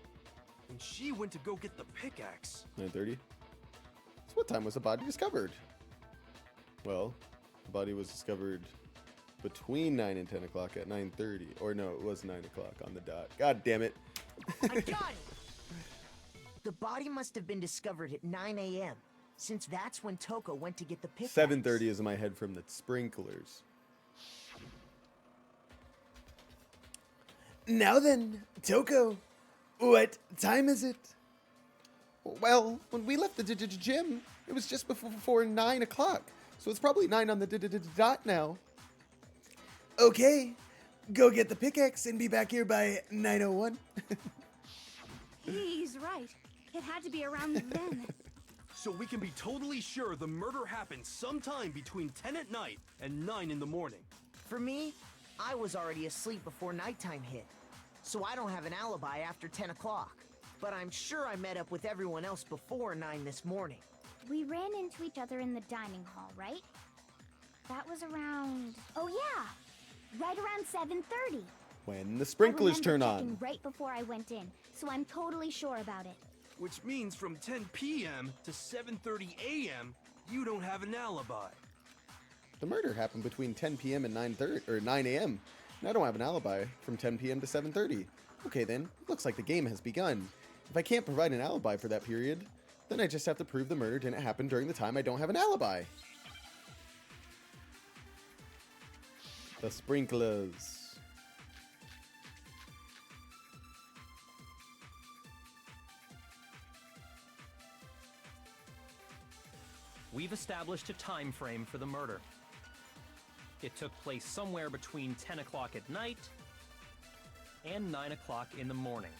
And she went to go get the pickaxe. 9:30. So what time was the body discovered? Well, the body was discovered between 9 and 10 o'clock at 9:30. Or no, it was 9 o'clock on the dot. God damn it. I got it! The body must have been discovered at 9 a.m., since that's when Toko went to get the pickaxe. 7:30 is in my head from the sprinklers. Now then, Toko, what time is it? Well, when we left the gym, it was just before 9 o'clock, so it's probably 9 on the dot now. Okay, go get the pickaxe and be back here by 9:01. He's right. It had to be around then. So we can be totally sure the murder happened sometime between 10 at night and 9 in the morning. For me, I was already asleep before nighttime hit, so I don't have an alibi after 10 o'clock. But I'm sure I met up with everyone else before 9 this morning. We ran into each other in the dining hall, right? That was around... Oh yeah! Right around 7:30. When the sprinklers I turn remember checking on. right before I went in, so I'm totally sure about it. Which means from 10 p.m. to 7:30 a.m., you don't have an alibi. The murder happened between 10 p.m. and 9:30 or 9 a.m. And I don't have an alibi from 10 p.m. to 7:30. Okay then, looks like the game has begun. If I can't provide an alibi for that period, Then I just have to prove the murder didn't happen during the time I don't have an alibi. The sprinklers. We've established a time frame for the murder. It took place somewhere between 10 o'clock at night and 9 o'clock in the morning.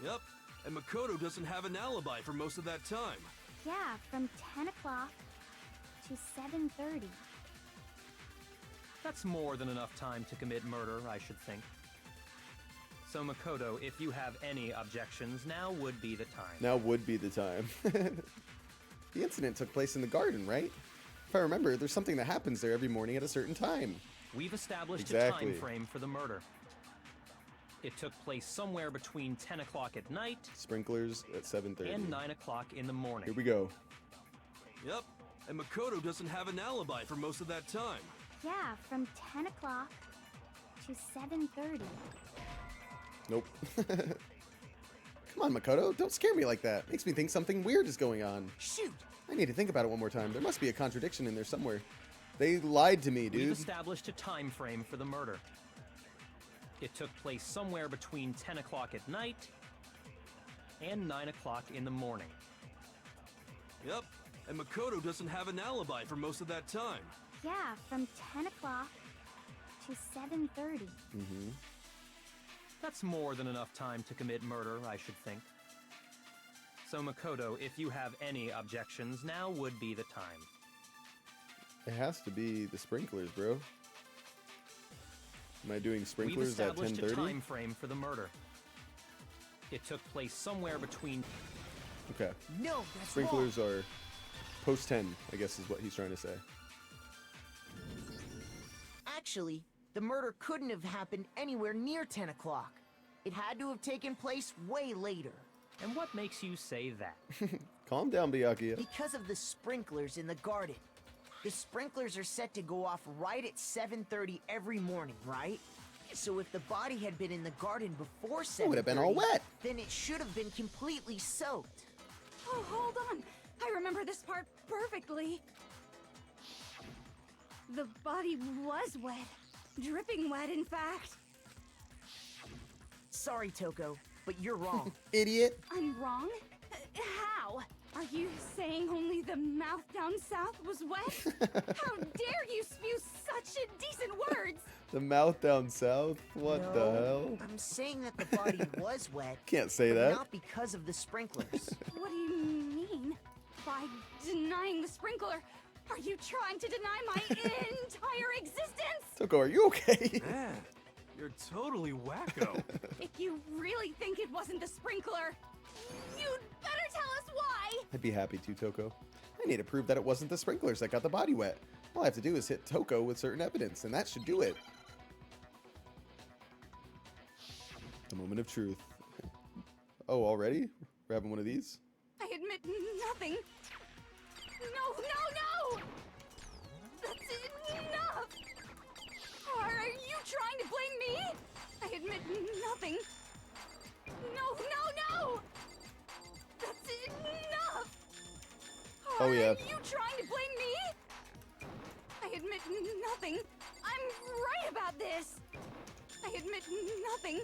Yep, and Makoto doesn't have an alibi for most of that time. Yeah, from 10 o'clock to 7:30. That's more than enough time to commit murder, I should think. So Makoto, if you have any objections, now would be the time. Now would be the time. The incident took place in the garden, right? If I remember, there's something that happens there every morning at a certain time. We've established Exactly. a time frame for the murder. It took place somewhere between 10 o'clock at night Sprinklers at 7:30. and 9 o'clock in the morning. Here we go. Yep, and Makoto doesn't have an alibi for most of that time. Yeah, from 10 o'clock to 7:30. Nope. Come on, Makoto. Don't scare me like that. Makes me think something weird is going on. Shoot! I need to think about it one more time. There must be a contradiction in there somewhere. They lied to me, We've dude. established a time frame for the murder. It took place somewhere between 10 o'clock at night and 9 o'clock in the morning. Yep, and Makoto doesn't have an alibi for most of that time. Yeah, from 10 o'clock to 7:30. Mm-hmm. That's more than enough time to commit murder, I should think. So Makoto, if you have any objections, now would be the time. It has to be the sprinklers, bro. Am I doing We've sprinklers at established a 10:30? time frame for the murder. It took place somewhere between... Okay. No, that's Sprinklers are post 10, I guess is what he's trying to say. Actually, the murder couldn't have happened anywhere near 10 o'clock. It had to have taken place way later. And what makes you say that? Calm down, Byakuya. Because of the sprinklers in the garden. The sprinklers are set to go off right at 7:30 every morning, right? So if the body had been in the garden before 7:30, It would have been all wet. then it should have been completely soaked. Oh, hold on. I remember this part perfectly. The body was wet. Dripping wet, in fact. Sorry, Toko, but you're wrong. Idiot. I'm wrong? How? Are you saying only the mouth down south was wet? How dare you spew such indecent words? The mouth down south? What No, the hell? I'm saying that the body was wet. Can't say but that. Not because of the sprinklers. What do you mean? By denying the sprinkler, are you trying to deny my entire existence? Toko, are you okay? Man, you're totally wacko. If you really think it wasn't the sprinkler, you'd better tell us why! I'd be happy to, Toko. I need to prove that it wasn't the sprinklers that got the body wet. All I have to do is hit Toko with certain evidence, and that should do it. The moment of truth. Oh, already? We're having one of these? I admit nothing. No, no, no! That's enough! Are you trying to blame me? I admit nothing. No, no, no! That's enough! Oh, yeah. Are you trying to blame me? I admit nothing. I'm right about this. I admit nothing.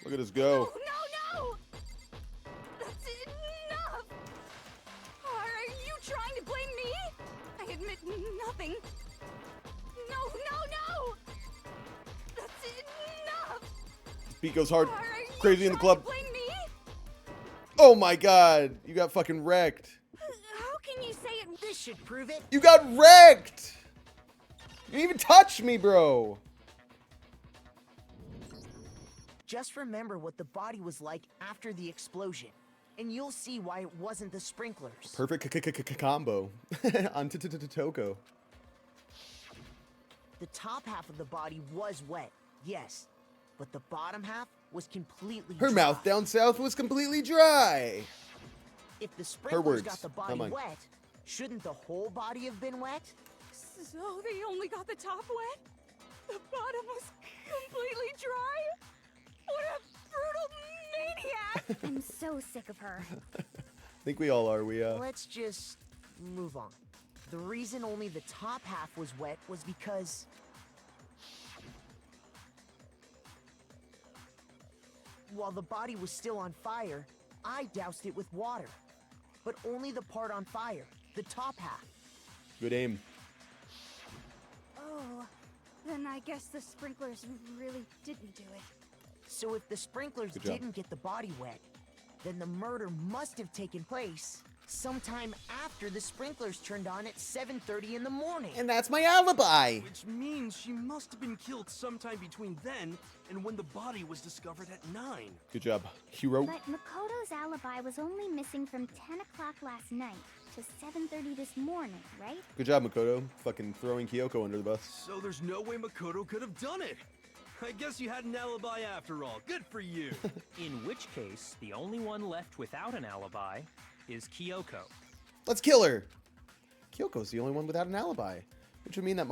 Look at us go. No, no, no! That's enough! Are you trying to blame me? I admit nothing. No, no, no! That's enough! Beat goes hard. Are you Crazy in the trying club. to blame me? Oh my god. You got fucking wrecked. How can you say it? This should prove it. You got wrecked. You didn't even touch me, bro. Just remember what the body was like after the explosion, and you'll see why it wasn't the sprinklers. Perfect combo on Toko. The top half of the body was wet, yes, but the bottom half was completely Her dry. mouth down south was completely dry. If the sprinklers words, got the not body mine. wet, shouldn't the whole body have been wet? So they only got the top wet? The bottom was completely dry? What a brutal maniac! I'm so sick of her. I think we all are. Let's just move on. The reason only the top half was wet was because... while the body was still on fire, I doused it with water. But only the part on fire, the top half. Good aim. Oh, then I guess the sprinklers really didn't do it. So if the sprinklers Good job. didn't get the body wet, then the murder must have taken place sometime after the sprinklers turned on at 7:30 in the morning. And that's my alibi. Which means she must have been killed sometime between then and when the body was discovered at 9. Good job, hero. But Makoto's alibi was only missing from 10 o'clock last night to 7:30 this morning, right? Good job, Makoto. Fucking throwing Kyoko under the bus. So there's no way Makoto could have done it. I guess you had an alibi after all. Good for you. In which case, the only one left without an alibi is Kyoko. Let's kill her. Kyoko's the only one without an alibi, which would mean that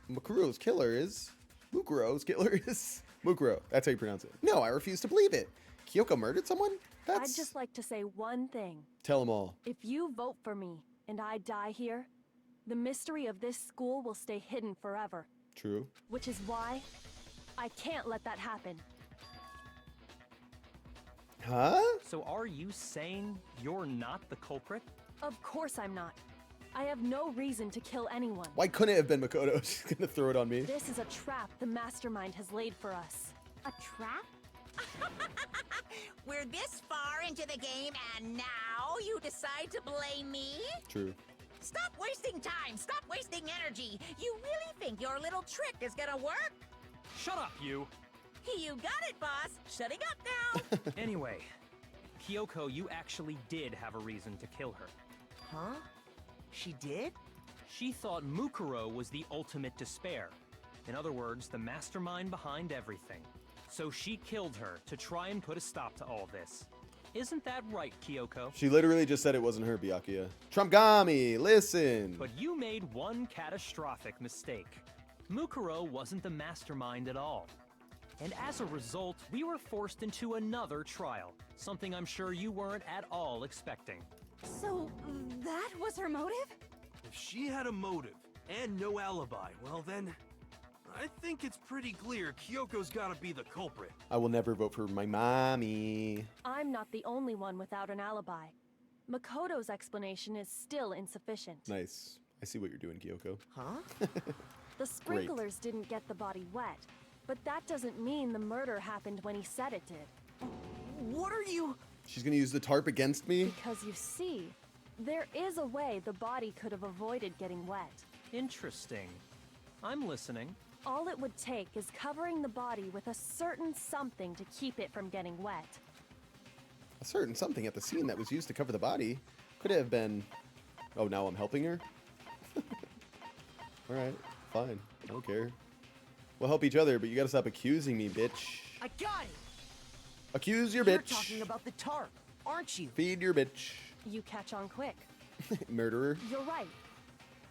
Mukuro's killer is Mukuro. That's how you pronounce it. No, I refuse to believe it. Kyoko murdered someone? I'd just like to say one thing. Tell them all. If you vote for me and I die here, the mystery of this school will stay hidden forever. True. Which is why I can't let that happen. Huh? So are you saying you're not the culprit? Of course I'm not. I have no reason to kill anyone. Why couldn't it have been Makoto? She's gonna throw it on me. This is a trap the mastermind has laid for us. A trap? We're this far into the game, and now you decide to blame me? True. Stop wasting time! Stop wasting energy! You really think your little trick is gonna work? Shut up, you! You got it, boss! Shutting up now! Anyway, Kyoko, you actually did have a reason to kill her. Huh? She did? She thought Mukuro was the ultimate despair. In other words, the mastermind behind everything. So she killed her to try and put a stop to all this. Isn't that right, Kyoko? She literally just said it wasn't her, Byakuya. Trumpgami, listen! But you made one catastrophic mistake. Mukuro wasn't the mastermind at all. And as a result, we were forced into another trial, something I'm sure you weren't at all expecting. So, that was her motive? If she had a motive and no alibi, well then, I think it's pretty clear Kyoko's gotta be the culprit. I will never vote for my mommy. I'm not the only one without an alibi. Makoto's explanation is still insufficient. Nice. I see what you're doing, Kyoko. Huh? The sprinklers didn't get the body wet, but that doesn't mean the murder happened when he said it did. What are you... She's gonna use the tarp against me? Because you see, there is a way the body could have avoided getting wet. Interesting. I'm listening. All it would take is covering the body with a certain something to keep it from getting wet. A certain something at the scene that was used to cover the body. Could it have been... Oh, now I'm helping her? Alright, fine. I don't care. We'll help each other, but you gotta stop accusing me, bitch. I got it! Accuse your You're bitch. talking about the tarp, aren't you? Feed your bitch. You catch on quick. Murderer. You're right.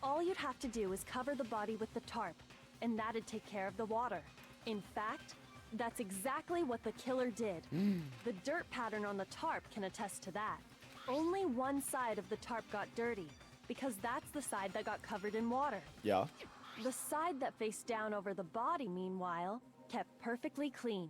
All you'd have to do is cover the body with the tarp, and that'd take care of the water. In fact, that's exactly what the killer did. The dirt pattern on the tarp can attest to that. Only one side of the tarp got dirty, because that's the side that got covered in water. Yeah. The side that faced down over the body, meanwhile, kept perfectly clean.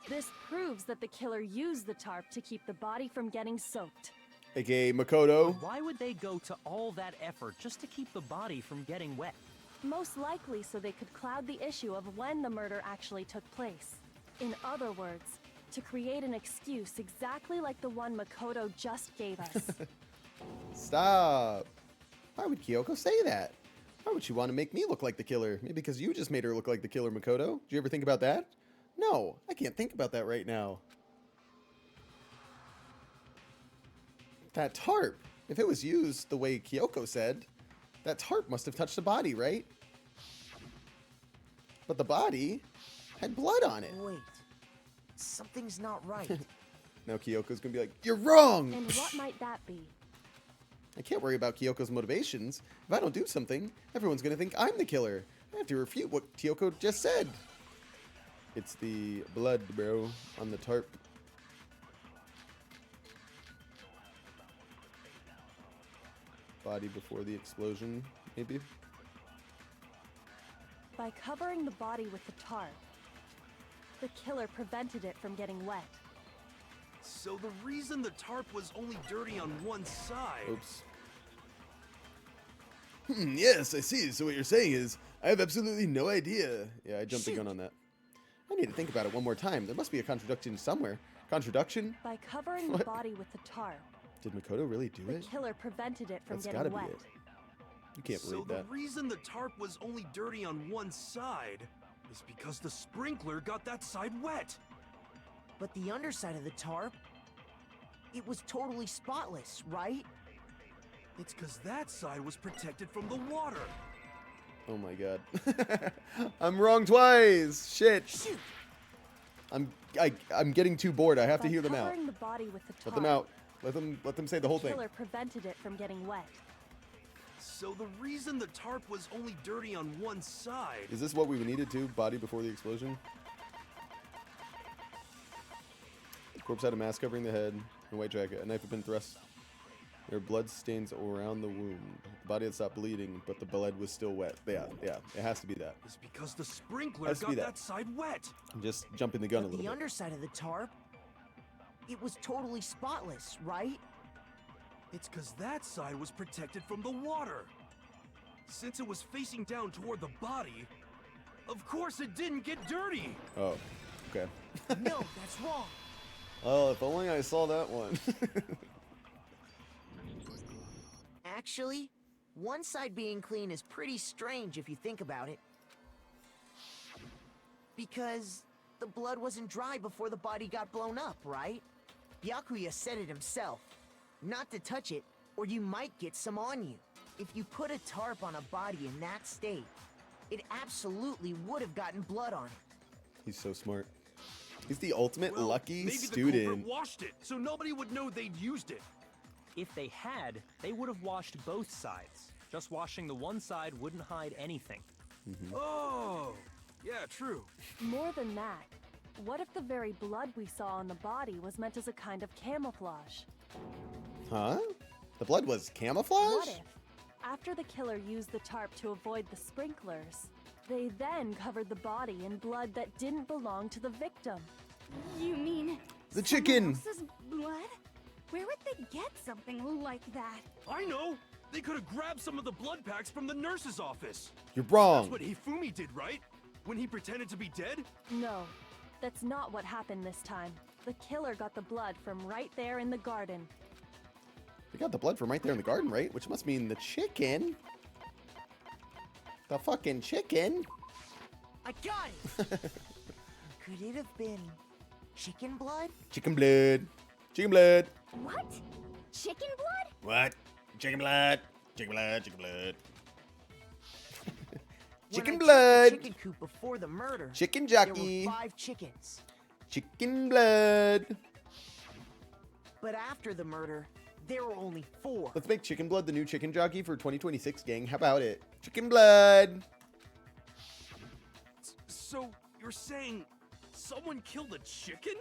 This proves that the killer used the tarp to keep the body from getting soaked. AKA Makoto. Why would they go to all that effort just to keep the body from getting wet? Most likely so they could cloud the issue of when the murder actually took place. In other words, to create an excuse exactly like the one Makoto just gave us. Stop. Why would Kyoko say that? Why would she want to make me look like the killer? Maybe because you just made her look like the killer, Makoto. Did you ever think about that? No, I can't think about that right now. That tarp. If it was used the way Kyoko said, that tarp must have touched the body, right? But the body had blood on it. Wait. Something's not right. Now Kyoko's gonna be like, you're wrong! And what might that be? I can't worry about Kyoko's motivations. If I don't do something, everyone's gonna think I'm the killer. I have to refute what Kyoko just said. It's the blood, bro, on the tarp. body before the explosion, maybe? By covering the body with the tarp, the killer prevented it from getting wet. So the reason the tarp was only dirty on one side... Oops. Yes, I see. So what you're saying is, I have absolutely no idea. Yeah, I jumped the gun on that. I need to think about it one more time. There must be a contradiction somewhere. Contradiction? By covering the body with the tarp, Did Makoto really do the it? killer prevented it from That's gotta getting be wet. it. You can't So believe the that. reason the tarp was only dirty on one side is because the sprinkler got that side wet. But the underside of the tarp, it was totally spotless, right? It's because that side was protected from the water. Oh my god. I'm wrong twice. Shit. Shoot! I'm getting too bored. I have to By hear them out. covering the body with the tarp, Let them out. Let them say the whole the thing. killer prevented it from getting wet. So the reason the tarp was only dirty on one side... Is this what we needed to? Body before the explosion? Corpse had a mask covering the head, a white jacket, a knife had been thrust. There were blood stains around the wound. The body had stopped bleeding, but the blood was still wet. Yeah, it has to be that. Is because the sprinkler Has to got be that. that. Side wet. I'm just jumping the gun a But little the bit. underside of the tarp, it was totally spotless, right? It's because that side was protected from the water. Since it was facing down toward the body, of course it didn't get dirty. Oh, okay. No, that's wrong. Oh, if only I saw that one. Actually, one side being clean is pretty strange if you think about it. Because the blood wasn't dry before the body got blown up, right? Byakuya said it himself. Not to touch it, or you might get some on you. If you put a tarp on a body in that state, it absolutely would have gotten blood on it. He's so smart. He's the ultimate Well, lucky maybe the student. culprit washed it, so nobody would know they'd used it. If they had, they would have washed both sides. Just washing the one side wouldn't hide anything. Oh, yeah, true. More than that, what if the very blood we saw on the body was meant as a kind of camouflage? Huh? The blood was camouflage? What if, after the killer used the tarp to avoid the sprinklers, they then covered the body in blood that didn't belong to the victim? You mean The someone chicken. else's blood? Where would they get something like that? I know! They could have grabbed some of the blood packs from the nurse's office. You're wrong. That's what Hifumi did, right? When he pretended to be dead? No, that's not what happened this time. The killer got the blood from right there in the garden. They got the blood from right there in the garden, right? Which must mean the chicken. The fucking chicken. I got it! Could it have been chicken blood? Chicken blood. Chicken blood. What? Chicken blood? What? Chicken blood. Chicken blood. Chicken blood. Chicken When I blood. checked the chicken coop before the murder, Chicken there jockey. were 5 chickens. Chicken blood. But after the murder, there were only 4. Let's make chicken blood the new chicken jockey for 2026, gang. How about it? Chicken blood. So, you're saying someone killed a chicken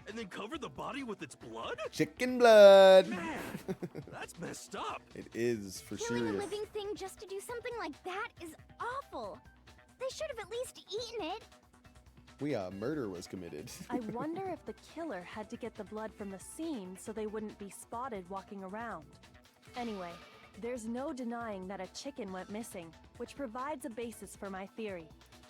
and then covered the body with its blood? Chicken blood. Man, that's messed up. It is for Killing serious. a living thing just to do something like that is awful. They should have at least eaten it. Murder was committed. I wonder if the killer had to get the blood from the scene so they wouldn't be spotted walking around. Anyway, there's no denying that a chicken went missing, which provides a basis for my theory.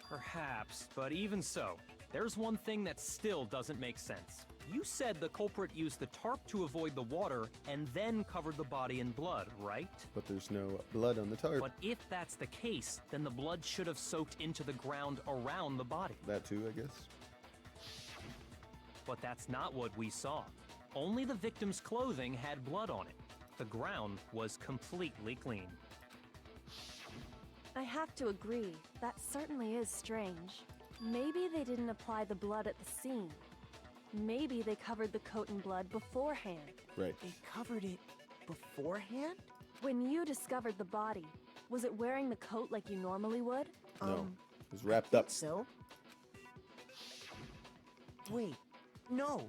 Perhaps, but even so, there's one thing that still doesn't make sense. You said the culprit used the tarp to avoid the water and then covered the body in blood, right? But there's no blood on the tarp. But if that's the case, then the blood should have soaked into the ground around the body. That too, I guess. But that's not what we saw. Only the victim's clothing had blood on it. The ground was completely clean. I have to agree, that certainly is strange. Maybe they didn't apply the blood at the scene. Maybe they covered the coat in blood beforehand. Right. They covered it beforehand? When you discovered the body, was it wearing the coat like you normally would? No. It was wrapped I up. think so. Wait, no.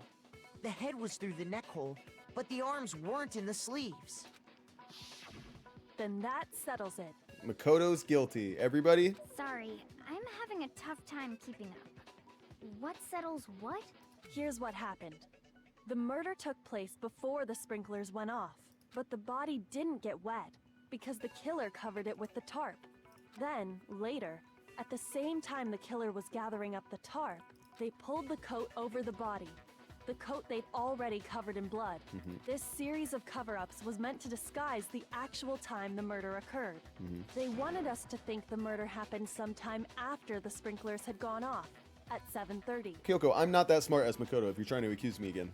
The head was through the neck hole, but the arms weren't in the sleeves. then that settles it. Makoto's guilty. Everybody? Sorry, I'm having a tough time keeping up. What settles what? Here's what happened. The murder took place before the sprinklers went off, but the body didn't get wet because the killer covered it with the tarp. Then, later, at the same time the killer was gathering up the tarp, they pulled the coat over the body. The coat they'd already covered in blood. This series of cover-ups was meant to disguise the actual time the murder occurred. They wanted us to think the murder happened sometime after the sprinklers had gone off, at 7:30. Kyoko, I'm not that smart as Makoto if you're trying to accuse me again.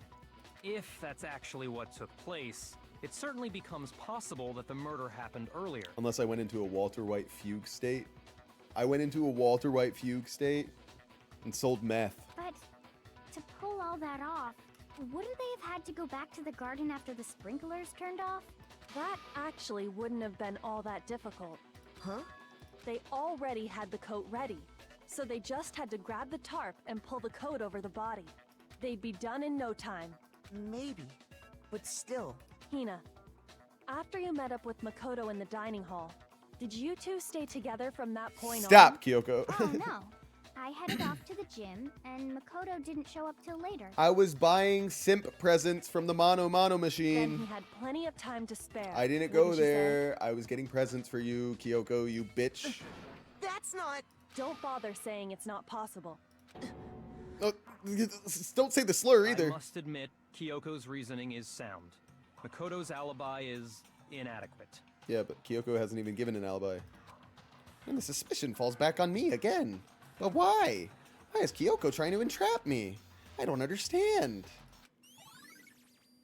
If that's actually what took place, it certainly becomes possible that the murder happened earlier. Unless I went into a Walter White fugue state. I went into a Walter White fugue state and sold meth. But to pull all that off, wouldn't they have had to go back to the garden after the sprinklers turned off? That actually wouldn't have been all that difficult. Huh? They already had the coat ready, so they just had to grab the tarp and pull the coat over the body. They'd be done in no time. Maybe. But still. Hina, after you met up with Makoto in the dining hall, did you two stay together from that point on? Stop, Kyoko. Oh no. I headed off to the gym, and Makoto didn't show up till later. I was buying simp presents from the Mono Then he machine. had plenty of time to spare. I didn't go wouldn't you say? there. I was getting presents for you, Kyoko, you bitch. That's not... Don't bother saying it's not possible. Oh, don't say the slur either. I must admit, Kyoko's reasoning is sound. Makoto's alibi is inadequate. Yeah, but Kyoko hasn't even given an alibi. And the suspicion falls back on me again. But why? Why is Kyoko trying to entrap me? I don't understand.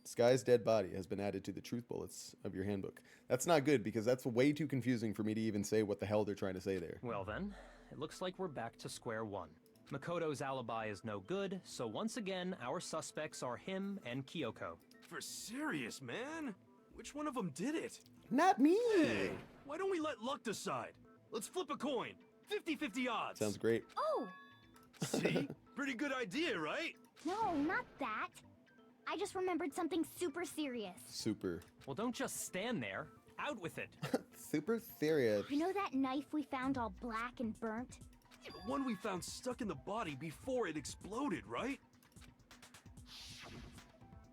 This guy's dead body has been added to the truth bullets of your handbook. That's not good because that's way too confusing for me to even say what the hell they're trying to say there. Well then, it looks like we're back to square one. Makoto's alibi is no good, so once again, our suspects are him and Kyoko. For serious, man? Which one of them did it? Not me. Hey, why don't we let luck decide? Let's flip a coin. 50-50 odds. Sounds great. Oh! See? Pretty good idea, right? No, not that. I just remembered something super serious. Super. Well, don't just stand there. Out with it. Super serious. You know that knife we found all black and burnt? The one we found stuck in the body before it exploded, right?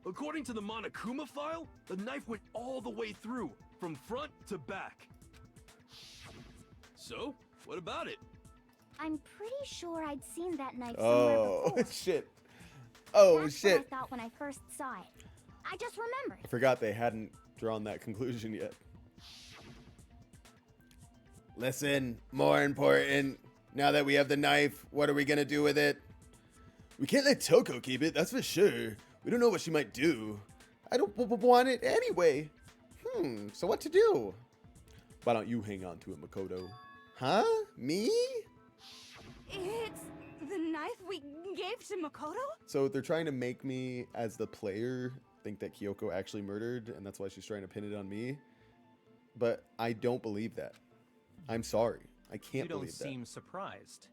According to the Monokuma file, the knife went all the way through, from front to back. So, what about it? I'm pretty sure I'd seen that knife somewhere Oh, before. shit. Oh, That's shit. what I thought when I first saw it. I just remembered. I forgot they hadn't drawn that conclusion yet. Listen, more important. Now that we have the knife, what are we gonna do with it? We can't let Toko keep it, that's for sure. We don't know what she might do. I don't want it anyway. So what to do? Why don't you hang on to it, Makoto? Huh? Me? It's the knife we gave to Makoto? So they're trying to make me, as the player, think that Kyoko actually murdered, and that's why she's trying to pin it on me. But I don't believe that. I'm sorry. I can't You don't believe that. seem surprised.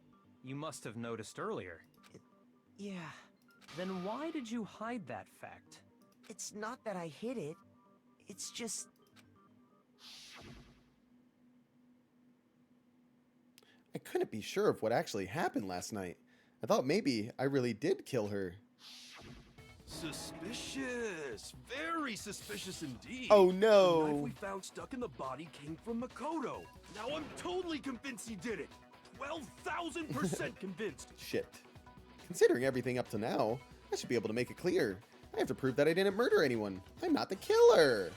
You must have noticed earlier. Yeah. Then why did you hide that fact? It's not that I hid it. It's just... I couldn't be sure of what actually happened last night. I thought maybe I really did kill her. Suspicious. Very suspicious indeed. Oh The knife no! we found stuck in the body came from Makoto. Now I'm totally convinced he did it. 12,000% convinced. Shit. Considering everything up to now, I should be able to make it clear. I have to prove that I didn't murder anyone. I'm not the killer.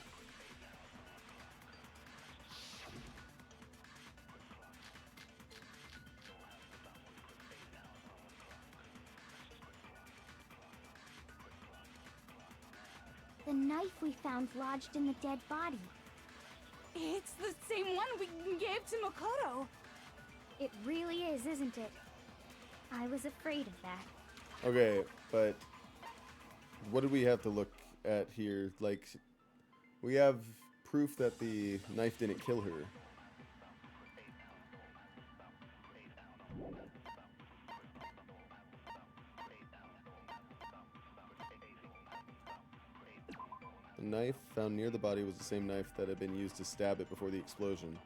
The knife we found lodged in the dead body. It's the same one we gave to Makoto. It really is, isn't it? I was afraid of that. Okay, but what do we have to look at here? Like, we have proof that the knife didn't kill her. The knife found near the body was the same knife that had been used to stab it before the explosion.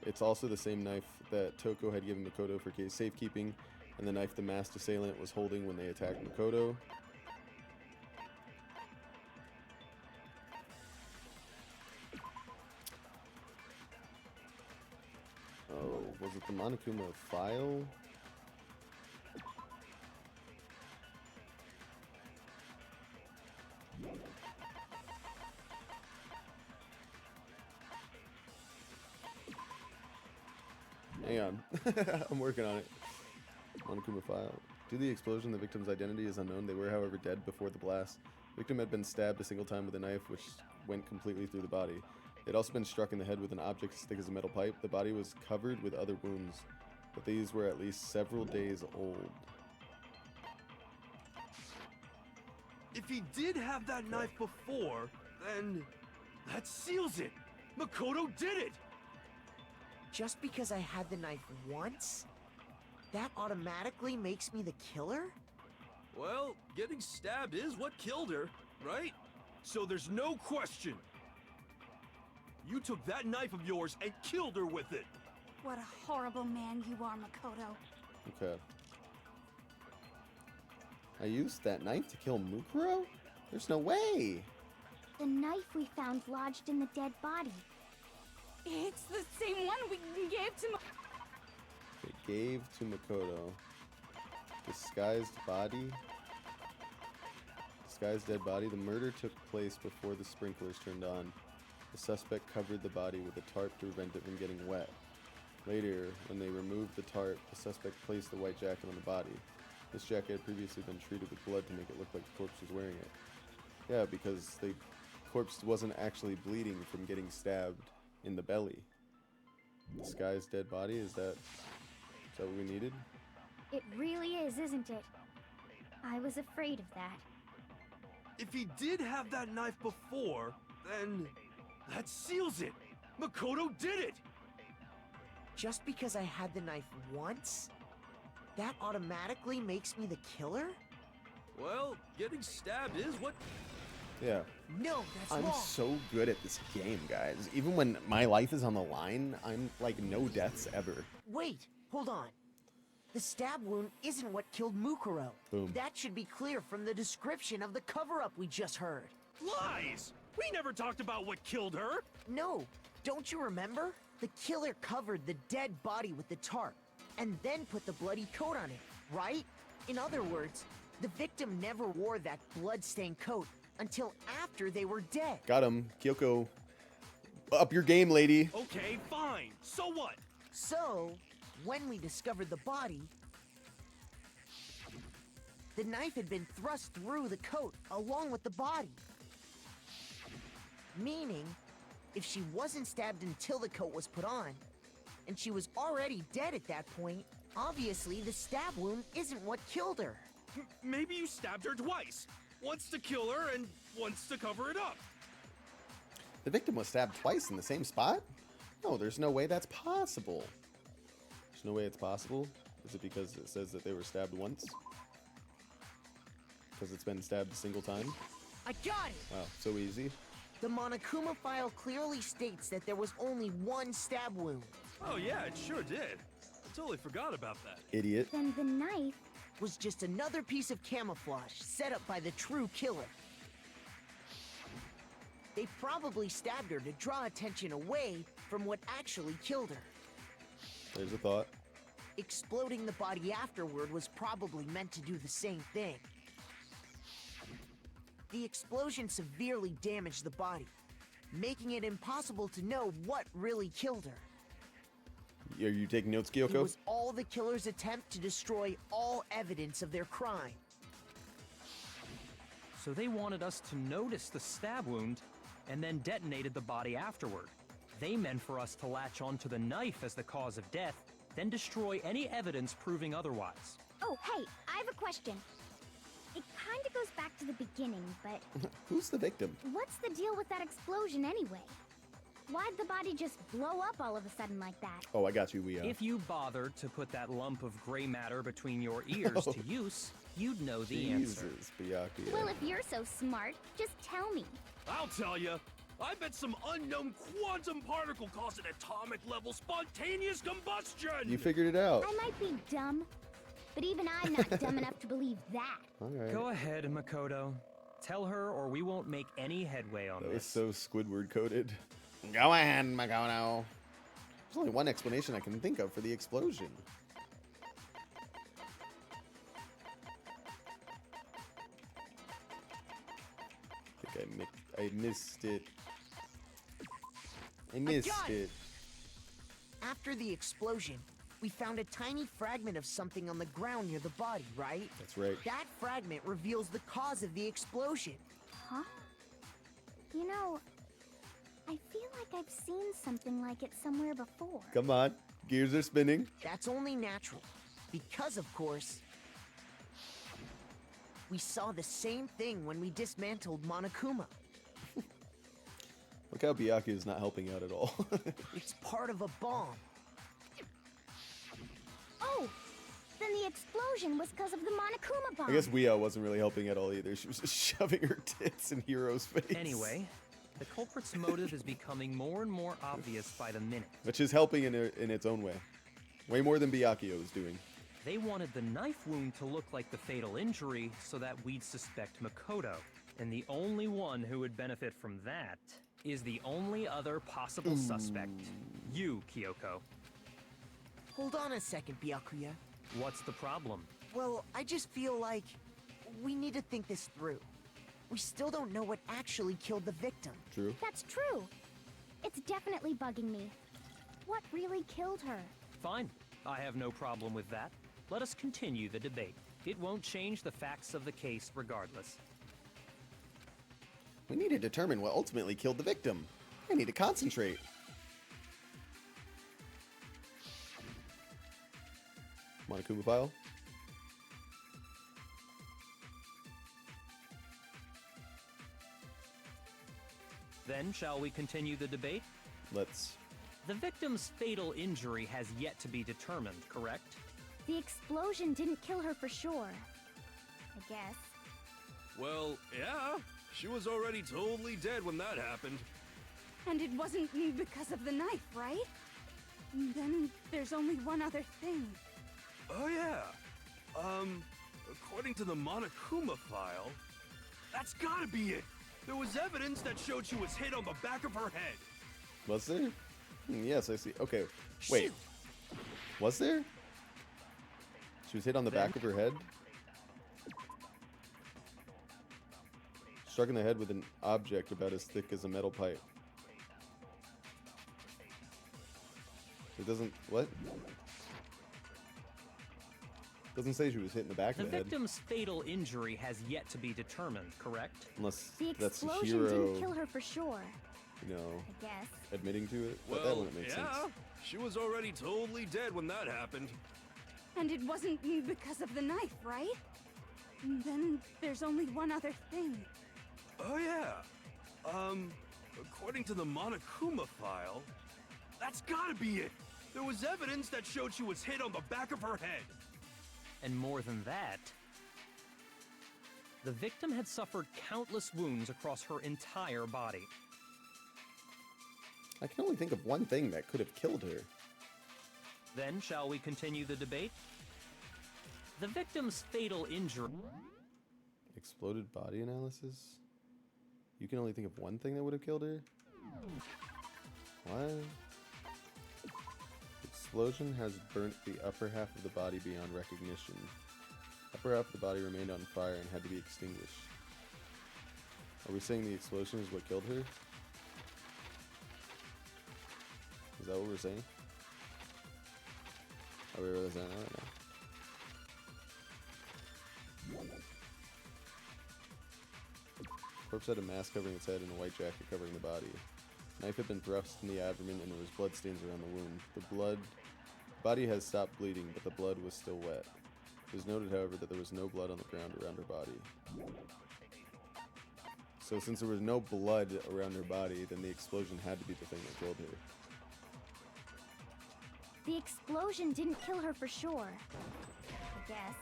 It's also the same knife that Toko had given Makoto for case safekeeping, and the knife the masked assailant was holding when they attacked Makoto. Oh, was it the Monokuma file? Hang on. I'm working on it. Monokuma file. Due to the explosion, the victim's identity is unknown. They were, however, dead before the blast. The victim had been stabbed a single time with a knife, which went completely through the body. They'd also been struck in the head with an object as thick as a metal pipe. The body was covered with other wounds, but these were at least several days old. If he did have that knife before, then that seals it. Makoto did it. Just because I had the knife once, that automatically makes me the killer? Well, getting stabbed is what killed her, right? So there's no question. You took that knife of yours and killed her with it. What a horrible man you are, Makoto. Okay. I used that knife to kill Mukuro? There's no way! The knife we found lodged in the dead body. It's the same one we gave to They gave to Makoto. Disguised body? Disguised dead body. The murder took place before the sprinklers turned on. The suspect covered the body with a tarp to prevent it from getting wet. Later, when they removed the tarp, the suspect placed the white jacket on the body. This jacket had previously been treated with blood to make it look like the corpse was wearing it. Yeah, because the corpse wasn't actually bleeding from getting stabbed in the belly. Disguised dead body, is that what we needed? It really is, isn't it? I was afraid of that. If he did have that knife before, then that seals it. Makoto did it. Just because I had the knife once, that automatically makes me the killer? Well, getting stabbed is what... Yeah. No, that's I'm wrong. so good at this game, guys. Even when my life is on the line, I'm like no deaths ever. Wait, hold on. The stab wound isn't what killed Mukuro. Boom. That should be clear from the description of the cover-up we just heard. Lies! We never talked about what killed her. No, don't you remember? The killer covered the dead body with the tarp, and then put the bloody coat on it, right? In other words, the victim never wore that blood-stained coat until after they were dead. Got him. Kyoko. Up your game, lady. Okay, fine. So what? So, when we discovered the body, the knife had been thrust through the coat along with the body. Meaning, if she wasn't stabbed until the coat was put on, and she was already dead at that point, obviously the stab wound isn't what killed her. Maybe you stabbed her twice. Once to kill her and once to cover it up. The victim was stabbed twice in the same spot? No, there's no way that's possible. There's no way it's possible? Is it because it says that they were stabbed once? Because it's been stabbed a single time? I got it! Wow, so easy. The Monokuma file clearly states that there was only one stab wound. Oh yeah, it sure did. I totally forgot about that. Idiot. Then the knife... was just another piece of camouflage set up by the true killer. They probably stabbed her to draw attention away from what actually killed her. There's a thought. Exploding the body afterward was probably meant to do the same thing. The explosion severely damaged the body, making it impossible to know what really killed her. Are you taking notes, It Kyoko? was all the killer's attempt to destroy all evidence of their crime. So they wanted us to notice the stab wound and then detonated the body afterward. They meant for us to latch onto the knife as the cause of death, then destroy any evidence proving otherwise. Oh, hey, I have a question. It kinda goes back to the beginning, but Who's the victim? what's the deal with that explosion anyway? Why'd the body just blow up all of a sudden like that? Oh, I got you, Wea. If you bothered to put that lump of gray matter between your ears to use, you'd know the answer. Jesus, Byakuya. Well, if you're so smart, just tell me. I'll I'll tell you. I bet some unknown quantum particle caused an atomic level spontaneous combustion! You figured it out. I might be dumb, but even I'm not dumb enough to believe that. Alright. Go ahead, Makoto. Tell her or we won't make any headway on That was this. so Squidward coded. Go ahead, Makoto. There's only one explanation I can think of for the explosion. I think I missed it. I missed got it. After the explosion, we found a tiny fragment of something on the ground near the body, right? That's right. That fragment reveals the cause of the explosion. Huh? You know, I feel like I've seen something like it somewhere before. Come on. Gears are spinning. That's only natural. Because, of course, we saw the same thing when we dismantled Monokuma. Look how Byakuya is not helping out at all. It's part of a bomb. Oh, then the explosion was because of the Monokuma bomb. I guess Weo wasn't really helping at all either. She was just shoving her tits in Hiro's face. Anyway, the culprit's motive is becoming more and more obvious by the minute. Which is helping in its own way. Way more than Byakuya was doing. They wanted the knife wound to look like the fatal injury so that we'd suspect Makoto. And the only one who would benefit from that is the only other possible suspect. You, Kyoko. Hold on a second, Byakuya. What's the problem? Well, I just feel like we need to think this through. We still don't know what actually killed the victim. True. That's true. It's definitely bugging me. What really killed her? Fine. I have no problem with that. Let us continue the debate. It won't change the facts of the case regardless. We need to determine what ultimately killed the victim. I need to concentrate. Monokuma pile. Then, shall we continue the debate? Let's. The victim's fatal injury has yet to be determined, correct? The explosion didn't kill her for sure. I guess. Well, yeah. She was already totally dead when that happened. And it wasn't because of the knife, right? Then there's only one other thing. Oh yeah. According to the Monokuma file, that's gotta be it. There was evidence that showed she was hit on the back of her head. Was there? Yes, I see. Okay, wait. Was there? She was hit on the back of her head? Struck in the head with an object about as thick as a metal pipe. It doesn't... What? Doesn't say she was hit in the back The of the head. victim's fatal injury has yet to be determined, correct? Unless The that's explosion Hiro, didn't kill her for sure. you know, I guess. admitting to it. But that Well, wouldn't make yeah. sense. She was already totally dead when that happened. And it wasn't because of the knife, right? Then there's only one other thing. Oh yeah. According to the Monokuma file, that's gotta be it. There was evidence that showed she was hit on the back of her head. And more than that, the victim had suffered countless wounds across her entire body. I can only think of one thing that could have killed her. Then, shall we continue the debate? The victim's fatal injury... Exploded body analysis? You can only think of one thing that would have killed her? What? Explosion has burnt the upper half of the body beyond recognition. Upper half of the body remained on fire and had to be extinguished. Are we saying the explosion is what killed her? Is that what we're saying? Are we really saying that right now? Corpse had a mask covering its head and a white jacket covering the body. Knife had been thrust in the abdomen and there was blood stains around the wound. The body has stopped bleeding, but the blood was still wet. It was noted, however, that there was no blood on the ground around her body. So since there was no blood around her body, then the explosion had to be the thing that killed her. The explosion didn't kill her for sure. I guess.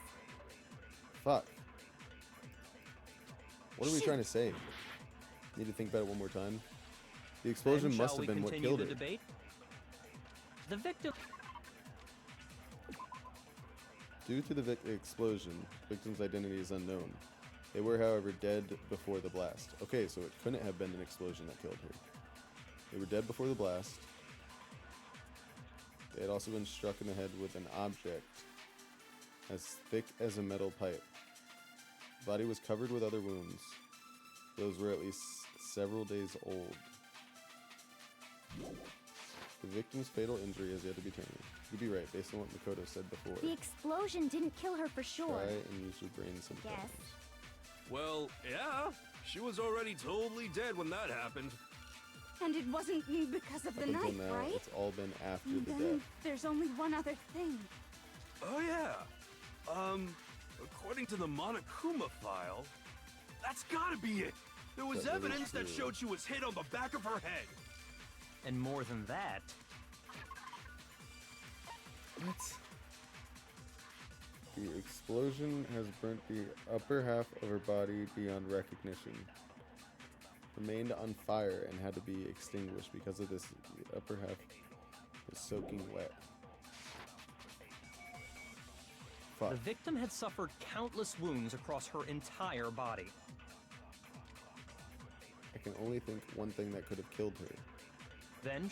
Fuck. What are we trying to say? Need to think about it one more time. The explosion Then must shall have we been what continue killed the her. debate? The victim. Due to the explosion, victim's identity is unknown. They were, however, dead before the blast. Okay, so it couldn't have been an explosion that killed her. They were dead before the blast. They had also been struck in the head with an object as thick as a metal pipe. The body was covered with other wounds. Those were at least several days old. The victim's fatal injury has yet to be determined. You'd be right, based on what Makoto said before. The explosion didn't kill her for sure. Try and use your brain sometimes. Yes. Well, yeah. She was already totally dead when that happened. And it wasn't because of the Up until knife, now, right? it's all been after the Then death. there's only one other thing. Oh, yeah. According to the Monokuma file, that's gotta be it. There was That is evidence that true. showed she was hit on the back of her head. And more than that, What? The explosion has burnt the upper half of her body beyond recognition. Remained on fire and had to be extinguished because of this. The upper half was soaking wet. Fuck. the victim had suffered countless wounds across her entire body. I can only think one thing that could have killed her. Then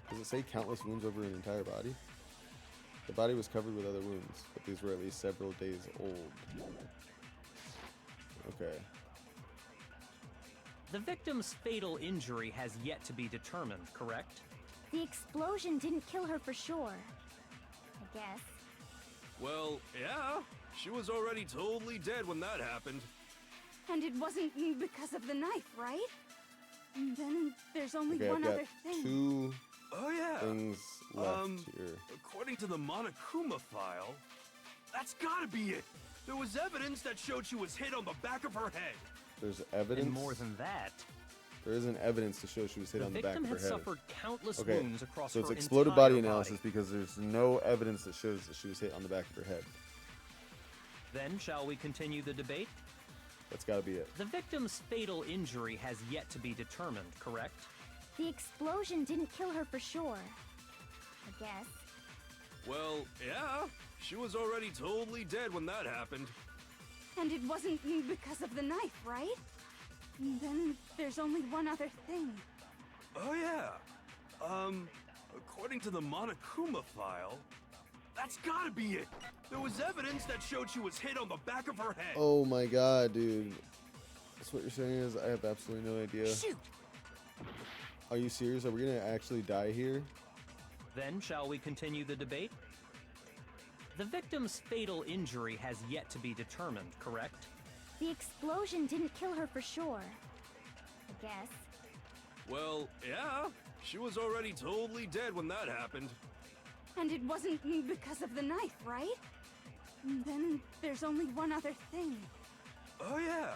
Does it say countless wounds over an entire body? The body was covered with other wounds, but these were at least several days old. Okay. the victim's fatal injury has yet to be determined, correct? The explosion didn't kill her for sure. I guess. Well, yeah. She was already totally dead when that happened. And it wasn't because of the knife, right? Then there's only Okay, I've one got other thing. two Oh, yeah. things left here. According to the Monokuma file, that's gotta be it. There was evidence that showed she was hit on the back of her head. There's evidence. And more than that, There isn't evidence to show she was hit the on the back victim of her had head. suffered countless Okay, wounds across so her it's exploded entire body analysis because there's no evidence that shows that she was hit on the back of her head. Then shall we continue the debate? That's got to be it. The victim's fatal injury has yet to be determined, correct? The explosion didn't kill her for sure. I guess. Well, yeah. She was already totally dead when that happened. And it wasn't because of the knife, right? Then there's only one other thing. Oh, yeah. According to the Monokuma file, that's gotta be it. There was evidence that showed she was hit on the back of her head. Oh my god, dude. That's what you're saying is I have absolutely no idea. Shoot! Are you serious? Are we gonna actually die here? Then shall we continue the debate? The victim's fatal injury has yet to be determined, correct? The explosion didn't kill her for sure. I guess. Well, yeah. She was already totally dead when that happened. And it wasn't because of the knife, right? Then there's only one other thing. Oh, yeah.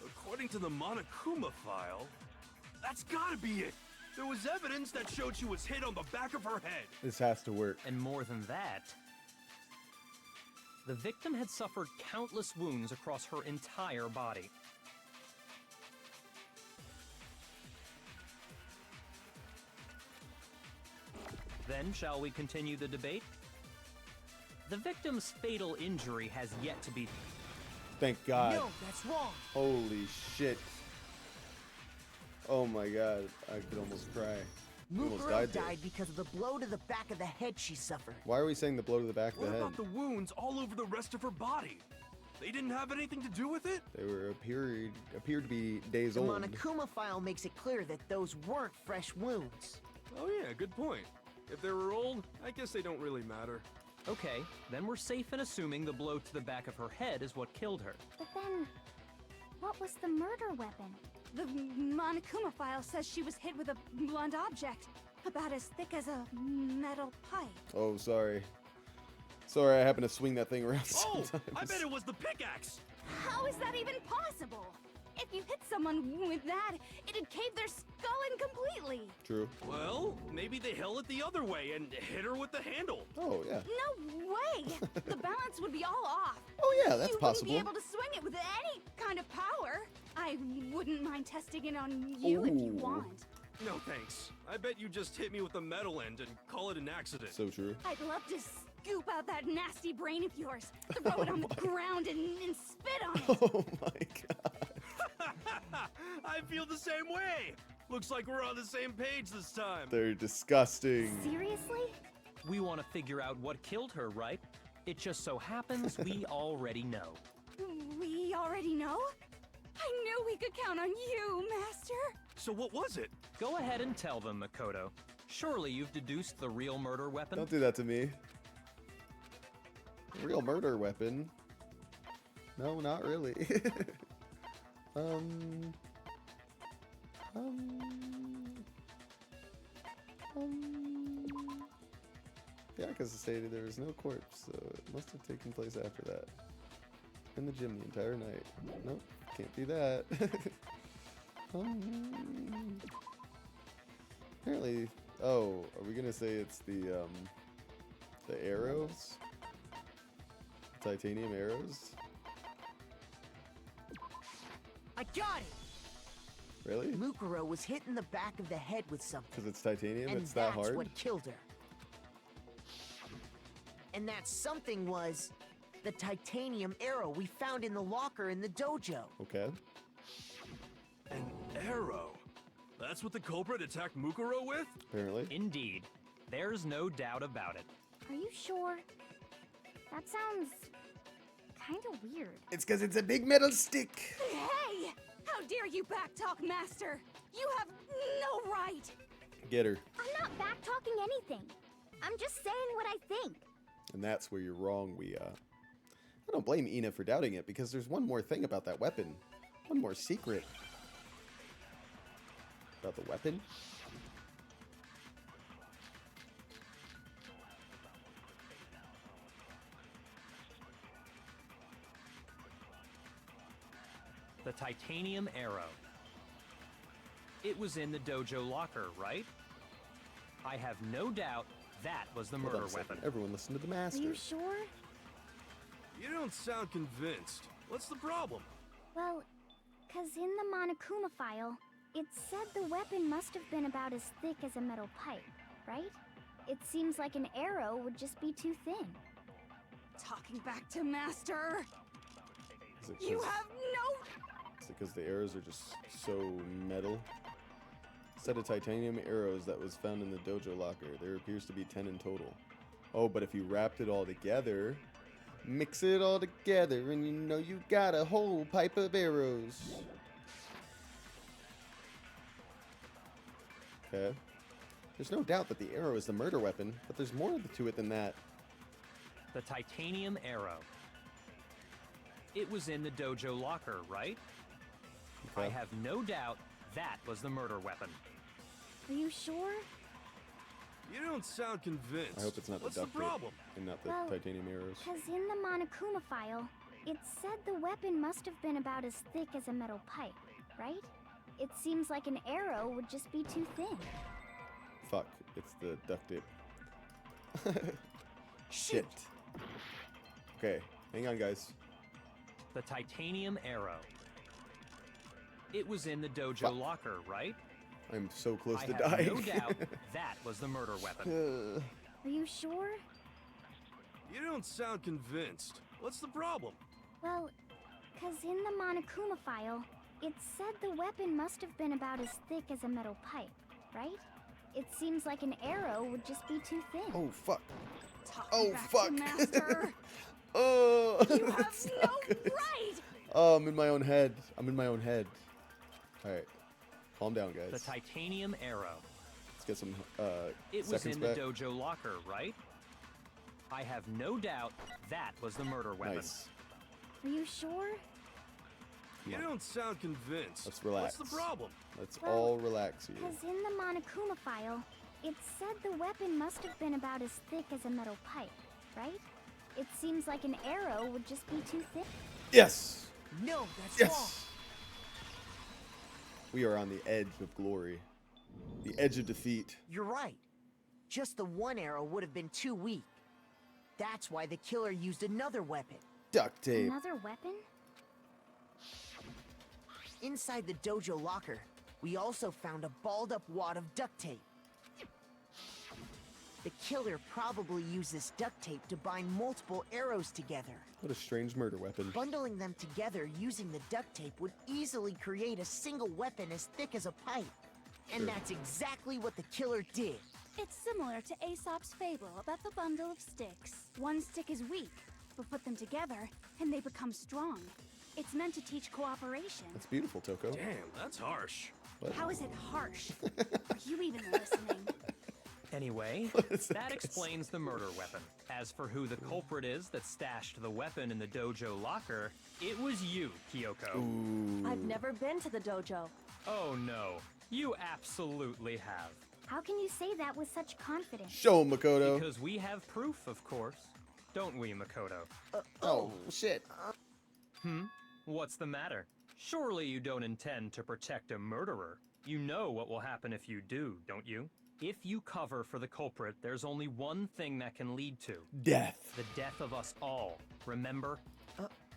According to the Monokuma file, that's gotta be it. There was evidence that showed she was hit on the back of her head. This has to work. And more than that, the victim had suffered countless wounds across her entire body. Then shall we continue the debate? The victim's fatal injury has yet to be... Thank God. No, that's wrong. Holy shit. Oh my god. I could almost cry. We almost Mukuro died there. died because of the blow to the back of the head she suffered. Why are we saying the blow to the back of What the head? about the wounds all over the rest of her body? They didn't have anything to do with it? They were appeared to be days The old. Monokuma file makes it clear that those weren't fresh wounds. Oh yeah, good point. If they were old, I guess they don't really matter. Okay, then we're safe in assuming the blow to the back of her head is what killed her. But then, what was the murder weapon? The Monokuma file says she was hit with a blunt object, about as thick as a metal pipe. Oh, sorry. Sorry, I happened to swing that thing around Oh, sometimes. I bet it was the pickaxe! How is that even possible? If you hit someone with that, it'd cave their skull in completely. True. Well, maybe they held it the other way and hit her with the handle. Oh, yeah. No way! The balance would be all off. Oh, yeah, that's you possible. wouldn't be able to swing it with any kind of power. wouldn't mind testing it on you if you Ooh. want. No thanks. I bet you just hit me with the metal end and call it an accident. So true. I'd love to scoop out that nasty brain of yours, throw it on the ground, and spit on it. Oh my god. I feel the same way. Looks like we're on the same page this time. They're disgusting. Seriously? We want to figure out what killed her, right? It just so happens we already know. We already know? I knew we could count on you, Master. So what was it? Go ahead and tell them, Makoto. Surely you've deduced the real murder weapon? Don't do that to me. Real murder weapon? No, not really. Yeah, because it stated there was no corpse, so it must have taken place after that. In the gym the entire night. Nope, can't be that. Apparently, oh, are we gonna say it's the arrows? Titanium arrows? I got it! Really? Mukuro was hit in the back of the head with something. Because it's titanium, And it's that that's hard? what killed her. And that something was the titanium arrow we found in the locker in the dojo. Okay. An arrow. That's what the culprit attacked Mukuro with? Apparently. Indeed. There's no doubt about it. Are you sure? That sounds kind of weird. It's because it's a big metal stick. Hey! How dare you backtalk, Master? You have no right! Get her. I'm not back-talking anything. I'm just saying what I think. And that's where you're wrong, I don't blame Ina for doubting it, because there's one more thing about that weapon. One more secret. About the weapon? The titanium arrow. It was in the dojo locker, right? I have no doubt that was the Hold murder on a second. weapon. Everyone listen to the Are master. you sure? You don't sound convinced. What's the problem? Well, 'cause in the Monokuma file, it said the weapon must have been about as thick as a metal pipe, right? It seems like an arrow would just be too thin. Talking back to Master! Is it You 'cause- have no... Is it because the arrows are just so metal? Set of titanium arrows that was found in the dojo locker. There appears to be 10 in total. Oh, but if you wrapped it all together, mix it all together, and you know you got a whole pipe of arrows. Okay. There's no doubt that the arrow is the murder weapon, but there's more to it than that. The titanium arrow. It was in the dojo locker, right? I Okay. have no doubt that was the murder weapon. Are you sure? You don't sound convinced. I hope it's not What's the the duct tape problem? and not the Well, titanium arrows. 'Cause in the Monokuma file, it said the weapon must have been about as thick as a metal pipe, right? It seems like an arrow would just be too thin. Fuck, it's the duct tape. Shit. Okay, hang on, guys. The titanium arrow. It was in the dojo Fuck. locker, right? I'm so close I to have dying. no doubt that was the murder weapon. Are you sure? You don't sound convinced. What's the problem? Well, 'cause in the Monokuma file, it said the weapon must have been about as thick as a metal pipe, right? It seems like an arrow would just be too thin. Oh, fuck. Talking Oh, back fuck. to Master! Oh, You have that's no not good. right! Oh, I'm in my own head. All right, calm down, guys. The titanium arrow. Let's get some It was seconds in back. the dojo locker, right? I have no doubt that was the murder weapon. Nice. Are you sure? You don't sound convinced. Let's relax. What's the problem? Let's Well, all relax here. 'Cause in the Monokuma file, it said the weapon must have been about as thick as a metal pipe, right? It seems like an arrow would just be too thin. Yes. No, that's wrong. Yes. We are on the edge of glory. The edge of defeat. You're right. Just the one arrow would have been too weak. That's why the killer used another weapon. Duct tape. Another weapon? Inside the dojo locker, we also found a balled up wad of duct tape. The killer probably used this duct tape to bind multiple arrows together. What a strange murder weapon. Bundling them together using the duct tape would easily create a single weapon as thick as a pipe. And that's exactly what the killer did. It's similar to Aesop's fable about the bundle of sticks. One stick is weak, but put them together and they become strong. It's meant to teach cooperation. That's beautiful, Toko. Damn, that's harsh. What? How is it harsh? Are you even listening? Anyway, is that this? explains the murder weapon. As for who the culprit is that stashed the weapon in the dojo locker, it was you, Kyoko. Ooh. I've never been to the dojo. Oh no, you absolutely have. How can you say that with such confidence? Show him, Makoto. Because we have proof, of course. Don't we, Makoto? Oh, shit. What's the matter? Surely you don't intend to protect a murderer. You know what will happen if you do, don't you? If you cover for the culprit, there's only one thing that can lead to. Death. The death of us all. Remember?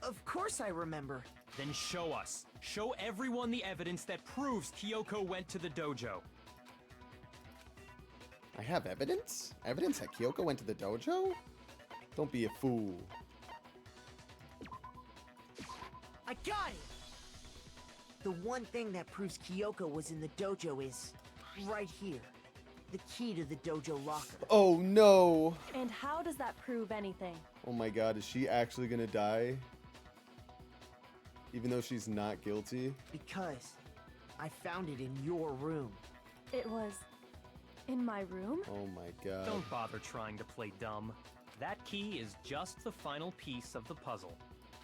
Of course I remember. Then show us. Show everyone the evidence that proves Kyoko went to the dojo. I have evidence? Evidence that Kyoko went to the dojo? Don't be a fool. I got it! The one thing that proves Kyoko was in the dojo is right here. The key to the dojo locker. Oh no! And how does that prove anything? Oh my god, is she actually gonna die? Even though she's not guilty? Because I found it in your room. It was in my room? Oh my god. Don't bother trying to play dumb. That key is just the final piece of the puzzle.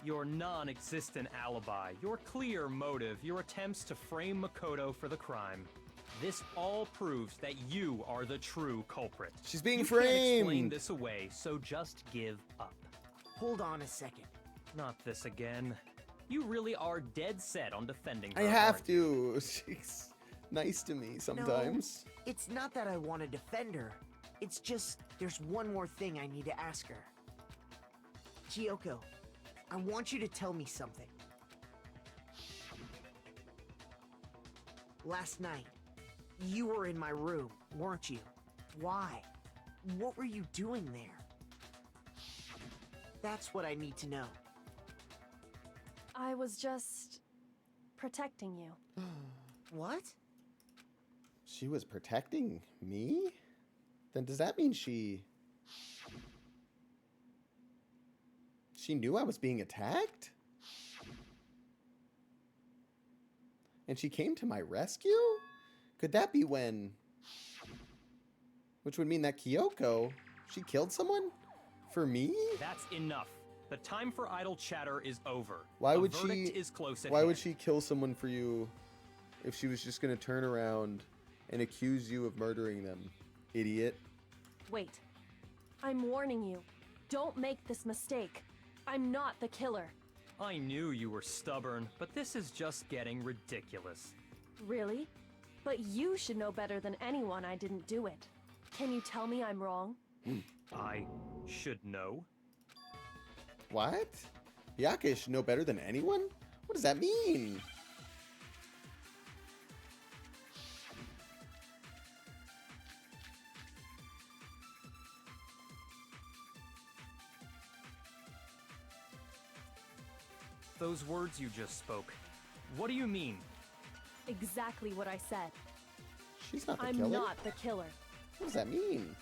Your non-existent alibi, your clear motive, your attempts to frame Makoto for the crime. This all proves that you are the true culprit. She's being You can't explain framed! this away, so just give up. Hold on a second. Not this again. You really are dead set on defending her. I have aren't you? to. She's nice to me sometimes. No, it's not that I want to defend her. It's just there's one more thing I need to ask her. Kyoko, I want you to tell me something. Last night, you were in my room, weren't you? Why? What were you doing there? That's what I need to know. I was just protecting you. What? She was protecting me? Then does that mean she knew I was being attacked? And she came to my rescue? Could that be when... Which would mean that Kyoko, she killed someone? For me? That's enough. The time for idle chatter is over. Why The would verdict she is close at Why hand. would she kill someone for you if she was just going to turn around and accuse you of murdering them? Idiot. Wait. I'm warning you. Don't make this mistake. I'm not the killer. I knew you were stubborn, but this is just getting ridiculous. Really? But you should know better than anyone I didn't do it. Can you tell me I'm wrong? I should know. What? Hyaka should know better than anyone? What does that mean? Those words you just spoke. What do you mean? Exactly what I said. She's not the I'm killer. not the killer. What does that mean?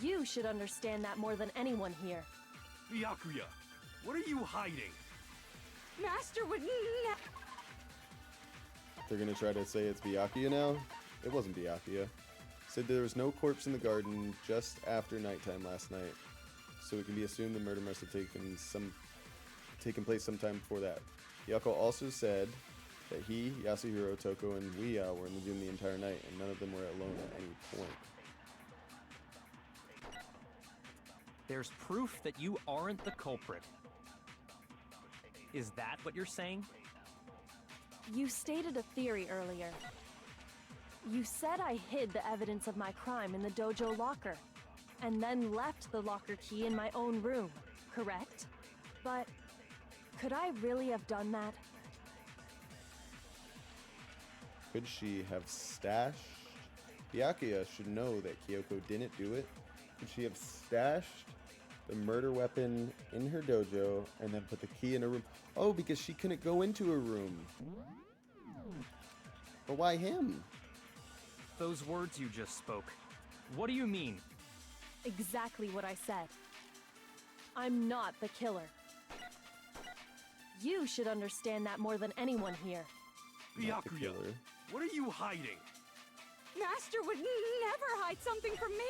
You should understand that more than anyone here. Byakuya, what are you hiding? Master would They're gonna try to say it's Byakuya now? It wasn't Byakuya. Said there was no corpse in the garden just after nighttime last night. So it can be assumed the murder must have taken place sometime before that. Kyoko also said that he, Yasuhiro, Toko, and Ouya were in the gym the entire night, and none of them were alone at any point. There's proof that you aren't the culprit. Is that what you're saying? You stated a theory earlier. You said I hid the evidence of my crime in the dojo locker, and then left the locker key in my own room, correct? But could I really have done that? Could she have stashed? Byakuya should know that Kyoko didn't do it. Could she have stashed the murder weapon in her dojo and then put the key in her room? Oh, because she couldn't go into her room. But why him? Those words you just spoke. What do you mean? Exactly what I said. I'm not the killer. You should understand that more than anyone here. Not the Byakuya, killer. what are you hiding? Master would never hide something from me!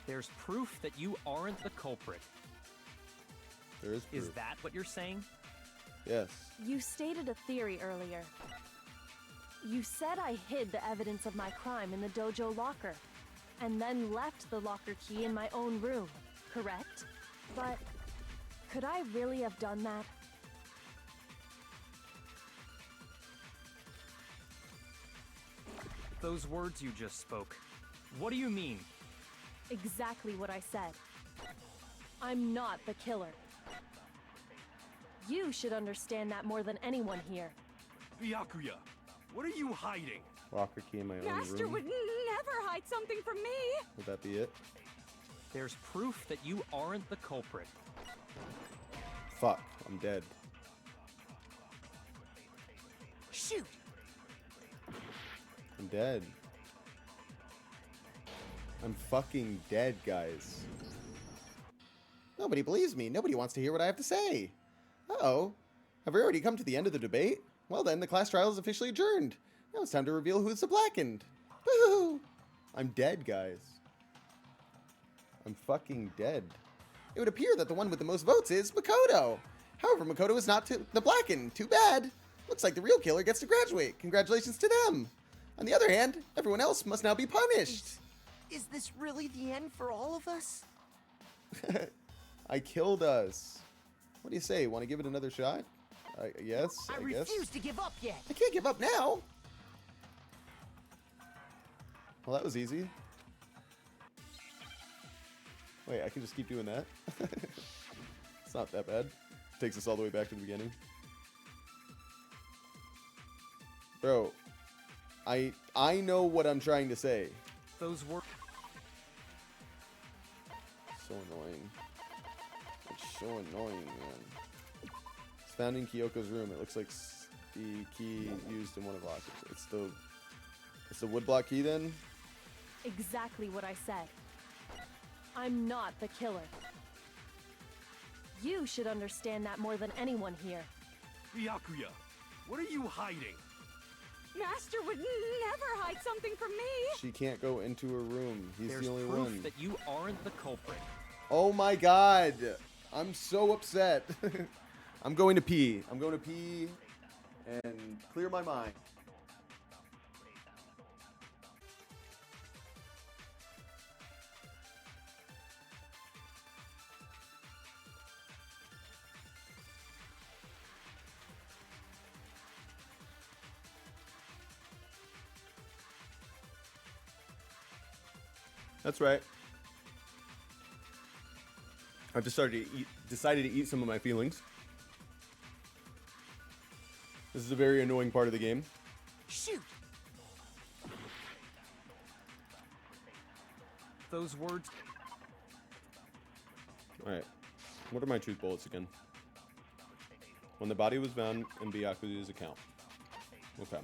There's proof that you aren't the culprit. There is proof. Is that what you're saying? Yes. You stated a theory earlier. You said I hid the evidence of my crime in the dojo locker, and then left the locker key in my own room, correct? But could I really have done that? Those words you just spoke. What do you mean? Exactly what I said. I'm not the killer. You should understand that more than anyone here. Byakuya, what are you hiding? Locker key in my own Master room. would never hide something from me! Would that be it? There's proof that you aren't the culprit. Fuck, I'm dead. Shoot! I'm dead. I'm fucking dead, guys. Nobody believes me. Nobody wants to hear what I have to say. Uh-oh. Have we already come to the end of the debate? Well then, the class trial is officially adjourned. Now it's time to reveal who's the blackened. Woohoo! I'm dead, guys. I'm fucking dead. It would appear that the one with the most votes is Makoto. However, Makoto is not the blackened. Too bad. Looks like the real killer gets to graduate. Congratulations to them. On the other hand, everyone else must now be punished. Is this really the end for all of us? I killed us. What do you say? Want to give it another shot? Yes, I I guess. refuse to give up yet. I can't give up now. Well, that was easy. Wait, I can just keep doing that? It's not that bad. Takes us all the way back to the beginning. Bro, I know what I'm trying to say. Those were... So annoying. It's so annoying, man. It's found in Kyoko's room. It looks like the key used in one of lockers. It's the woodblock key then? Exactly what I said. I'm not the killer. You should understand that more than anyone here. Byakuya, what are you hiding? Master would never hide something from me! She can't go into her room. He's There's the only proof one. that you aren't the culprit. Oh my god. I'm so upset. I'm going to pee. I'm going to pee and clear my mind. That's right. I've decided to eat some of my feelings. This is a very annoying part of the game. Shoot! Those words... Alright. What are my truth bullets again? When the body was found in Byakuya's account. Okay.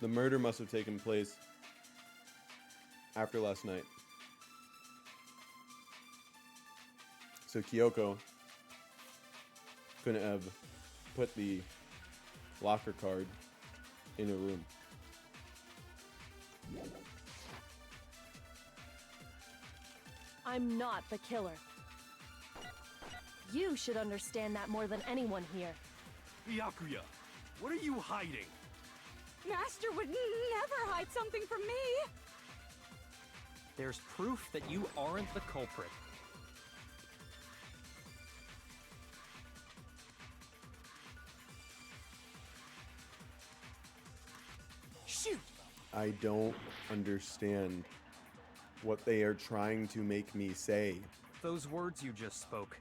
The murder must have taken place after last night. So Kyoko couldn't have put the locker card in a room. I'm not the killer. You should understand that more than anyone here. Byakuya, what are you hiding? Master would never hide something from me! There's proof that you aren't the culprit. Shoot! I don't understand what they are trying to make me say. Those words you just spoke.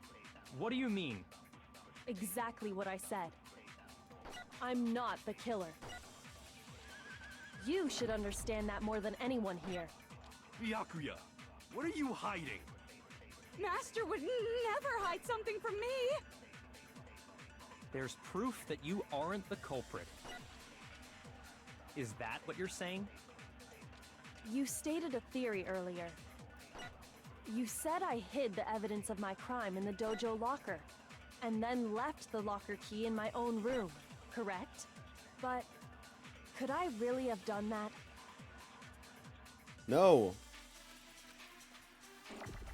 What do you mean? Exactly what I said. I'm not the killer. You should understand that more than anyone here. Byakuya, what are you hiding? Master would never hide something from me! There's proof that you aren't the culprit. Is that what you're saying? You stated a theory earlier. You said I hid the evidence of my crime in the dojo locker, and then left the locker key in my own room, correct? But could I really have done that? No.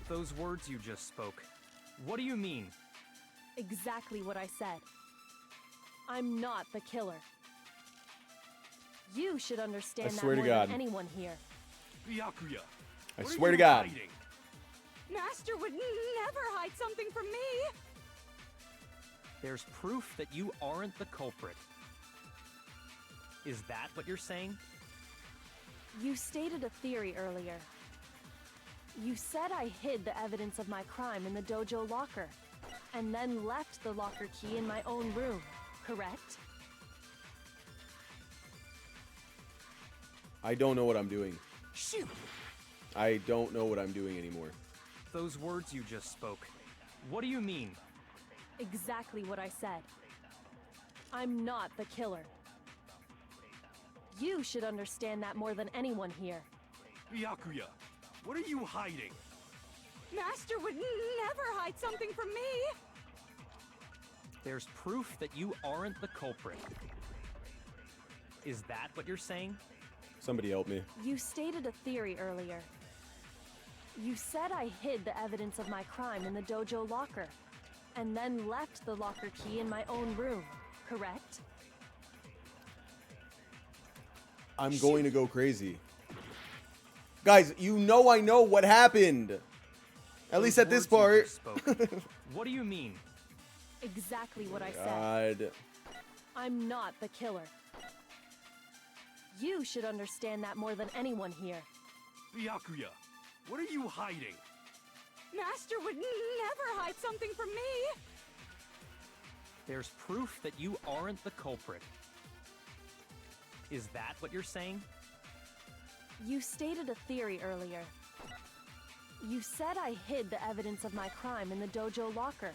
Those words you just spoke. What do you mean? Exactly what I said. I'm not the killer. You should understand I that swear to more God. than anyone here. Byakuya, I what are swear to you God. hiding? Master would never hide something from me! There's proof that you aren't the culprit. Is that what you're saying? You stated a theory earlier. You said I hid the evidence of my crime in the dojo locker, and then left the locker key in my own room, correct? I don't know what I'm doing. Shoot! I don't know what I'm doing anymore. Those words you just spoke. What do you mean? Exactly what I said. I'm not the killer. You should understand that more than anyone here. Byakuya, what are you hiding? Master would never hide something from me! There's proof that you aren't the culprit. Is that what you're saying? Somebody help me. You stated a theory earlier. You said I hid the evidence of my crime in the dojo locker, and then left the locker key in my own room, correct? I'm going to go crazy. Guys, you know I know what happened. At least Those at this words part. you just spoke. What do you mean? Exactly what I said. God. I'm not the killer. You should understand that more than anyone here. Byakuya, what are you hiding? Master would never hide something from me! There's proof that you aren't the culprit. Is that what you're saying? You stated a theory earlier. You said I hid the evidence of my crime in the dojo locker,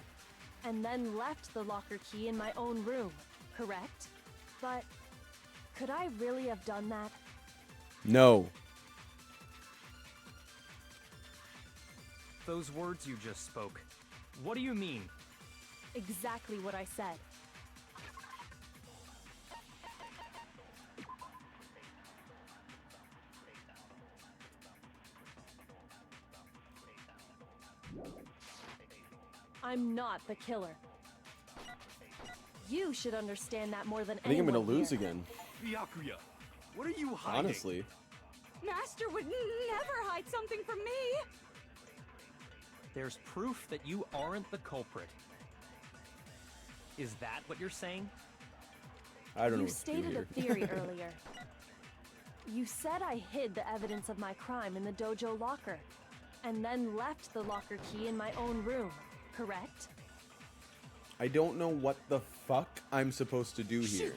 and then left the locker key in my own room, correct? But could I really have done that? No. Those words you just spoke. What do you mean? Exactly what I said. I'm not the killer. You should understand that more than I think I'm anyone gonna lose here. again. Byakuya, what are you hiding? Honestly. Master would never hide something from me! There's proof that you aren't the culprit. Is that what you're saying? I don't know You what to do stated here. a theory earlier. You said I hid the evidence of my crime in the dojo locker, and then left the locker key in my own room, correct? I don't know what the fuck I'm supposed to do here.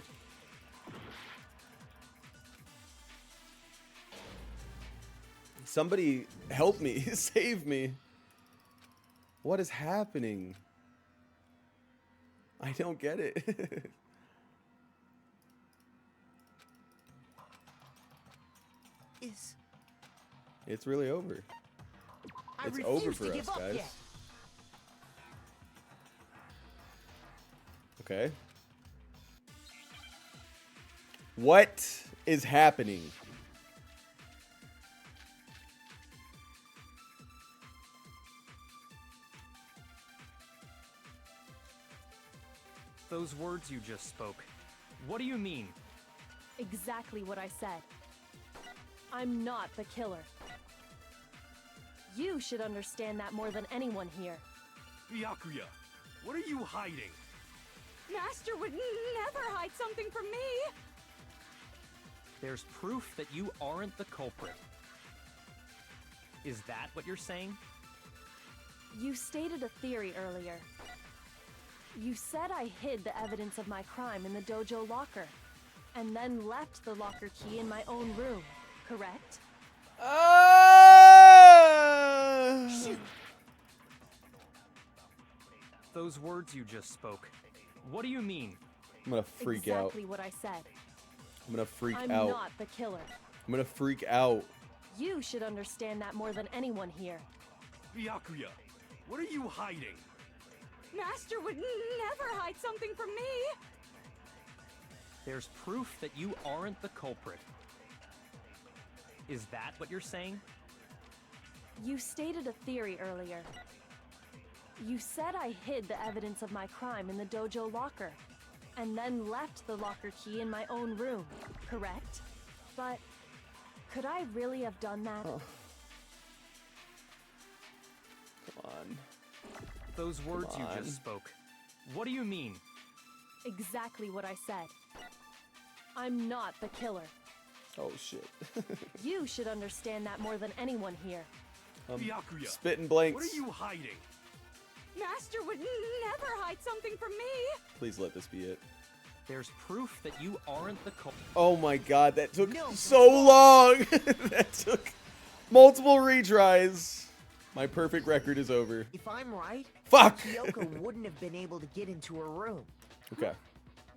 Somebody help me. Save me. What is happening? I don't get it. It's really over. It's over for us, guys. Yet. Okay. What is happening? Those words you just spoke, what do you mean? Exactly what I said. I'm not the killer. You should understand that more than anyone here. Byakuya, what are you hiding? Master would never hide something from me! There's proof that you aren't the culprit. Is that what you're saying? You stated a theory earlier. You said I hid the evidence of my crime in the dojo locker, and then left the locker key in my own room, correct? Shoot! Those words you just spoke, what do you mean? I'm gonna freak out. Exactly what I said. I'm gonna freak I'm out. not the killer. I'm gonna freak out. You should understand that more than anyone here. Byakuya, what are you hiding? Master would never hide something from me! There's proof that you aren't the culprit. Is that what you're saying? You stated a theory earlier. You said I hid the evidence of my crime in the dojo locker, and then left the locker key in my own room, correct? But could I really have done that? Oh. Come on. Those words you just spoke, what do you mean? Exactly what I said. I'm not the killer. Oh shit. You should understand that more than anyone here. Byakuya, Spitting blanks. what are you hiding? Master would never hide something from me! Please let this be it. There's proof that you aren't the culprit. Oh my god, that took No. so long. That took multiple retries. My perfect record is over. If I'm right, Fuck. Kyoko wouldn't have been able to get into her room Okay,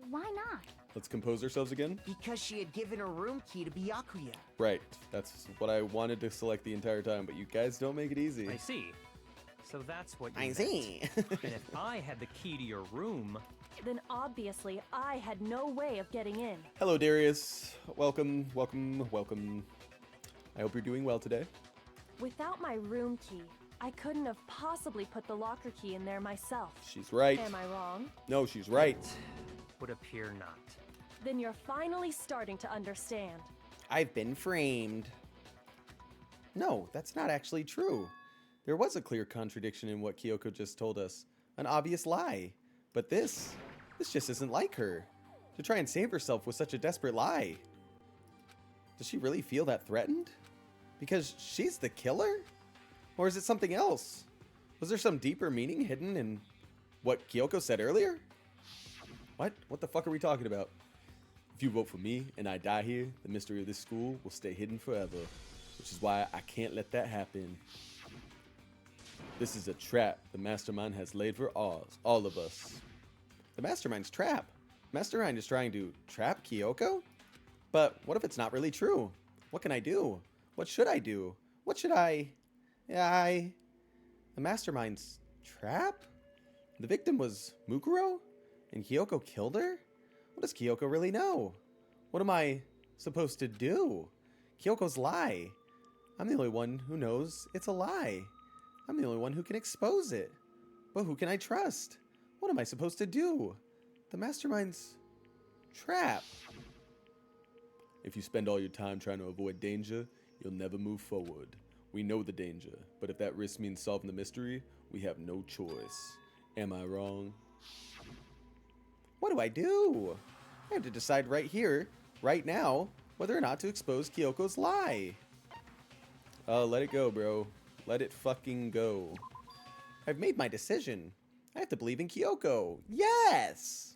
Why not? let's compose ourselves again. because she had given her room key to Byakuya. Right, that's what I wanted to select the entire time, but you guys don't make it easy. I see. So that's what you I meant. see. And if I had the key to your room, Then obviously I had no way of getting in. Hello, Darius. Welcome, welcome, welcome. I hope you're doing well today. Without my room key, I couldn't have possibly put the locker key in there myself. She's right. Am I wrong? No, she's right. would appear not. Then you're finally starting to understand. I've been framed. No, that's not actually true. There was a clear contradiction in what Kyoko just told us. An obvious lie. But this just isn't like her. To try and save herself with such a desperate lie. Does she really feel that threatened? Because she's the killer? Or is it something else? Was there some deeper meaning hidden in what Kyoko said earlier? What? What the fuck are we talking about? If you vote for me and I die here, the mystery of this school will stay hidden forever. Which is why I can't let that happen. This is a trap the Mastermind has laid for all of us. The Mastermind's trap? Mastermind is trying to trap Kyoko? But what if it's not really true? What can I do? What should I do? What should I... The Mastermind's trap? The victim was Mukuro? And Kyoko killed her? What does Kyoko really know? What am I supposed to do? Kyoko's lie. I'm the only one who knows it's a lie. I'm the only one who can expose it. But who can I trust? What am I supposed to do? The Mastermind's trap. If you spend all your time trying to avoid danger, you'll never move forward. We know the danger, but if that risk means solving the mystery, we have no choice. Am I wrong? What do I do? I have to decide right here, right now, whether or not to expose Kyoko's lie. Let it go, bro. Let it fucking go. I've made my decision. I have to believe in Kyoko. Yes!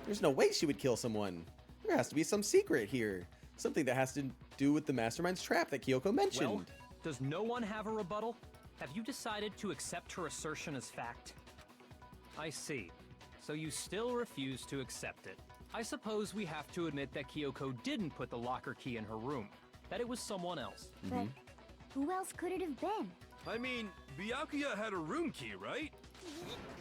There's no way she would kill someone. There has to be some secret here. Something that has to do with the Mastermind's trap that Kyoko mentioned. Well, does no one have a rebuttal? Have you decided to accept her assertion as fact? I see. So you still refuse to accept it. I suppose we have to admit that Kyoko didn't put the locker key in her room. That it was someone else. But who else could it have been? I mean, Byakuya had a room key, right?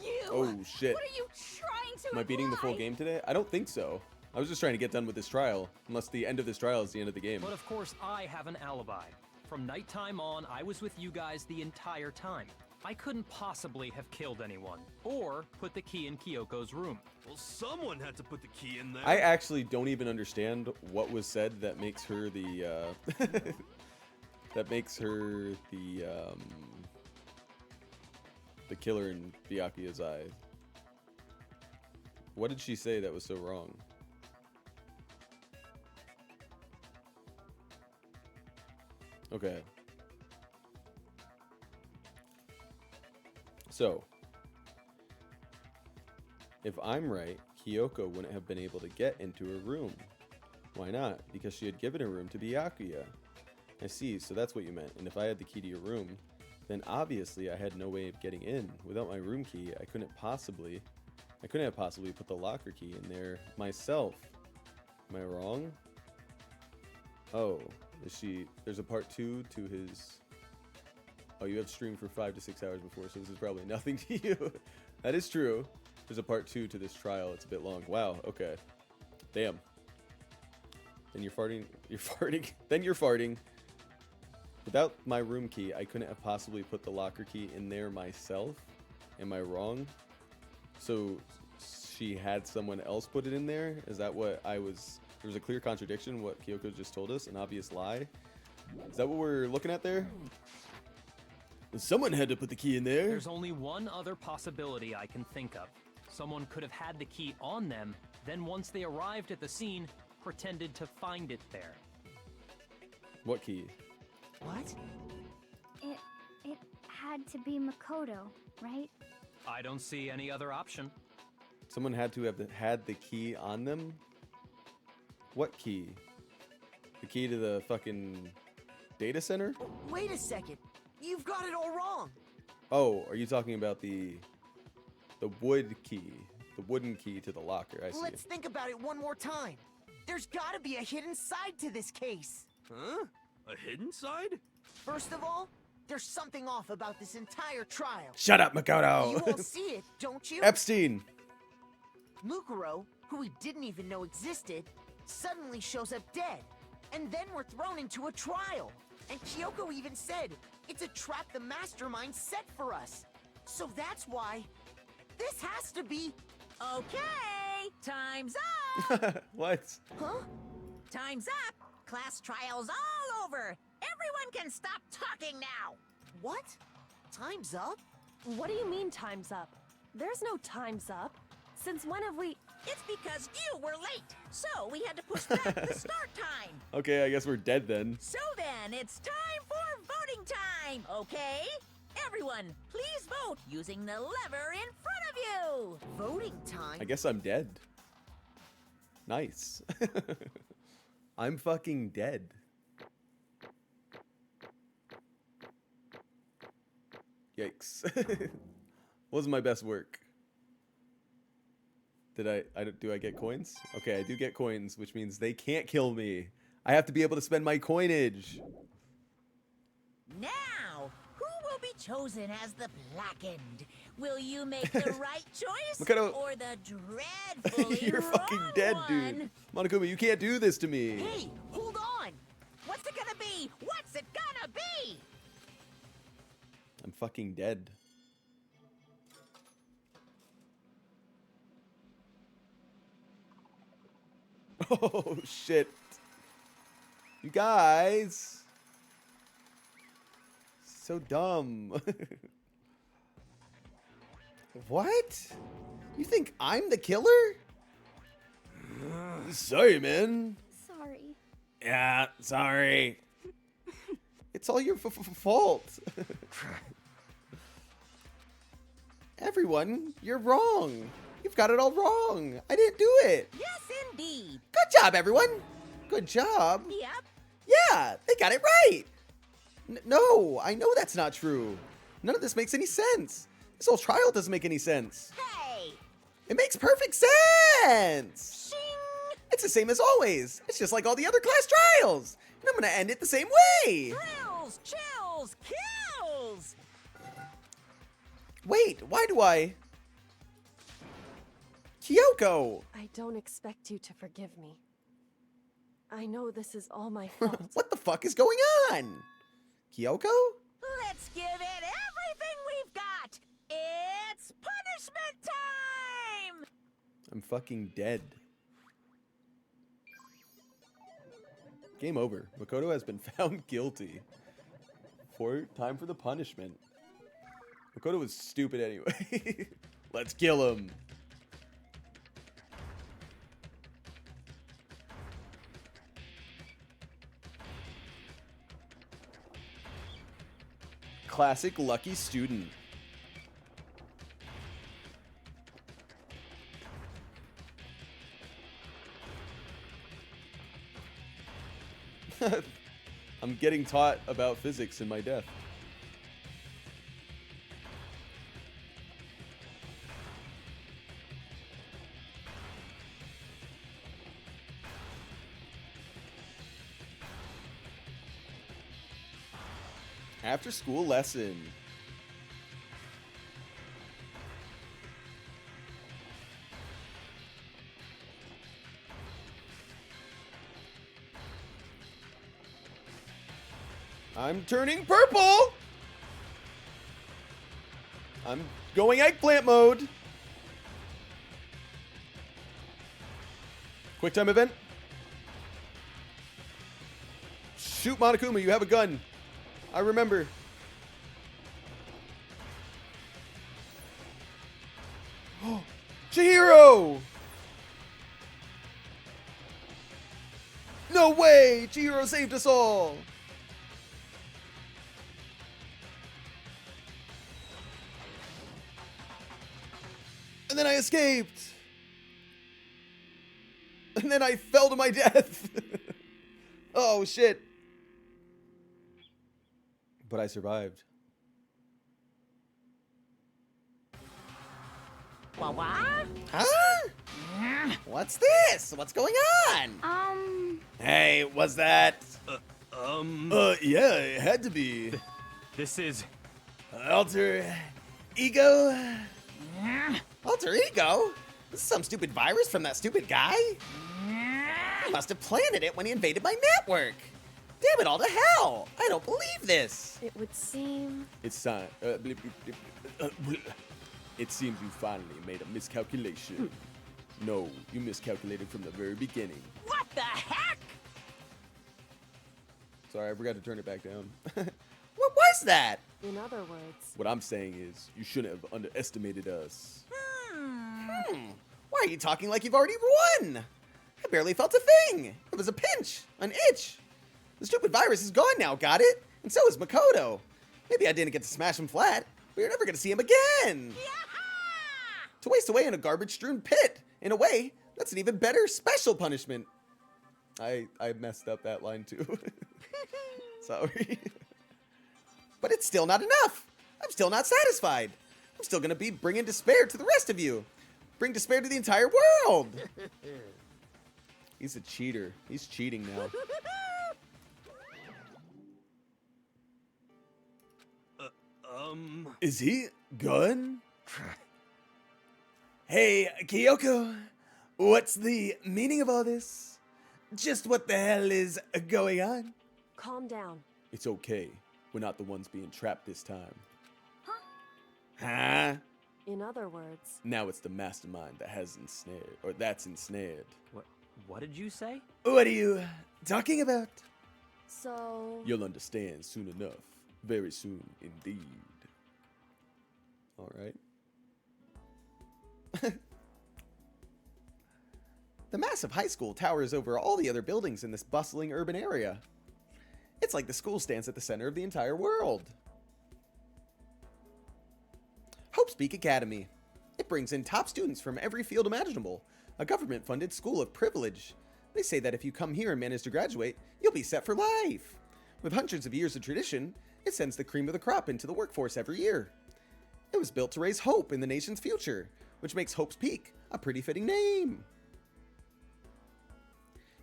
You! Oh, shit. What are you trying to Am I beating the full imply? game today? I don't think so. I was just trying to get done with this trial. Unless the end of this trial is the end of the game. But of course, I have an alibi. From nighttime on, I was with you guys the entire time. I couldn't possibly have killed anyone, or put the key in Kyoko's room. Well, someone had to put the key in there. I actually don't even understand what was said that makes her the, that makes her the killer in Byakuya's eye. What did she say that was so wrong? Okay. So, if I'm right, Kyoko wouldn't have been able to get into her room. Why not? Because she had given her room to Byakuya. I see, so that's what you meant. And if I had the key to your room, then obviously I had no way of getting in. Without my room key, I couldn't have possibly put the locker key in there myself. Am I wrong? Oh, there's a part 2 to his... Oh, you have streamed for 5 to 6 hours before, so this is probably nothing to you. That is true. There's a part 2 to this trial. It's a bit long. Wow, okay. Damn. Then you're farting. Then you're farting. Without my room key, I couldn't have possibly put the locker key in there myself. Am I wrong? So she had someone else put it in there? Is that what I was... There was a clear contradiction, what Kyoko just told us, an obvious lie. Is that what we're looking at there? Someone had to put the key in there. There's only one other possibility I can think of. Someone could have had the key on them, then once they arrived at the scene, pretended to find it there. What key? What? It had to be Makoto, right? I don't see any other option. Someone had to have had the key on them? What key? The key to the fucking data center? Wait a second. You've got it all wrong. Oh, are you talking about the wood key? The wooden key to the locker, I see. Let's think about it one more time. There's gotta be a hidden side to this case. Huh? A hidden side? First of all, there's something off about this entire trial. Shut up, Makoto! You all see it, don't you? Epstein! Mukuro, who we didn't even know existed, suddenly shows up dead. And then we're thrown into a trial. And Kyoko even said, it's a trap the mastermind set for us. So that's why this has to be... Okay, time's up! What? Huh? Time's up! Class trial's all over! Everyone can stop talking now! What? Time's up? What do you mean time's up? There's no time's up. Since when have we... It's because you were late, so we had to push back the start time. Okay, I guess we're dead then. So then, it's time for voting time, okay? Everyone, please vote using the lever in front of you. Voting time? I guess I'm dead. Nice. I'm fucking dead. Yikes. Wasn't my best work. Do I get coins? Okay, I do get coins, which means they can't kill me. I have to be able to spend my coinage. Now, who will be chosen as the blackened? Will you make the right choice Makoto. or the dreadfully You're fucking wrong dead, one? dude. Monokuma, you can't do this to me. Hey, hold on! What's it gonna be? What's it gonna be? I'm fucking dead. Oh, shit. You guys. So dumb. What? You think I'm the killer? Sorry, man. Sorry. Yeah, sorry. It's all your fault. Everyone, you're wrong. You've got it all wrong. I didn't do it. Yes, indeed. Good job, everyone. Good job. Yep. Yeah, they got it right. No, I know that's not true. None of this makes any sense. This whole trial doesn't make any sense. Hey! It makes perfect sense. Shing! It's the same as always. It's just like all the other class trials. And I'm going to end it the same way. Thrills, chills, kills! Wait, why do I... Kyoko! I don't expect you to forgive me. I know this is all my fault. What the fuck is going on? Kyoko? Let's give it everything we've got! I'm fucking dead. Game over. Makoto has been found guilty. Time for the punishment. Makoto was stupid anyway. Let's kill him. Classic lucky student. I'm getting taught about physics in my death. After school lesson. I'm turning purple! I'm going eggplant mode. Quick time event. Shoot Monokuma, you have a gun. I remember. Chihiro! No way! Chihiro saved us all! And then I escaped! And then I fell to my death! Oh, shit. But I survived. What? Huh? What's this? What's going on? Hey, was that? Yeah, it had to be. This is... Alter ego? Alter ego? This is some stupid virus from that stupid guy? He must have planted it when he invaded my network. Damn it all to hell! I don't believe this. It would seem... It's time. It seems you finally made a miscalculation. No, you miscalculated from the very beginning. What the heck? Sorry, I forgot to turn it back down. What was that? In other words... What I'm saying is, you shouldn't have underestimated us. Why are you talking like you've already won? I barely felt a thing. It was a pinch, an itch. The stupid virus is gone now, got it? And so is Makoto. Maybe I didn't get to smash him flat, but you're never gonna see him again. To waste away in a garbage-strewn pit. In a way, that's an even better special punishment. I messed up that line too. Sorry. But it's still not enough. I'm still not satisfied. I'm still gonna be bringing despair to the rest of you. Bring despair to the entire world. He's a cheater. He's cheating now. Is he gone? Hey, Kyoko. What's the meaning of all this? Just what the hell is going on? Calm down. It's okay. We're not the ones being trapped this time. Huh? In other words... Now it's the mastermind that has ensnared, or that's ensnared. What did you say? What are you talking about? So... You'll understand soon enough. Very soon indeed. All right. The massive high school towers over all the other buildings in this bustling urban area. It's like the school stands at the center of the entire world. Hope's Peak Academy. It brings in top students from every field imaginable. A government-funded school of privilege. They say that if you come here and manage to graduate, you'll be set for life. With hundreds of years of tradition, it sends the cream of the crop into the workforce every year. It was built to raise hope in the nation's future, which makes Hope's Peak a pretty fitting name.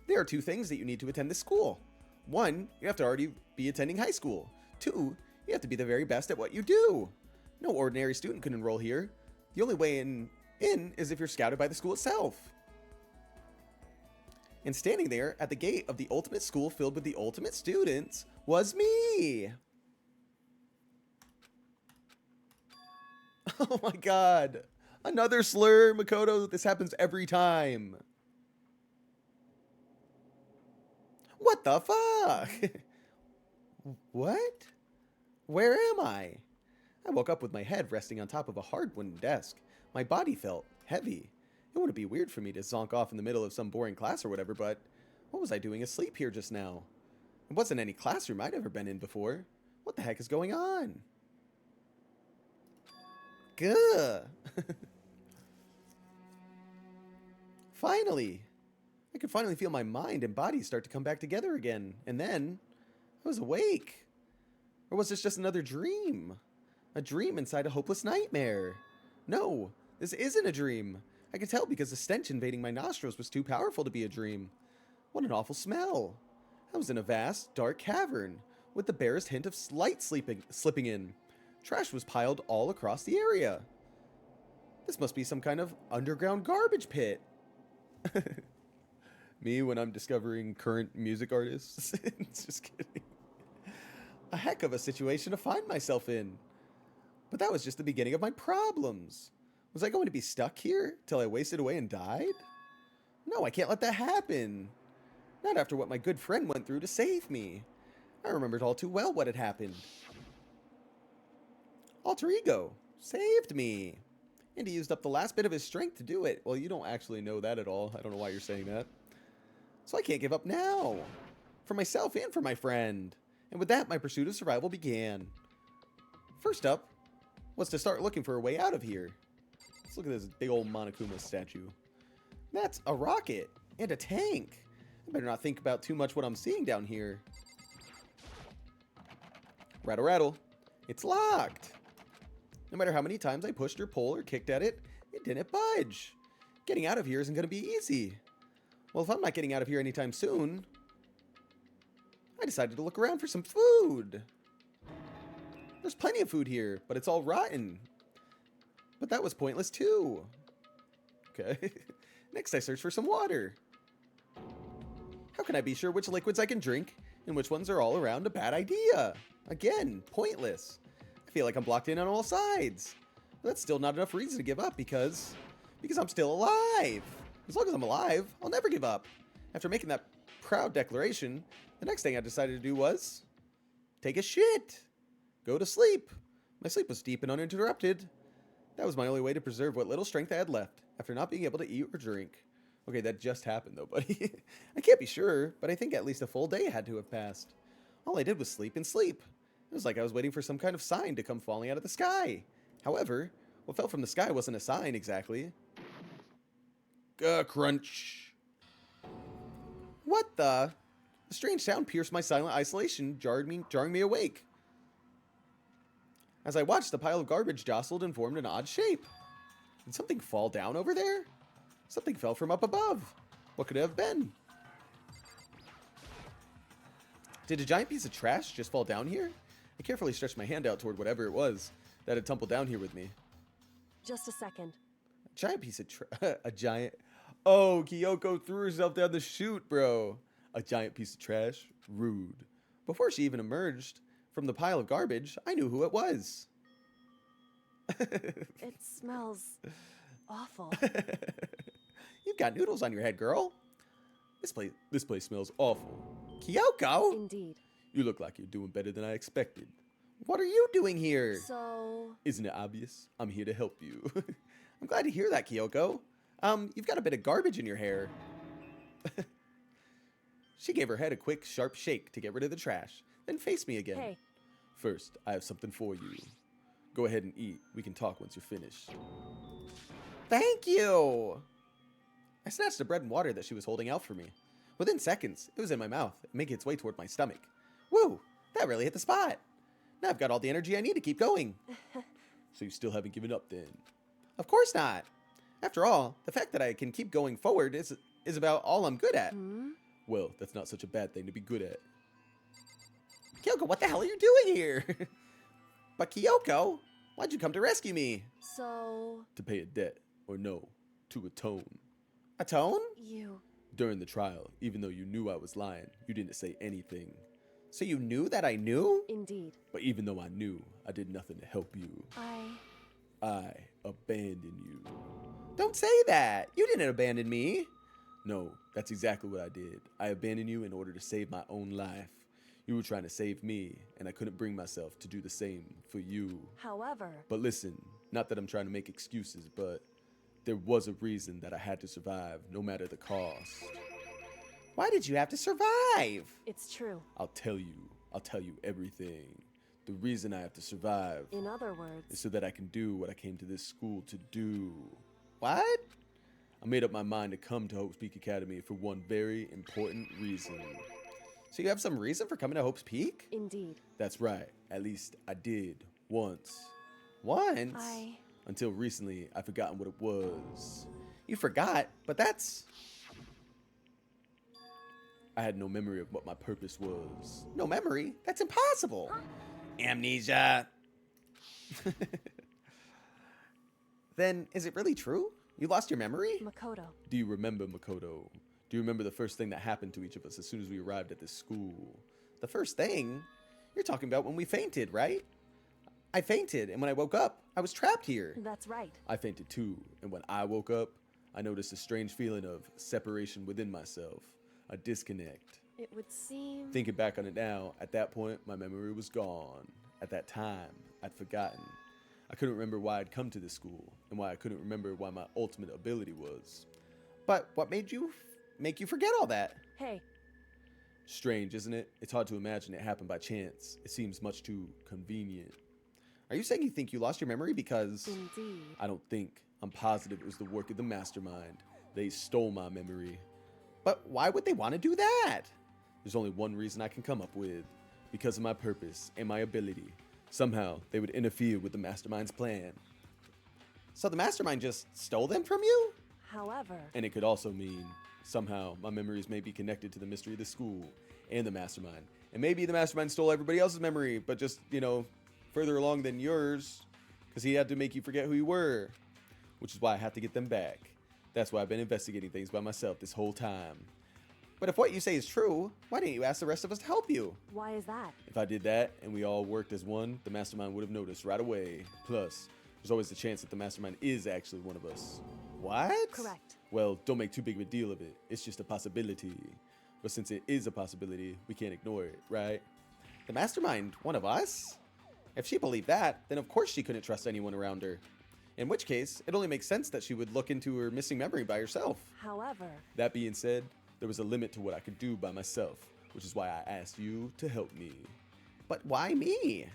There are two things that you need to attend this school. One, you have to already be attending high school. Two, you have to be the very best at what you do. No ordinary student can enroll here. The only way in is if you're scouted by the school itself. And standing there at the gate of the ultimate school filled with the ultimate students was me. Oh my god. Another slur, Makoto. This happens every time. What the fuck? What? Where am I? I woke up with my head resting on top of a hard wooden desk. My body felt heavy. It wouldn't be weird for me to zonk off in the middle of some boring class or whatever, but what was I doing asleep here just now? It wasn't any classroom I'd ever been in before. What the heck is going on? Gah! Finally! I could finally feel my mind and body start to come back together again. And then, I was awake. Or was this just another dream? A dream inside a hopeless nightmare. No, this isn't a dream. I could tell because the stench invading my nostrils was too powerful to be a dream. What an awful smell. I was in a vast, dark cavern, with the barest hint of light slipping in. Trash was piled all across the area. This must be some kind of underground garbage pit. Me when I'm discovering current music artists. Just kidding. A heck of a situation to find myself in. But that was just the beginning of my problems. Was I going to be stuck here till I wasted away and died? No, I can't let that happen. Not after what my good friend went through to save me. I remembered all too well what had happened. Alter Ego saved me. And he used up the last bit of his strength to do it. Well, you don't actually know that at all. I don't know why you're saying that. So I can't give up now. For myself and for my friend. And with that, my pursuit of survival began. First up was to start looking for a way out of here. Let's look at this big old Monokuma statue. That's a rocket and a tank. I better not think about too much what I'm seeing down here. Rattle, rattle. It's locked. No matter how many times I pushed or pulled or kicked at it, it didn't budge. Getting out of here isn't going to be easy. Well, if I'm not getting out of here anytime soon, I decided to look around for some food. There's plenty of food here, but it's all rotten. But that was pointless too. Okay. Next, I searched for some water. How can I be sure which liquids I can drink and which ones are all around a bad idea? Again, pointless. I feel like I'm blocked in on all sides. But that's still not enough reason to give up because I'm still alive. As long as I'm alive, I'll never give up. After making that proud declaration, the next thing I decided to do was take a shit. Go to sleep. My sleep was deep and uninterrupted. That was my only way to preserve what little strength I had left after not being able to eat or drink. Okay, that just happened though, buddy. I can't be sure, but I think at least a full day had to have passed. All I did was sleep and sleep. It was like I was waiting for some kind of sign to come falling out of the sky. However, what fell from the sky wasn't a sign exactly. Crunch. What the? The strange sound pierced my silent isolation, jarring me awake. As I watched, the pile of garbage jostled and formed an odd shape. Did something fall down over there? Something fell from up above. What could it have been? Did a giant piece of trash just fall down here? I carefully stretched my hand out toward whatever it was that had tumbled down here with me. Just a second. A giant piece of a giant... Oh, Kyoko threw herself down the chute, bro. A giant piece of trash? Rude. Before she even emerged from the pile of garbage, I knew who it was. It smells awful. You've got noodles on your head, girl. This place smells awful. Kyoko? Indeed. You look like you're doing better than I expected. What are you doing here? So... Isn't it obvious? I'm here to help you. I'm glad to hear that, Kyoko. You've got a bit of garbage in your hair. She gave her head a quick, sharp shake to get rid of the trash, then faced me again. Hey. First, I have something for you. Go ahead and eat. We can talk once you're finished. Thank you! I snatched the bread and water that she was holding out for me. Within seconds, it was in my mouth, making its way toward my stomach. Woo! That really hit the spot! Now I've got all the energy I need to keep going. So you still haven't given up then? Of course not! After all, the fact that I can keep going forward is about all I'm good at. Well, that's not such a bad thing to be good at. Kyoko, what the hell are you doing here? But Kyoko, why'd you come to rescue me? So... To pay a debt, or no, to atone. Atone? You... During the trial, even though you knew I was lying, you didn't say anything. So you knew that I knew? Indeed. But even though I knew, I did nothing to help you. I abandoned you. Don't say that. You didn't abandon me. No, that's exactly what I did. I abandoned you in order to save my own life. You were trying to save me, and I couldn't bring myself to do the same for you. However, But listen, not that I'm trying to make excuses, but there was a reason that I had to survive, no matter the cost. Why did you have to survive? it's true. I'll tell you. I'll tell you everything. The reason I have to survive In other is words, so that I can do what I came to this school to do. What? I made up my mind to come to Hope's Peak Academy for one very important reason. So you have some reason for coming to Hope's Peak? indeed. That's right. At least I did. Once. Once? I... Until recently, I've forgotten what it was. You forgot? But that's... I had no memory of what my purpose was. No memory? That's impossible. Amnesia. Then, is it really true? You lost your memory? Makoto. Do you remember, Makoto? Do you remember the first thing that happened to each of us as soon as we arrived at this school? The first thing? You're talking about when we fainted, right? I fainted, and when I woke up, I was trapped here. That's right. I fainted too, and when I woke up, I noticed a strange feeling of separation within myself, a disconnect. It would seem... Thinking back on it now, at that point, my memory was gone. At that time, I'd forgotten. I couldn't remember why I'd come to this school, and why I couldn't remember why my ultimate ability was. But what made you make you forget all that? Hey, Strange, isn't it? It's hard to imagine it happened by chance. It seems much too convenient. Are you saying you think you lost your memory because... indeed. I don't think. I'm positive it was the work of the mastermind. They stole my memory. But why would they want to do that? There's only one reason I can come up with. Because of my purpose and my ability. Somehow, they would interfere with the mastermind's plan. So the mastermind just stole them from you? However, And it could also mean, somehow, my memories may be connected to the mystery of the school and the mastermind. And maybe the mastermind stole everybody else's memory, but just, further along than yours. Because he had to make you forget who you were. Which is why I have to get them back. That's why I've been investigating things by myself this whole time. But if what you say is true, why didn't you ask the rest of us to help you? why is that? If I did that and we all worked as one, the mastermind would have noticed right away. Plus, there's always the chance that the mastermind is actually one of us. What? Correct. Well, don't make too big of a deal of it. It's just a possibility. But since it is a possibility, we can't ignore it, right? The mastermind, one of us? If she believed that, then of course she couldn't trust anyone around her. In which case, it only makes sense that she would look into her missing memory by herself. However, That being said, there was a limit to what I could do by myself, which is why I asked you to help me. But why me?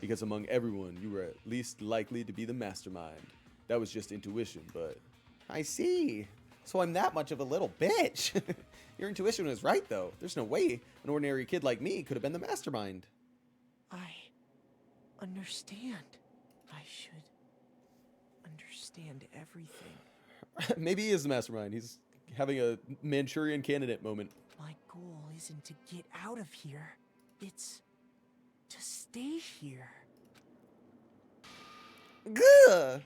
Because among everyone, you were at least likely to be the mastermind. That was just intuition, but... I see. So I'm that much of a little bitch. Your intuition was right, though. There's no way an ordinary kid like me could have been the mastermind. I understand. I should understand everything. Maybe he is the mastermind. He's having a Manchurian candidate moment. My goal isn't to get out of here. It's to stay here. Gah!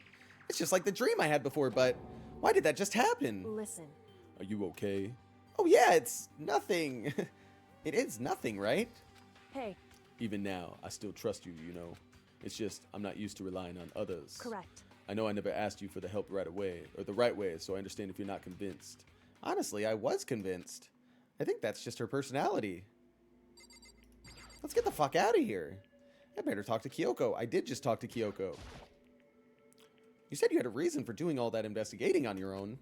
It's just like the dream I had before, but why did that just happen? listen. Are you okay? Oh yeah, it's nothing. It is nothing, right? Hey, Even now, I still trust you, It's just, I'm not used to relying on others. correct. I know I never asked you for the help right away, or the right way, so I understand if you're not convinced. Honestly, I was convinced. I think that's just her personality. Let's get the fuck out of here. I better talk to Kyoko. I did just talk to Kyoko. You said you had a reason for doing all that investigating on your own.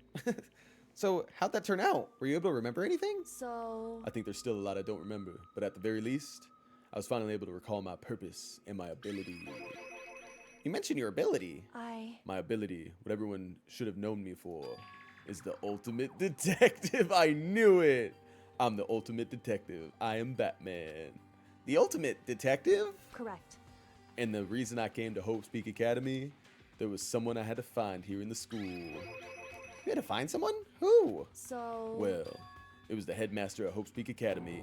So, how'd that turn out? Were you able to remember anything? So, I think there's still a lot I don't remember, but at the very least, I was finally able to recall my purpose and my ability. You mentioned your ability. My ability, what everyone should have known me for, is the ultimate detective. I knew it. I'm the ultimate detective. I am Batman. The ultimate detective? correct. And the reason I came to Hope's Peak Academy, there was someone I had to find here in the school. You had to find someone? Who? So, Well, it was the headmaster at Hope's Peak Academy.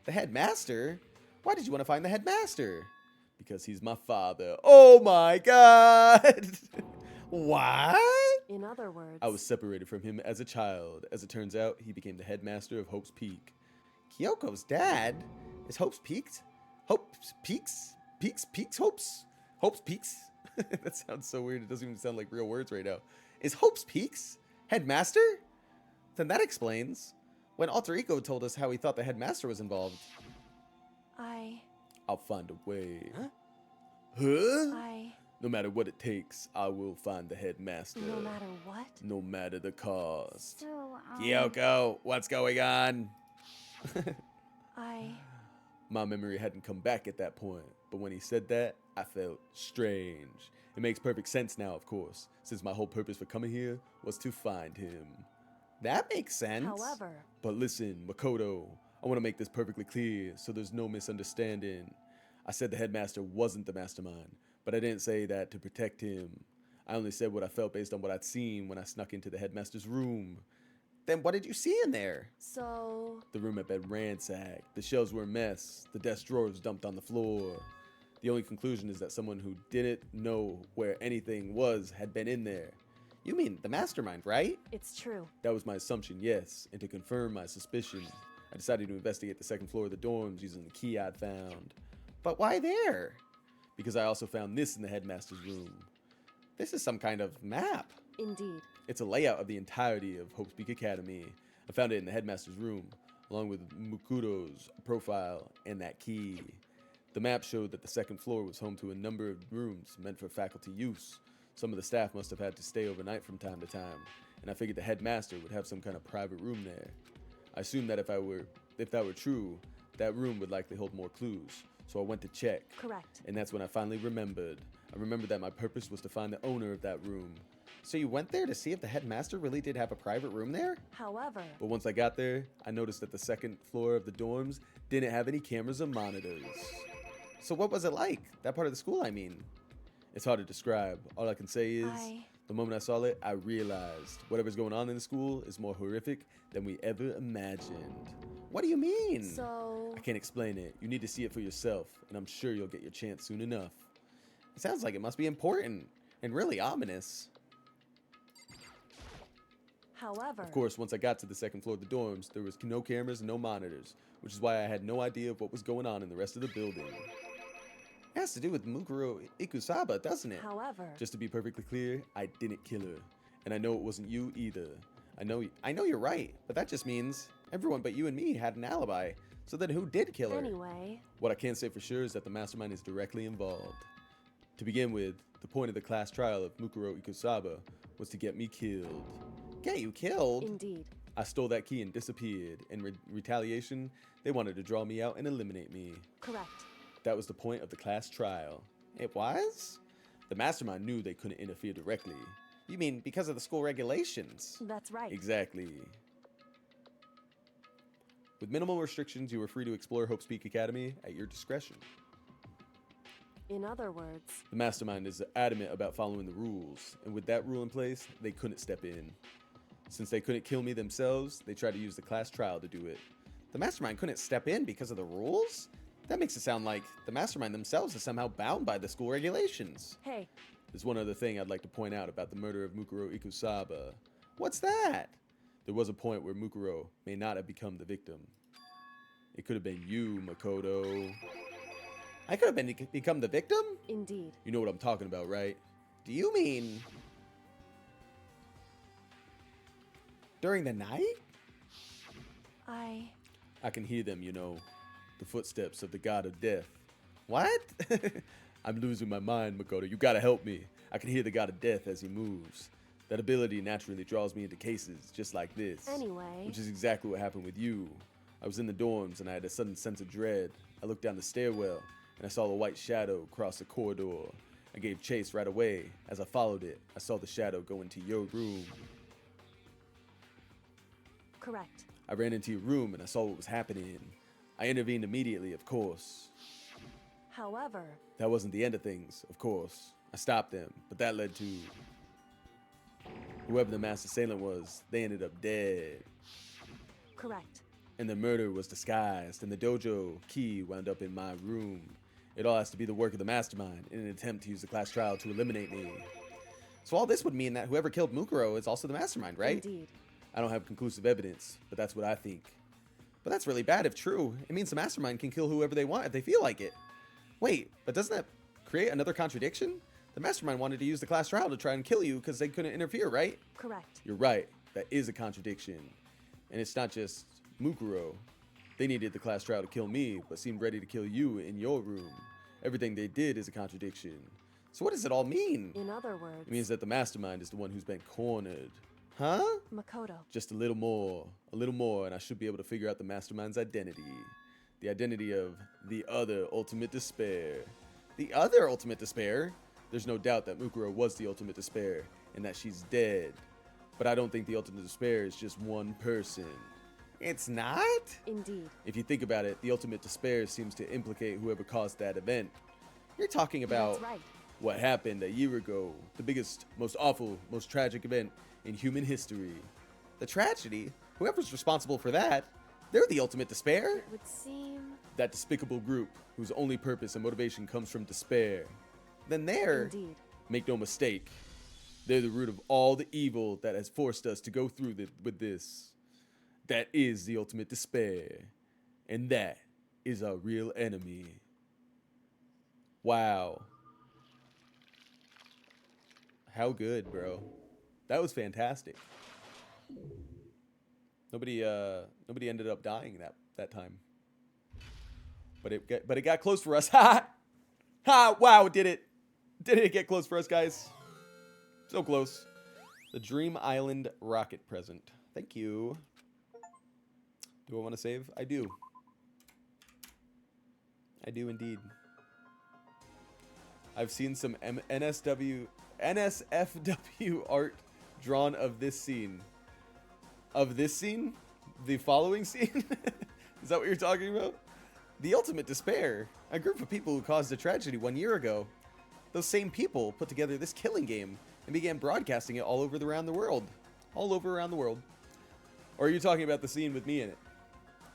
The headmaster? Why did you want to find the headmaster? Because he's my father. Oh my god! What? in other words, I was separated from him as a child. As it turns out, he became the headmaster of Hope's Peak. Kyoko's dad? Is Hope's Peaks? Hope's Peaks? Peaks? Hope's? Hope's Peaks? That sounds so weird. It doesn't even sound like real words right now. Is Hope's Peaks headmaster? Then that explains when Alter Ego told us how he thought the headmaster was involved. I'll find a way. Huh? No matter what it takes, I will find the headmaster. No matter what? No matter the cost. So, Kyoko, what's going on? I... My memory hadn't come back at that point, but when he said that, I felt strange. It makes perfect sense now, of course, since my whole purpose for coming here was to find him. That makes sense. However... But listen, Makoto, I want to make this perfectly clear so there's no misunderstanding. I said the headmaster wasn't the mastermind, but I didn't say that to protect him. I only said what I felt based on what I'd seen when I snuck into the headmaster's room. Then what did you see in there? So... The room had been ransacked. The shelves were a mess. The desk drawers dumped on the floor. The only conclusion is that someone who didn't know where anything was had been in there. You mean the mastermind, right? It's true. That was my assumption, yes. And to confirm my suspicion, I decided to investigate the second floor of the dorms using the key I'd found. But why there? Because I also found this in the headmaster's room. This is some kind of map. Indeed. It's a layout of the entirety of Hope's Peak Academy. I found it in the headmaster's room, along with Mukuro's profile and that key. The map showed that the second floor was home to a number of rooms meant for faculty use. Some of the staff must have had to stay overnight from time to time, and I figured the headmaster would have some kind of private room there. I assumed that if that were true, that room would likely hold more clues, so I went to check. Correct. And that's when I finally remembered. I remembered that my purpose was to find the owner of that room. So you went there to see if the headmaster really did have a private room there? However... But once I got there, I noticed that the second floor of the dorms didn't have any cameras or monitors. So what was it like? That part of the school, I mean. It's hard to describe. All I can say is, the moment I saw it, I realized whatever's going on in the school is more horrific than we ever imagined. What do you mean? So... I can't explain it. You need to see it for yourself, and I'm sure you'll get your chance soon enough. It sounds like it must be important, and really ominous. However... Of course, once I got to the second floor of the dorms, there was no cameras and no monitors, which is why I had no idea of what was going on in the rest of the building. It has to do with Mukuro Ikusaba, doesn't it? However... Just to be perfectly clear, I didn't kill her. And I know it wasn't you either. I know you're right, but that just means everyone but you and me had an alibi. So then who did kill her? Anyway... What I can say for sure is that the mastermind is directly involved. To begin with, the point of the class trial of Mukuro Ikusaba was to get me killed. Get you killed? Indeed. I stole that key and disappeared. In retaliation, they wanted to draw me out and eliminate me. Correct. That was the point of the class trial. It was? The mastermind knew they couldn't interfere directly. You mean because of the school regulations? That's right. Exactly. With minimal restrictions, you are free to explore Hope's Peak Academy at your discretion. In other words... The mastermind is adamant about following the rules, and with that rule in place, they couldn't step in. Since they couldn't kill me themselves, they tried to use the class trial to do it. The mastermind couldn't step in because of the rules? That makes it sound like the mastermind themselves is somehow bound by the school regulations. Hey. There's one other thing I'd like to point out about the murder of Mukuro Ikusaba. What's that? There was a point where Mukuro may not have become the victim. It could have been you, Makoto. I could have become the victim? Indeed. You know what I'm talking about, right? Do you mean... during the night? I can hear them, you know. The footsteps of the god of death. What? I'm losing my mind, Makoto. You gotta help me. I can hear the god of death as he moves. That ability naturally draws me into cases just like this. Anyway. Which is exactly what happened with you. I was in the dorms and I had a sudden sense of dread. I looked down the stairwell and I saw a white shadow cross the corridor. I gave chase right away. As I followed it, I saw the shadow go into your room. Correct. I ran into your room and I saw what was happening. I intervened immediately, of course. However... That wasn't the end of things, of course. I stopped them, but that led to... whoever the mass assailant was, they ended up dead. Correct. And the murder was disguised, and the dojo key wound up in my room. It all has to be the work of the mastermind in an attempt to use the class trial to eliminate me. So all this would mean that whoever killed Mukuro is also the mastermind, right? Indeed. I don't have conclusive evidence, but that's what I think. But that's really bad if true. It means the mastermind can kill whoever they want if they feel like it. Wait, but doesn't that create another contradiction? The mastermind wanted to use the class trial to try and kill you because they couldn't interfere, right? Correct. You're right. That is a contradiction. And it's not just Mukuro. They needed the class trial to kill me, but seemed ready to kill you in your room. Everything they did is a contradiction. So what does it all mean? In other words, It means that the mastermind is the one who's been cornered. Huh? Makoto. Just a little more, and I should be able to figure out the mastermind's identity. The identity of the other ultimate despair. The other ultimate despair? There's no doubt that Mukuro was the ultimate despair, and that she's dead. But I don't think the ultimate despair is just one person. It's not? Indeed. If you think about it, the ultimate despair seems to implicate whoever caused that event. You're talking about That's right. what happened a year ago, the biggest, most awful, most tragic event in human history. The tragedy? Whoever's responsible for that, they're the ultimate despair. It would seem. That despicable group whose only purpose and motivation comes from despair. Then they're, Indeed. make no mistake, they're the root of all the evil that has forced us to go through with this. That is the ultimate despair. And that is our real enemy. Wow. How good, bro. That was fantastic. Nobody ended up dying that time. But it got close for us. Ha! Ha! Wow, did it get close for us, guys? So close. The Dream Island rocket present. Thank you. Do I want to save? I do. I do indeed. I've seen some NSFW art drawn of this scene. Of this scene? The following scene? Is that what you're talking about? The ultimate despair. A group of people who caused a tragedy 1 year ago. Those same people put together this killing game and began broadcasting it all over around the world. All over around the world. Or are you talking about the scene with me in it?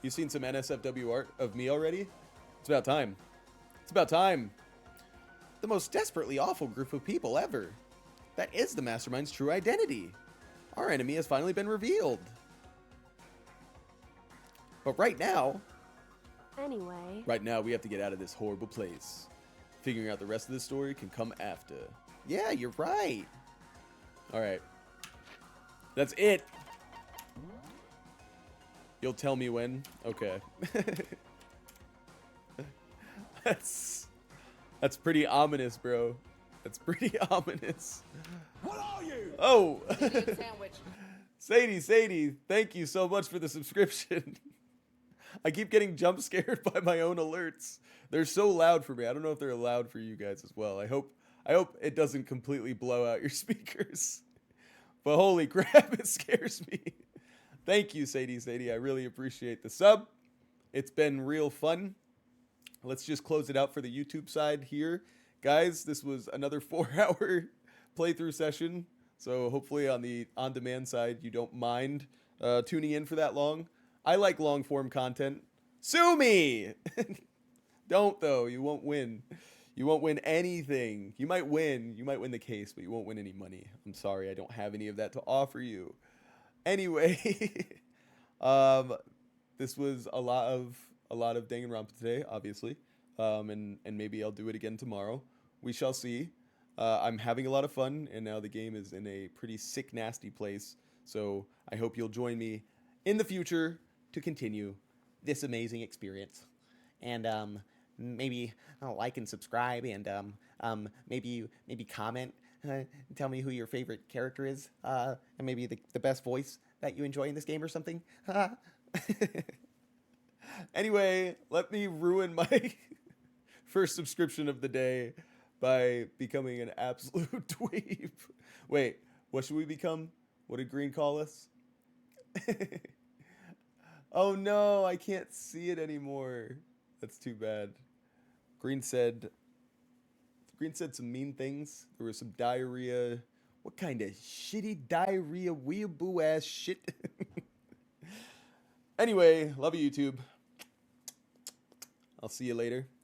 You've seen some NSFW art of me already? It's about time. It's about time. The most desperately awful group of people ever. That is the Mastermind's true identity. Our enemy has finally been revealed. But right now Anyway. We have to get out of this horrible place. Figuring out the rest of the story can come after. Yeah, you're right. Alright. That's it. You'll tell me when? Okay. That's pretty ominous, bro. That's pretty ominous. What are you? Oh! Sadie, thank you so much for the subscription. I keep getting jump scared by my own alerts. They're so loud for me. I don't know if they're loud for you guys as well. I hope it doesn't completely blow out your speakers. But holy crap, it scares me. Thank you, Sadie. I really appreciate the sub. It's been real fun. Let's just close it out for the YouTube side here. Guys, this was another 4-hour playthrough session. So hopefully on the on-demand side, you don't mind tuning in for that long. I like long-form content. Sue me! Don't, though. You won't win. You won't win anything. You might win the case, but you won't win any money. I'm sorry, I don't have any of that to offer you. Anyway, this was a lot of Danganronpa today, obviously, and maybe I'll do it again tomorrow. We shall see. I'm having a lot of fun, and now the game is in a pretty sick, nasty place. So I hope you'll join me in the future to continue this amazing experience. And maybe like and subscribe, and maybe comment. Tell me who your favorite character is, and maybe the best voice that you enjoy in this game or something. Anyway, let me ruin my first subscription of the day by becoming an absolute dweeb. Wait, what should we become? What did Green call us? Oh no, I can't see it anymore. That's too bad. Green said some mean things. There was some diarrhea. What kind of shitty diarrhea weeaboo ass shit? Anyway, love you, YouTube. I'll see you later.